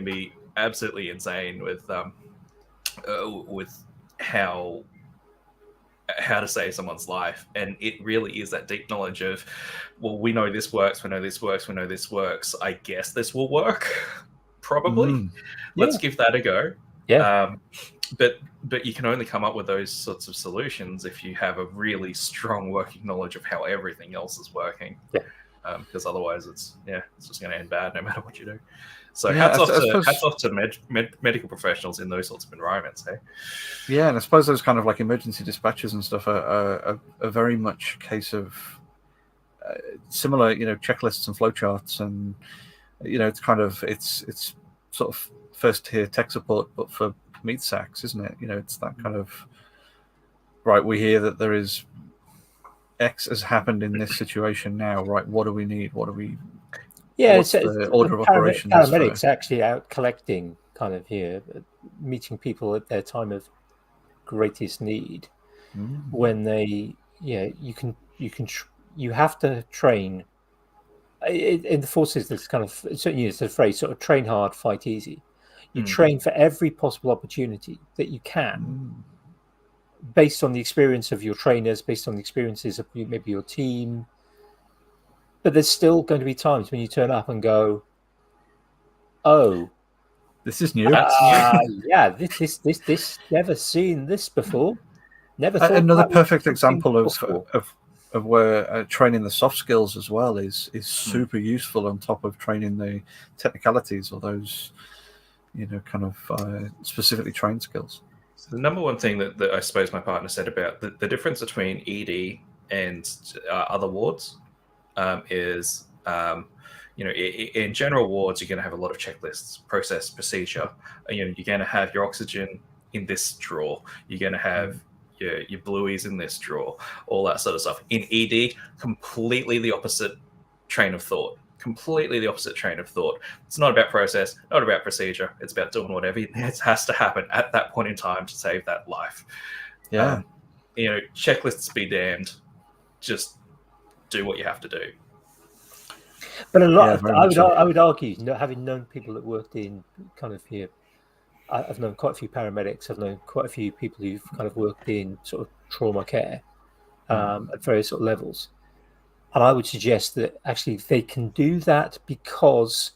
be absolutely insane with how to save someone's life, and it really is that deep knowledge of, well, we know this works, we know this works. I guess this will work, probably. Let's give that a go. But you can only come up with those sorts of solutions if you have a really strong working knowledge of how everything else is working. Because otherwise it's just going to end bad no matter what you do. So hats off to medical professionals in those sorts of environments. Hey? Yeah, and I suppose those kind of like emergency dispatches and stuff are very much a case of similar, checklists and flowcharts and it's kind of it's sort of first tier tech support, but for meat sacks, isn't it? It's that kind of right. We hear that there is X has happened in this situation now. Right, what do we need? What do we? Yeah, what's the order of operations? Paramedics actually out collecting, kind of here, meeting people at their time of greatest need. When they, you have to train. In the forces, there's kind of certainly it's the phrase sort of train hard, fight easy. You train for every possible opportunity that you can, based on the experience of your trainers, based on the experiences of maybe your team. But there's still going to be times when you turn up and go, "Oh, this is new." Yeah, this never seen this before. Never thought. Another perfect example of where training the soft skills as well is super useful on top of training the technicalities or those, kind of specifically trained skills. So the number one thing that I suppose my partner said about the difference between ED and other wards is, in general wards, you're going to have a lot of checklists, process, procedure. You're going to have your oxygen in this drawer. You're going to have your blueies in this drawer, all that sort of stuff. In ED, completely the opposite train of thought. Completely the opposite train of thought. It's not about process, not about procedure. It's about doing whatever has to happen at that point in time to save that life. Yeah. Checklists be damned. Just do what you have to do. But a lot, I would argue, having known people that worked in kind of here, I've known quite a few paramedics. I've known quite a few people who've kind of worked in sort of trauma care at various sort of levels. And I would suggest that actually they can do that because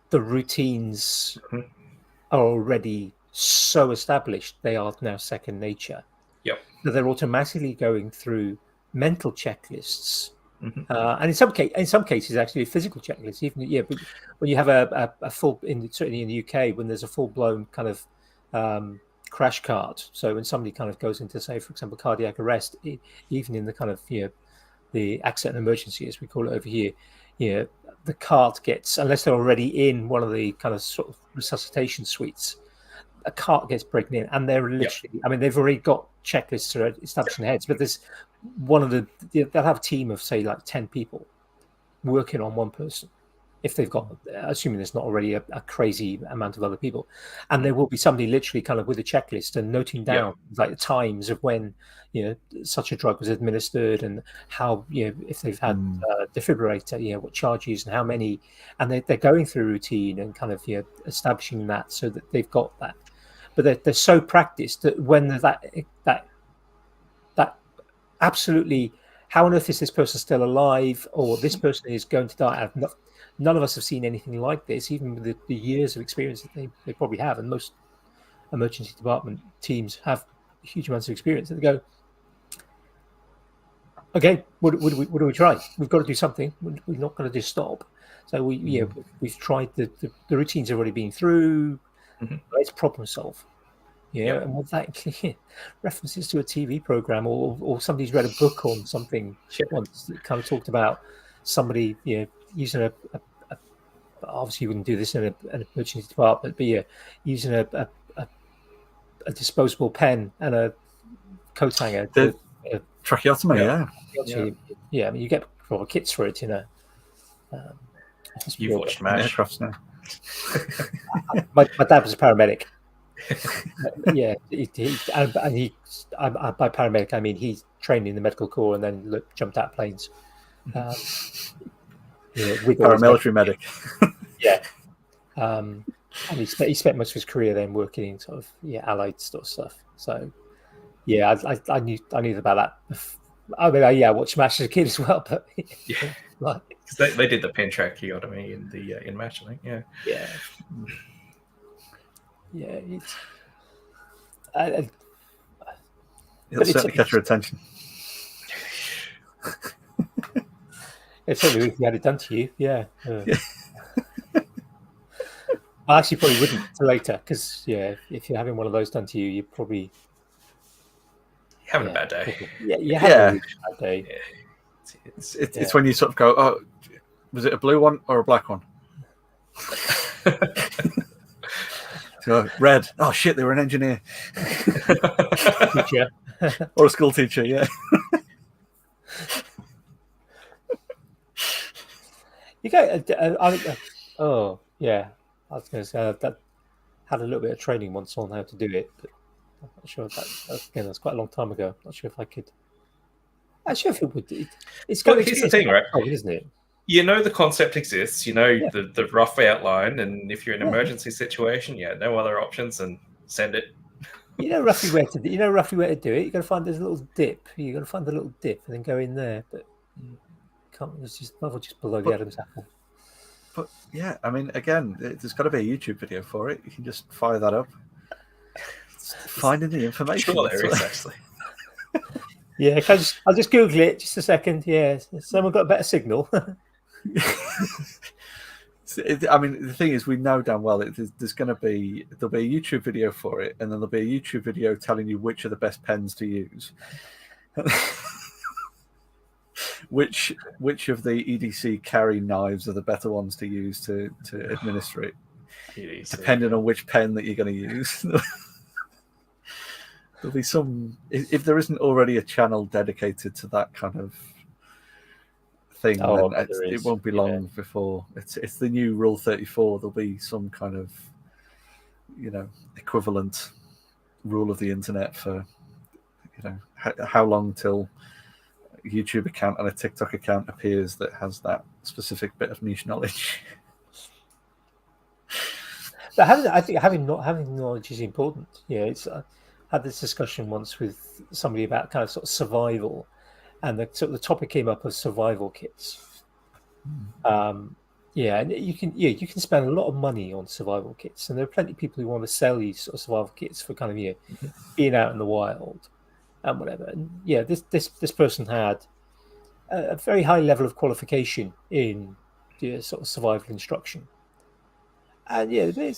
the routines are already so established. They are now second nature. Yep. So they're automatically going through mental checklists. And in some cases, actually, physical checklists. But when you have a full, certainly in the UK, when there's a full blown kind of crash cart. So when somebody kind of goes into, say, for example, cardiac arrest, even in the kind of the accident emergency, as we call it over here, the cart gets, unless they're already in one of the kind of sort of resuscitation suites, a cart gets broken in, and they're literally, I mean, they've already got checklists to establish in their heads, but there's they'll have a team of, say, like 10 people working on one person, if they've got, assuming there's not already a crazy amount of other people, and there will be somebody literally kind of with a checklist and noting down like the times of when such a drug was administered and how if they've had defibrillator, what charges and how many, and they're going through routine and kind of establishing that so that they've got that, but they're so practiced that when that absolutely, how on earth is this person still alive, or this person is going to die? None of us have seen anything like this, even with the years of experience that they probably have, and most emergency department teams have huge amounts of experience. And they go, okay, what do we try? We've got to do something. We're not going to just stop. So we've tried the routines have already been through. Let's problem solve. And with that, references to a TV program or somebody's read a book on something once that kind of talked about somebody using a obviously you wouldn't do this in an emergency department, but using a disposable pen and a coat hanger. The tracheotomy, I mean, you get proper kits for it, You've watched MASH now. My dad was a paramedic. He by paramedic I mean he's trained in the medical corps and then jumped out of planes. Paramilitary medic. And he spent most of his career then working in sort of allied sort of stuff. So I knew about that. I mean, I watched MASH as a kid as well, but because they did the pen tracheotomy in MASH, I think. It'll certainly catch your attention. It's certainly if you had it done to you, I actually probably wouldn't until later, because if you're having one of those done to you, you're probably having a bad day. You're having a really bad day. It's when you sort of go, oh, was it a blue one or a black one? So, Red. Oh shit, they were an engineer. Teacher. Or a school teacher, yeah. You go. Oh yeah, I was going to say that had a little bit of training once on how to do it, but I'm not sure if again that's quite a long time ago. Not sure if I could. Actually, if it would. It's got here's the thing, right? Isn't it? You know the concept exists. You know the rough outline, and if you're in an emergency situation, no other options, and send it. You know roughly where to. You know roughly where to do it. You got to find this little dip. You got to find the little dip and then go in there. But you can't. It's just below the Adam's apple. But yeah, I mean, again, there's got to be a YouTube video for it. You can just fire that up. Finding the information. Sure, there is actually. Yeah, I'll just Google it. Just a second. Yeah, someone got a better signal. I mean, the thing is, we know damn well there'll be a YouTube video for it, and then there'll be a YouTube video telling you which are the best pens to use, which of the EDC carry knives are the better ones to use to administer it, depending on which pen that you're going to use. There'll be some, if there isn't already a channel dedicated to that kind of thing, then it won't be long before it's the new Rule 34. There'll be some kind of, equivalent rule of the internet for, how long till a YouTube account and a TikTok account appears that has that specific bit of niche knowledge. But I think having knowledge is important. Yeah, it's. Had this discussion once with somebody about kind of sort of survival, and the topic came up of survival kits. And you can spend a lot of money on survival kits, and there are plenty of people who want to sell these sort of survival kits for kind of being out in the wild and whatever. And this person had a very high level of qualification in sort of survival instruction. And you can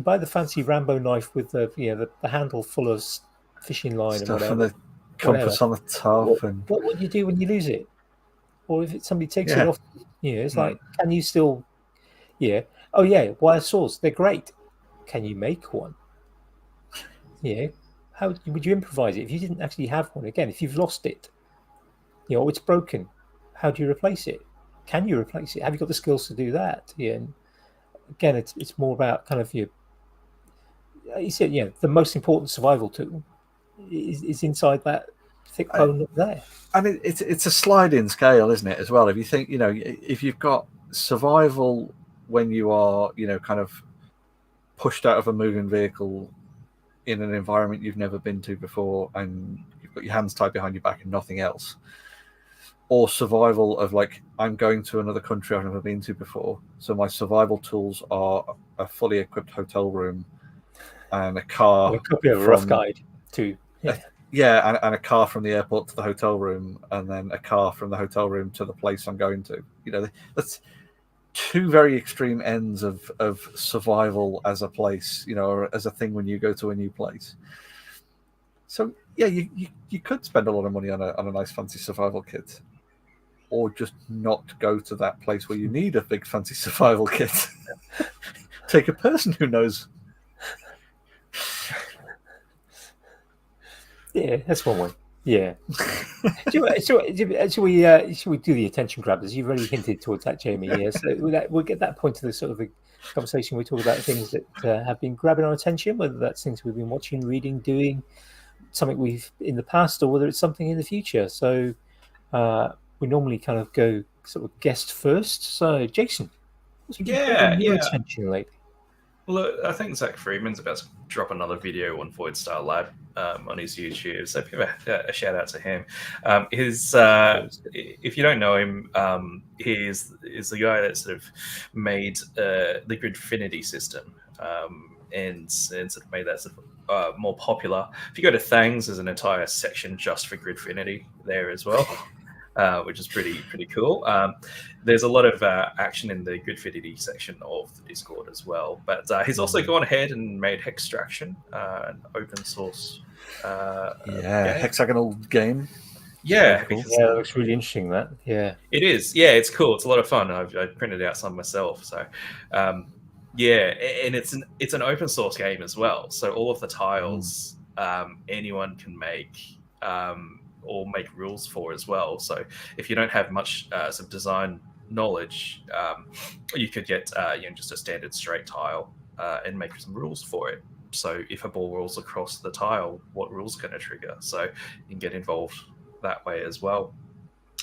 buy the fancy Rambo knife with the handle full of fishing line stuff and whatever. And the compass on the top. What would you do when you lose it? Or if somebody takes it off, it's like, can you still? Yeah. Oh yeah, wire saws, they're great. Can you make one? Yeah. How would you improvise it if you didn't actually have one? Again, if you've lost it, it's broken. How do you replace it? Can you replace it? Have you got the skills to do that? Yeah. And again, it's more about kind of you said, the most important survival tool is inside that thick bone up there. I mean, it's a sliding scale, isn't it? As well, if you think, if you've got survival when you are, kind of pushed out of a moving vehicle in an environment you've never been to before, and you've got your hands tied behind your back and nothing else. Or survival of like, I'm going to another country I've never been to before, so my survival tools are a fully equipped hotel room and a car. It could be a rough guide too. Yeah, and a car from the airport to the hotel room, and then a car from the hotel room to the place I'm going to. That's two very extreme ends of survival as a place, or as a thing when you go to a new place. So yeah, you could spend a lot of money on a nice fancy survival kit. Or just not go to that place where you need a big fancy survival kit. Take a person who knows. Yeah, that's one way. Yeah. Should we do the attention grabbers? You've already hinted towards that, Jamie. Yeah. So we'll get that point to the sort of the conversation. We talk about things that have been grabbing our attention, whether that's things we've been watching, reading, doing, something we've in the past, or whether it's something in the future. So. We normally kind of go sort of guest first. So, Jason, what's been your attention lately? Well, I think Zach Friedman's about to drop another video on Void Star Lab on his YouTube, so give a shout out to him. If you don't know him, he is the guy that sort of made the Gridfinity system and sort of made that sort of more popular. If you go to Thangs, there's an entire section just for Gridfinity there as well. Which is pretty cool. There's a lot of action in the Gridfinity section of the Discord as well. But he's also gone ahead and made Hextraction, an open source hexagonal game. Yeah, cool. Yeah, that looks really interesting. That it is. Yeah, it's cool. It's a lot of fun. I printed out some myself. So, yeah, and it's an open source game as well. So all of the tiles anyone can make or make rules for as well. So if you don't have much some design knowledge, you could get just a standard straight tile and make some rules for it. So if a ball rolls across the tile, what rules are going to trigger? So you can get involved that way as well.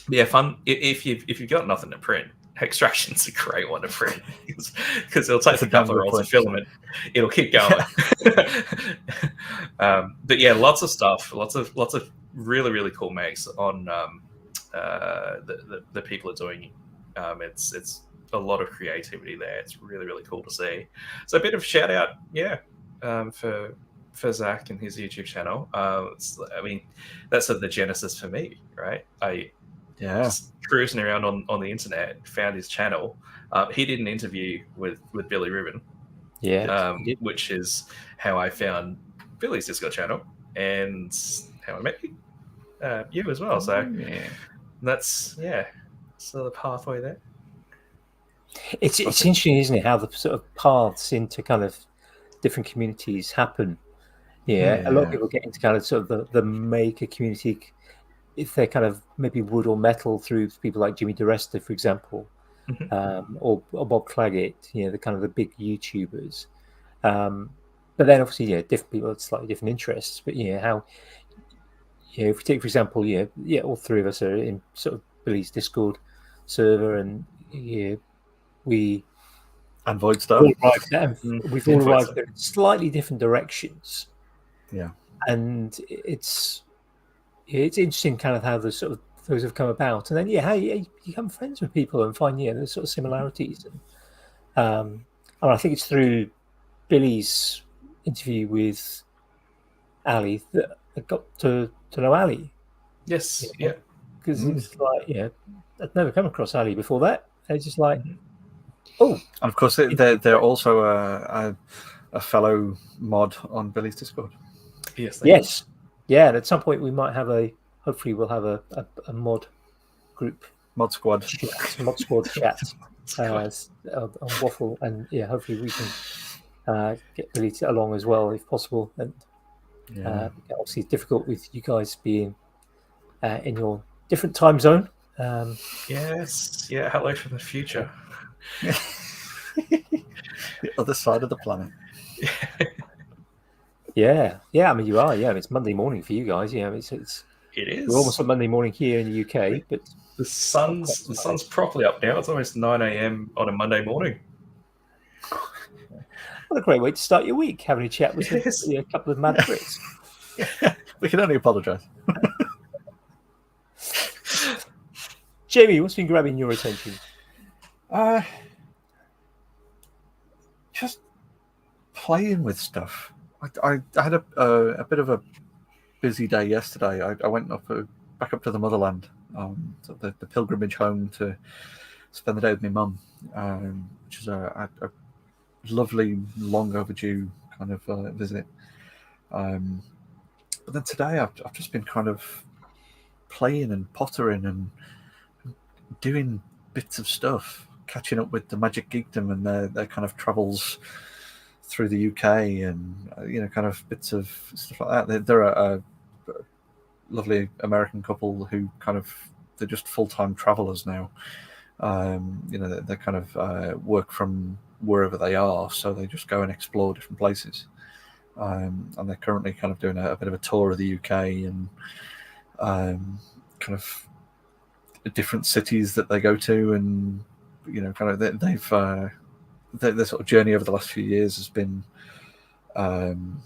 Yeah, fun. If you've got nothing to print, Extraction's a great one to print because it'll take a couple of rolls of filament. It'll keep going. But yeah, lots of stuff, lots of really cool makes on the people are doing. It's a lot of creativity there. It's really cool to see. So a bit of shout out, for Zach and his YouTube channel. I mean, that's sort of the genesis for me, right? Just cruising around on the internet, found his channel. He did an interview with Billy Rubin, which is how I found Billy's Discord channel and how I met you as well. So that's so the pathway there. It's interesting, isn't it, how the sort of paths into kind of different communities happen. A lot of people get into kind of sort of the maker community if they're kind of maybe wood or metal through people like Jimmy DeResta, for example, or Bob Claggett, the kind of the big YouTubers. But then obviously, different people have slightly different interests. But how, if we take, for example, all three of us are in sort of Billy's Discord server, and we and Void stuff. We've all arrived there in slightly different directions. Yeah, and it's interesting, kind of how those have come about, and then how you become friends with people and find the sort of similarities. And I think it's through Billy's interview with Ali that I got to know Ali. Yes, because it's like I'd never come across Ali before that. It's just like, and of course they're also a fellow mod on Billy's Discord. Yes. Yeah, and at some point we might have hopefully we'll have a mod group. Mod squad chat on Waffle, and hopefully we can get Billy along as well if possible. And obviously it's difficult with you guys being in your different time zone. Hello from the future. The other side of the planet. I mean, you are. It's Monday morning for you guys. It is. We're almost at Monday morning here in the UK, but the sun's properly up now. It's almost 9 a.m. on a Monday morning. What a great way to start your week, having a chat with a couple of mad Brits. We can only apologise. Jamie, what's been grabbing your attention? Just playing with stuff. I had a bit of a busy day yesterday. I went back up to the motherland, the pilgrimage home to spend the day with my mum, which is a lovely, long overdue kind of visit. But then today I've just been kind of playing and pottering and doing bits of stuff, catching up with the Magic Geekdom and their kind of travels through the UK and kind of bits of stuff like that. They're a lovely American couple who they're just full-time travelers now. They kind of work from wherever they are, so they just go and explore different places. And they're currently kind of doing a bit of a tour of the UK and kind of different cities that they go to, and kind of they've their sort of journey over the last few years has been, kind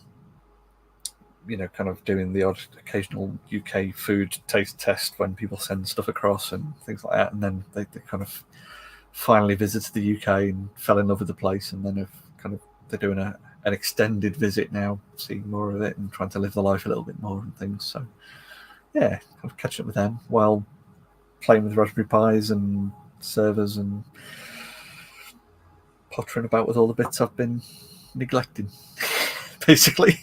of doing the odd occasional UK food taste test when people send stuff across and things like that. And then they kind of finally visited the UK and fell in love with the place. And then they're doing an extended visit now, seeing more of it and trying to live the life a little bit more and things. So, kind of catching up with them while playing with Raspberry Pis and servers and pottering about with all the bits I've been neglecting, basically.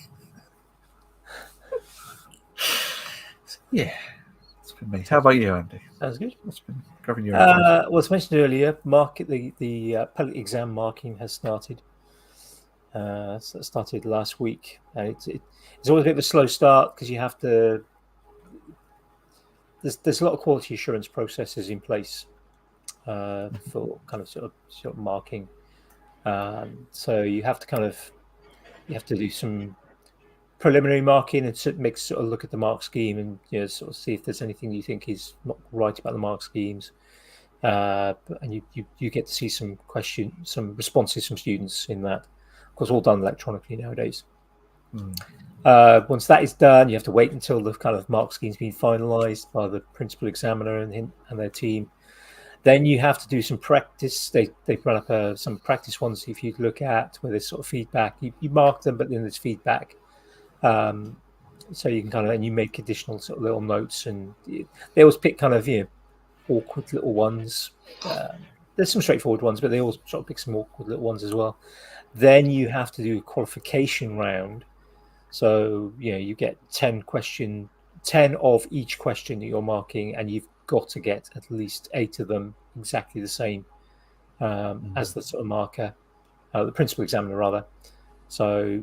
It's been me. How about you, Andy? Sounds good. What's been grabbing your attention? Well, as mentioned earlier, the public exam marking has started. So it started last week, and it's always a bit of a slow start because you have to. There's a lot of quality assurance processes in place for kind of sort of marking. So you have to do some preliminary marking and sort of look at the mark scheme and sort of see if there's anything you think is not right about the mark schemes. And you get to see some responses from students in that. Of course, all done electronically nowadays. Once that is done, you have to wait until the kind of mark scheme's been finalised by the principal examiner and their team. Then you have to do some practice. They run up some practice ones if you look at where there's sort of feedback. You mark them, but then there's feedback. So you can and you make additional sort of little notes, and they always pick kind of awkward little ones. There's some straightforward ones, but they always sort of pick some awkward little ones as well. Then you have to do a qualification round. So you get 10 of each question that you're marking, and you've got to get at least 8 of them exactly the same as the sort of marker, the principal examiner rather. So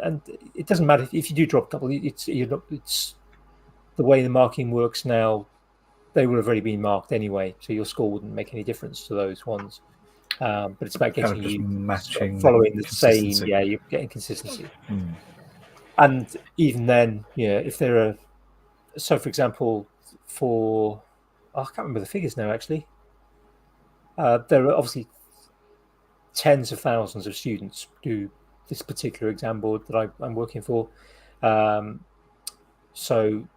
and it doesn't matter if you do drop a couple. It's the way the marking works now. They would have already been marked anyway, so your score wouldn't make any difference to those ones. But it's about getting you matching, following the same. Yeah, you're getting consistency. And even then, if there are, so for example, I can't remember the figures now. Actually, there are obviously tens of thousands of students do this particular exam board that I'm working for. So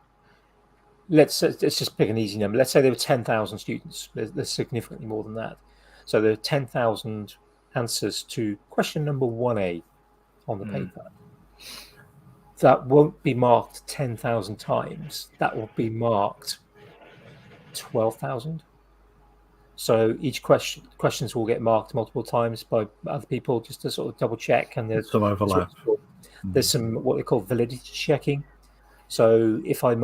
let's just pick an easy number. Let's say there were 10,000 students. There's significantly more than that. So there are 10,000 answers to question number 1A on the paper. That won't be marked 10,000 times. That will be marked 12,000. So each questions will get marked multiple times by other people just to sort of double check. And there's some overlap. There's some what they call validity checking. So if I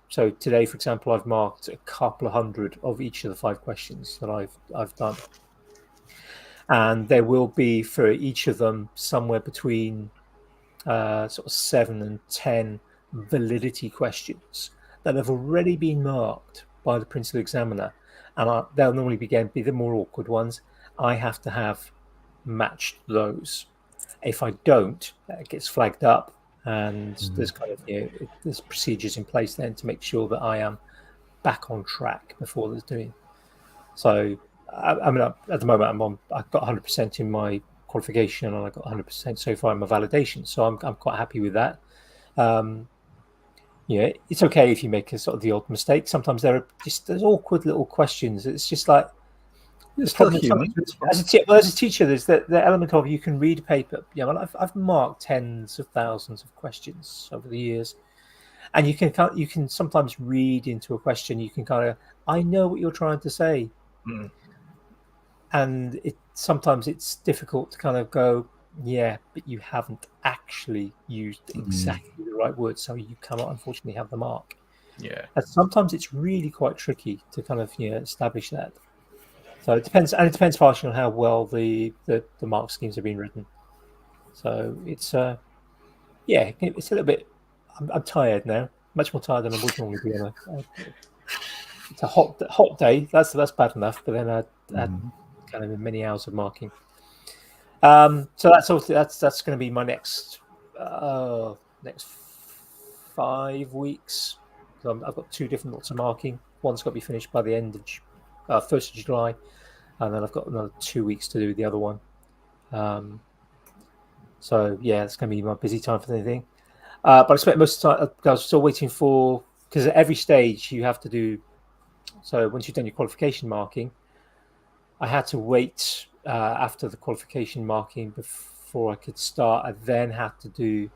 so today, for example, I've marked a couple of hundred of each of the 5 questions that I've done, and there will be for each of them somewhere between sort of 7 and 10 validity questions that have already been marked by the principal examiner, and they'll normally be the more awkward ones. I have to have matched those. If I don't, it gets flagged up. And there's kind of there's procedures in place then to make sure that I am back on track before there's doing. So I mean, at the moment I've got 100% in my qualification, and I've got 100% so far in my validation. So I'm quite happy with that. It's okay if you make a sort of the odd mistake. Sometimes there's awkward little questions. It's just like it's still human. As a teacher, there's the element of you can read a paper. I've marked tens of thousands of questions over the years, and you can sometimes read into a question. You can I know what you're trying to say, and sometimes it's difficult to kind of go, but you haven't actually used exactly the right words, so you cannot unfortunately have the mark. Yeah, and sometimes it's really quite tricky to kind of establish that. So it depends, and it depends partially on how well the mark schemes have been written. So it's it's a little bit. I'm tired now, much more tired than I would normally be. It's a hot day. That's bad enough. But then I had kind of many hours of marking. So that's going to be my next 5 weeks. I've got 2 different lots of marking. One's got to be finished by the end of 1st of July. And then I've got another 2 weeks to do the other one. So it's going to be my busy time for the thing. But I spent most of the time, I was still waiting because at every stage you have to do. So once you've done your qualification marking, I had to wait after the qualification marking before I could start. I then had to do,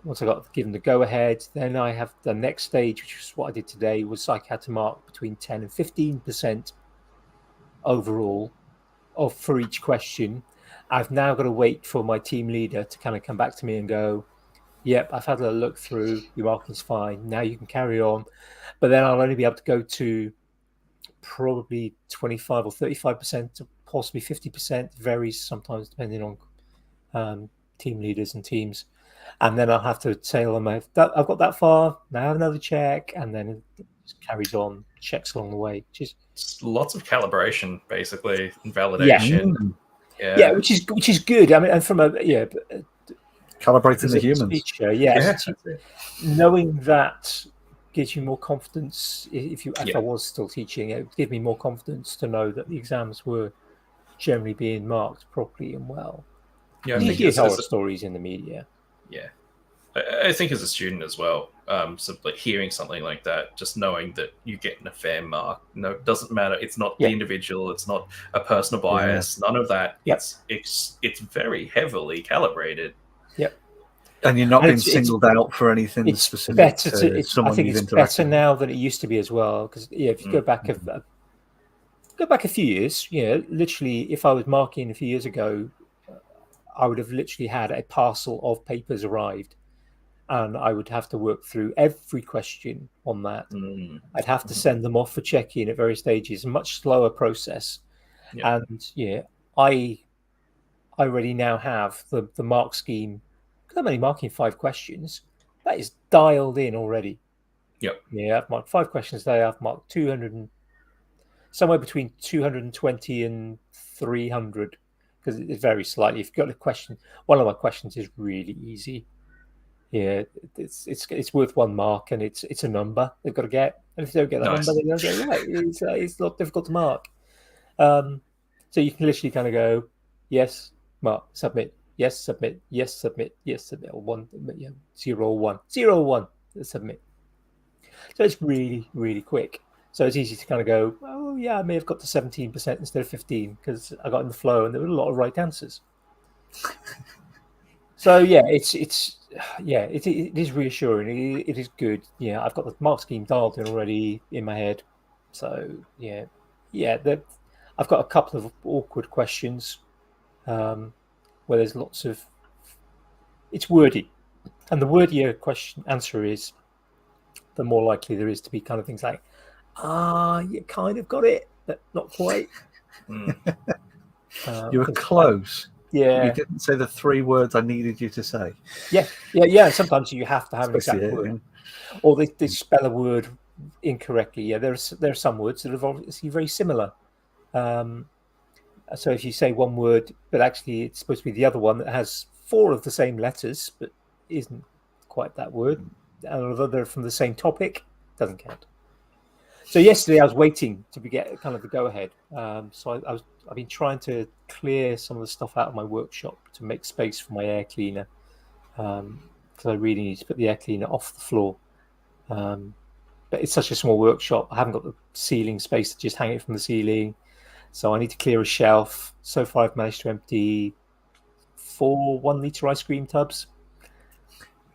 once I got given the go ahead, then I have the next stage, which is what I did today, was I had to mark between 10 and 15% overall for each question. I've now got to wait for my team leader to kind of come back to me and go, yep, I've had a look through, your marking's fine, now you can carry on. but then I'll only be able to go to probably 25 or 35%, possibly 50%, varies sometimes depending on team leaders and teams. And then I'll have to tell them I've got that far, now I have another check, and then it just carries on, checks along the way. Just lots of calibration, basically, and validation. Yeah, which is good. I mean, and from calibrating the humans. Knowing that gives you more confidence. If I was still teaching, it would give me more confidence to know that the exams were generally being marked properly and well. Yeah, you hear horror stories in the media. Yeah, I think as a student as well, simply hearing something like that, just knowing that you're getting a fair mark. No, it doesn't matter. It's not the individual. It's not a personal bias. None of that. It's very heavily calibrated. Yep. And you're not being singled out for anything specific. Better I think it's better now than it used to be as well. Because if you go back a few years, literally, if I was marking a few years ago, I would have literally had a parcel of papers arrived, and I would have to work through every question on that. I'd have to send them off for check-in at various stages, a much slower process. And I already now have the mark scheme. I'm only marking 5 questions. That is dialed in already. Yep. Yeah, I've marked 5 questions there. I've marked somewhere between 220 and 300, because it varies slightly. If you've got a question, one of my questions is really easy. Yeah, it's worth 1 mark, and it's a number they've got to get. And if they don't get that number, they don't get it right. It's not difficult to mark. So you can literally kind of go, yes, mark, submit. Yes, submit. Yes, submit. Yes, submit. Or 1, 0, 1, 0, 1. Submit. So it's really, really quick. So it's easy to kind of go, oh yeah, I may have got to 17% instead of 15 because I got in the flow and there were a lot of right answers. So yeah, it is reassuring. It is good. Yeah, I've got the mark scheme dialed in already in my head. So yeah. I've got a couple of awkward questions. Where there's lots of, it's wordy, and the wordier answer is, the more likely there is to be kind of things like, you kind of got it, but not quite. You were close. You didn't say the 3 words I needed you to say. Yeah. Sometimes you have to have an exact word, or they spell a word incorrectly. Yeah, there are some words that are obviously very similar. So if you say one word, but actually it's supposed to be the other one that has 4 of the same letters, but isn't quite that word, and although they're from the same topic, doesn't count. So yesterday I was waiting to get kind of the go-ahead. So I've been trying to clear some of the stuff out of my workshop to make space for my air cleaner, because I really need to put the air cleaner off the floor. But it's such a small workshop. I haven't got the ceiling space to just hang it from the ceiling. So I need to clear a shelf. So far, I've managed to empty 4 1-litre ice cream tubs.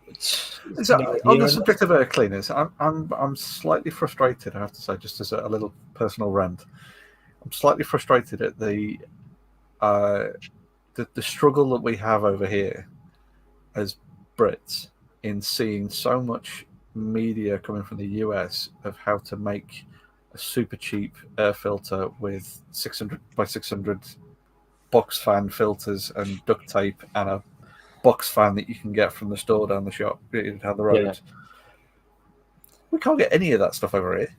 On the subject of air cleaners, I'm slightly frustrated. I have to say, just as a little personal rant, I'm slightly frustrated at the struggle that we have over here as Brits in seeing so much media coming from the US of how to make a super cheap air filter with 600 by 600 box fan filters and duct tape and a box fan that you can get from the store down the shop down the road. Yeah. We can't get any of that stuff over here.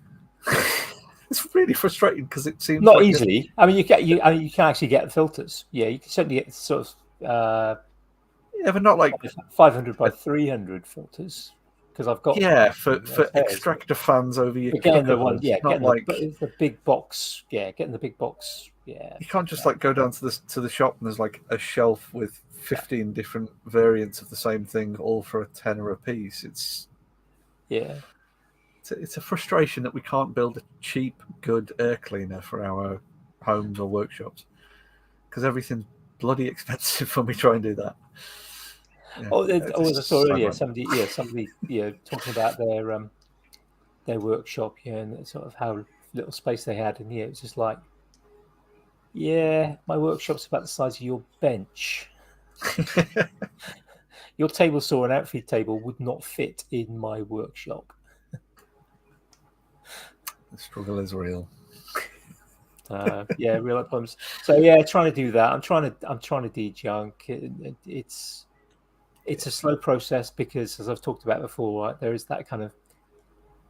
It's really frustrating because it seems not easily. I mean, you can actually get the filters. Yeah, you can certainly get sort of but not like 500 by 300 filters. Because I've got for extractor fans over your getting the one, getting like the big box, getting the big box, You can't just like go down to the shop and there's like a shelf with 15 different variants of the same thing, all for a tenner a piece. It's a frustration that we can't build a cheap, good air cleaner for our homes or workshops because everything's bloody expensive when we try and do that. Yeah. I saw earlier somebody talking about their workshop and sort of how little space they had, and it's just like, my workshop's about the size of your bench. Your table saw and outfeed table would not fit in my workshop. The struggle is real. Real life problems. So yeah, trying to do that. I'm trying to de-junk. It's a slow process because, as I've talked about before, right, there is that kind of,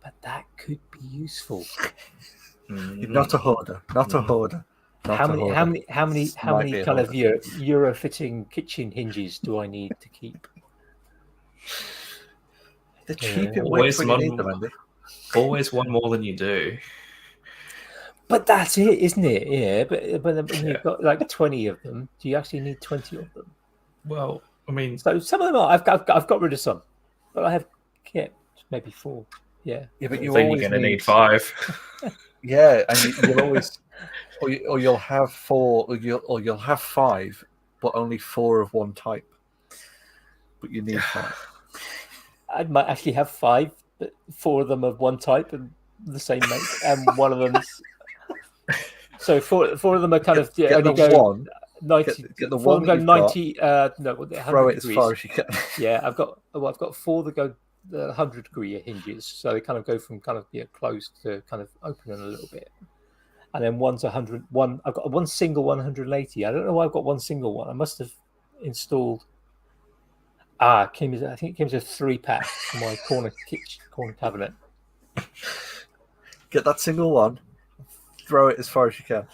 but that could be useful. You're not a hoarder. Not a hoarder. How many kind of Euro fitting kitchen hinges do I need to keep? The cheap it waits when you need them, Andy. Always one more than you do. But that's it, isn't it? Yeah. But when you've got like 20 of them, do you actually need 20 of them? Well, I mean, so some of them are. I've got rid of some, but I have kept maybe 4. Yeah. Yeah, but you're going to need 5. Yeah, and you'll always, or you'll have 4, or you'll have 5, but only 4 of one type. But you need 5. I might actually have 5, but 4 of them of one type and the same make, and one of them's. So 4 of them are kind of only go 90. Get the 4 one go 90. Throw it as far as you can. Yeah, I've got 4 that go 100-degree hinges, so they kind of go from kind of closed to kind of opening a little bit, and then one's 100. I've got one single 180. I don't know why I've got one single one. I must have installed. I think it came as a 3-pack for my corner cabinet. Get that single one, throw it as far as you can.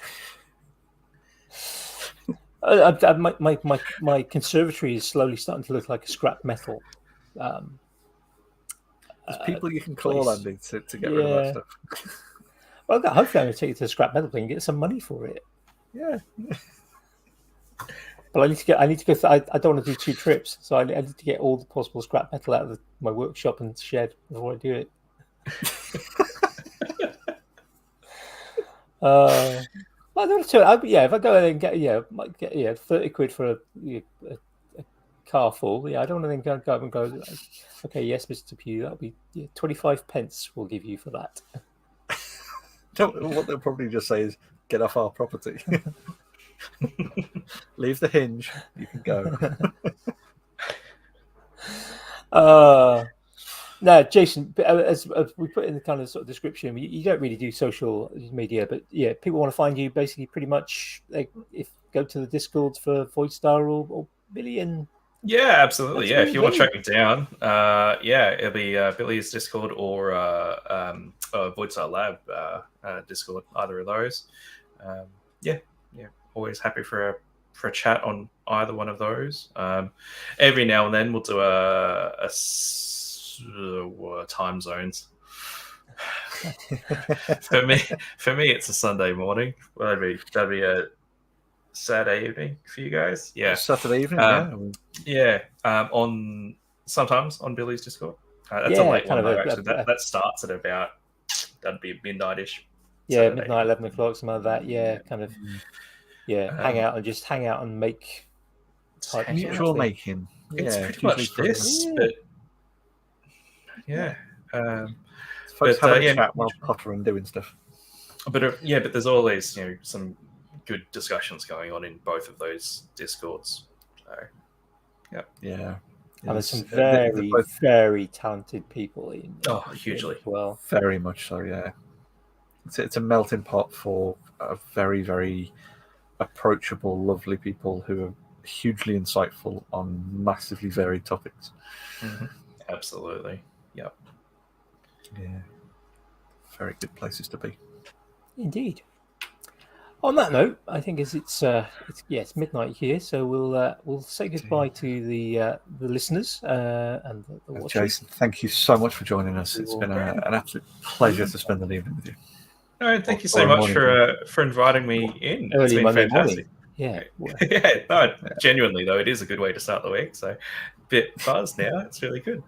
My conservatory is slowly starting to look like a scrap metal. There's people you can call, Andy, to get rid of that stuff. Well, hopefully I'm going to take it to the scrap metal thing and get some money for it. Yeah. But I need to go. I don't want to do 2 trips, so I need to get all the possible scrap metal out of my workshop and shed before I do it. I don't know. If I go in and get 30 quid for a car full, I don't want to then go up and go. Okay, yes, Mr. Pugh, that'll be 25 pence. We'll give you for that. What they'll probably just say is, "Get off our property." Leave the hinge. You can go. No, Jason, as we put in the kind of sort of description, you don't really do social media, but yeah, people want to find you basically pretty much go to the Discords for Voidstar or Billy and. Yeah, absolutely. Yeah, if you want to track me down, it'll be Billy's Discord or Voidstar Lab Discord, either of those. Always happy for a chat on either one of those. Every now and then we'll do a time zones. for me, it's a Sunday morning. That'd be a Saturday evening for you guys. Yeah, Saturday evening. On sometimes on Billy's Discord. That's a late one though. Actually, that starts at about that'd be midnight-ish. Yeah, Saturday. Midnight, 11 o'clock, something like that. Yeah, kind of. Yeah, hang out and make. Mutual making. It's pretty much this, but folks having a chat while pottering doing stuff. But there's always some good discussions going on in both of those Discords. So, and there's some very talented people in. Hugely. As well, very much so. Yeah, it's a melting pot for a very, very approachable, lovely people who are hugely insightful on massively varied topics. Mm-hmm. Absolutely. Yep. Yeah. Very good places to be. Indeed. On that note, I think it's midnight here, so we'll say goodbye to the listeners and the watchers. Jason, thank you so much for joining us. It's been an absolute pleasure to spend the evening with you. No, thank you so much for inviting me in. Early it's been Monday fantastic. Morning. Genuinely though, it is a good way to start the week. So, a bit buzzed now. It's really good.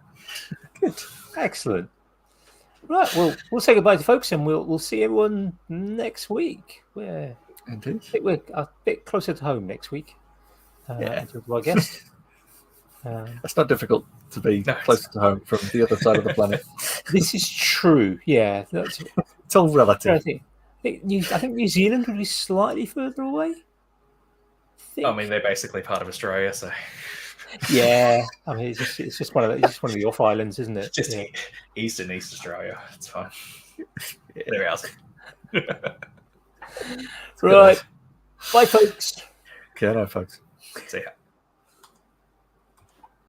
Good, excellent. Right, well, we'll say goodbye to folks, and we'll see everyone next week. Indeed. I think we're a bit closer to home next week. To our guest. It's not difficult to be closer to home from the other side of the planet. This is true. Yeah, it's all relative. I think New Zealand would be slightly further away. I mean, they're basically part of Australia, so. Yeah, I mean, it's just one of the off islands, isn't it? Just East Australia. It's fine. There we are. Right. Bye, folks. Okay, no, folks. See ya.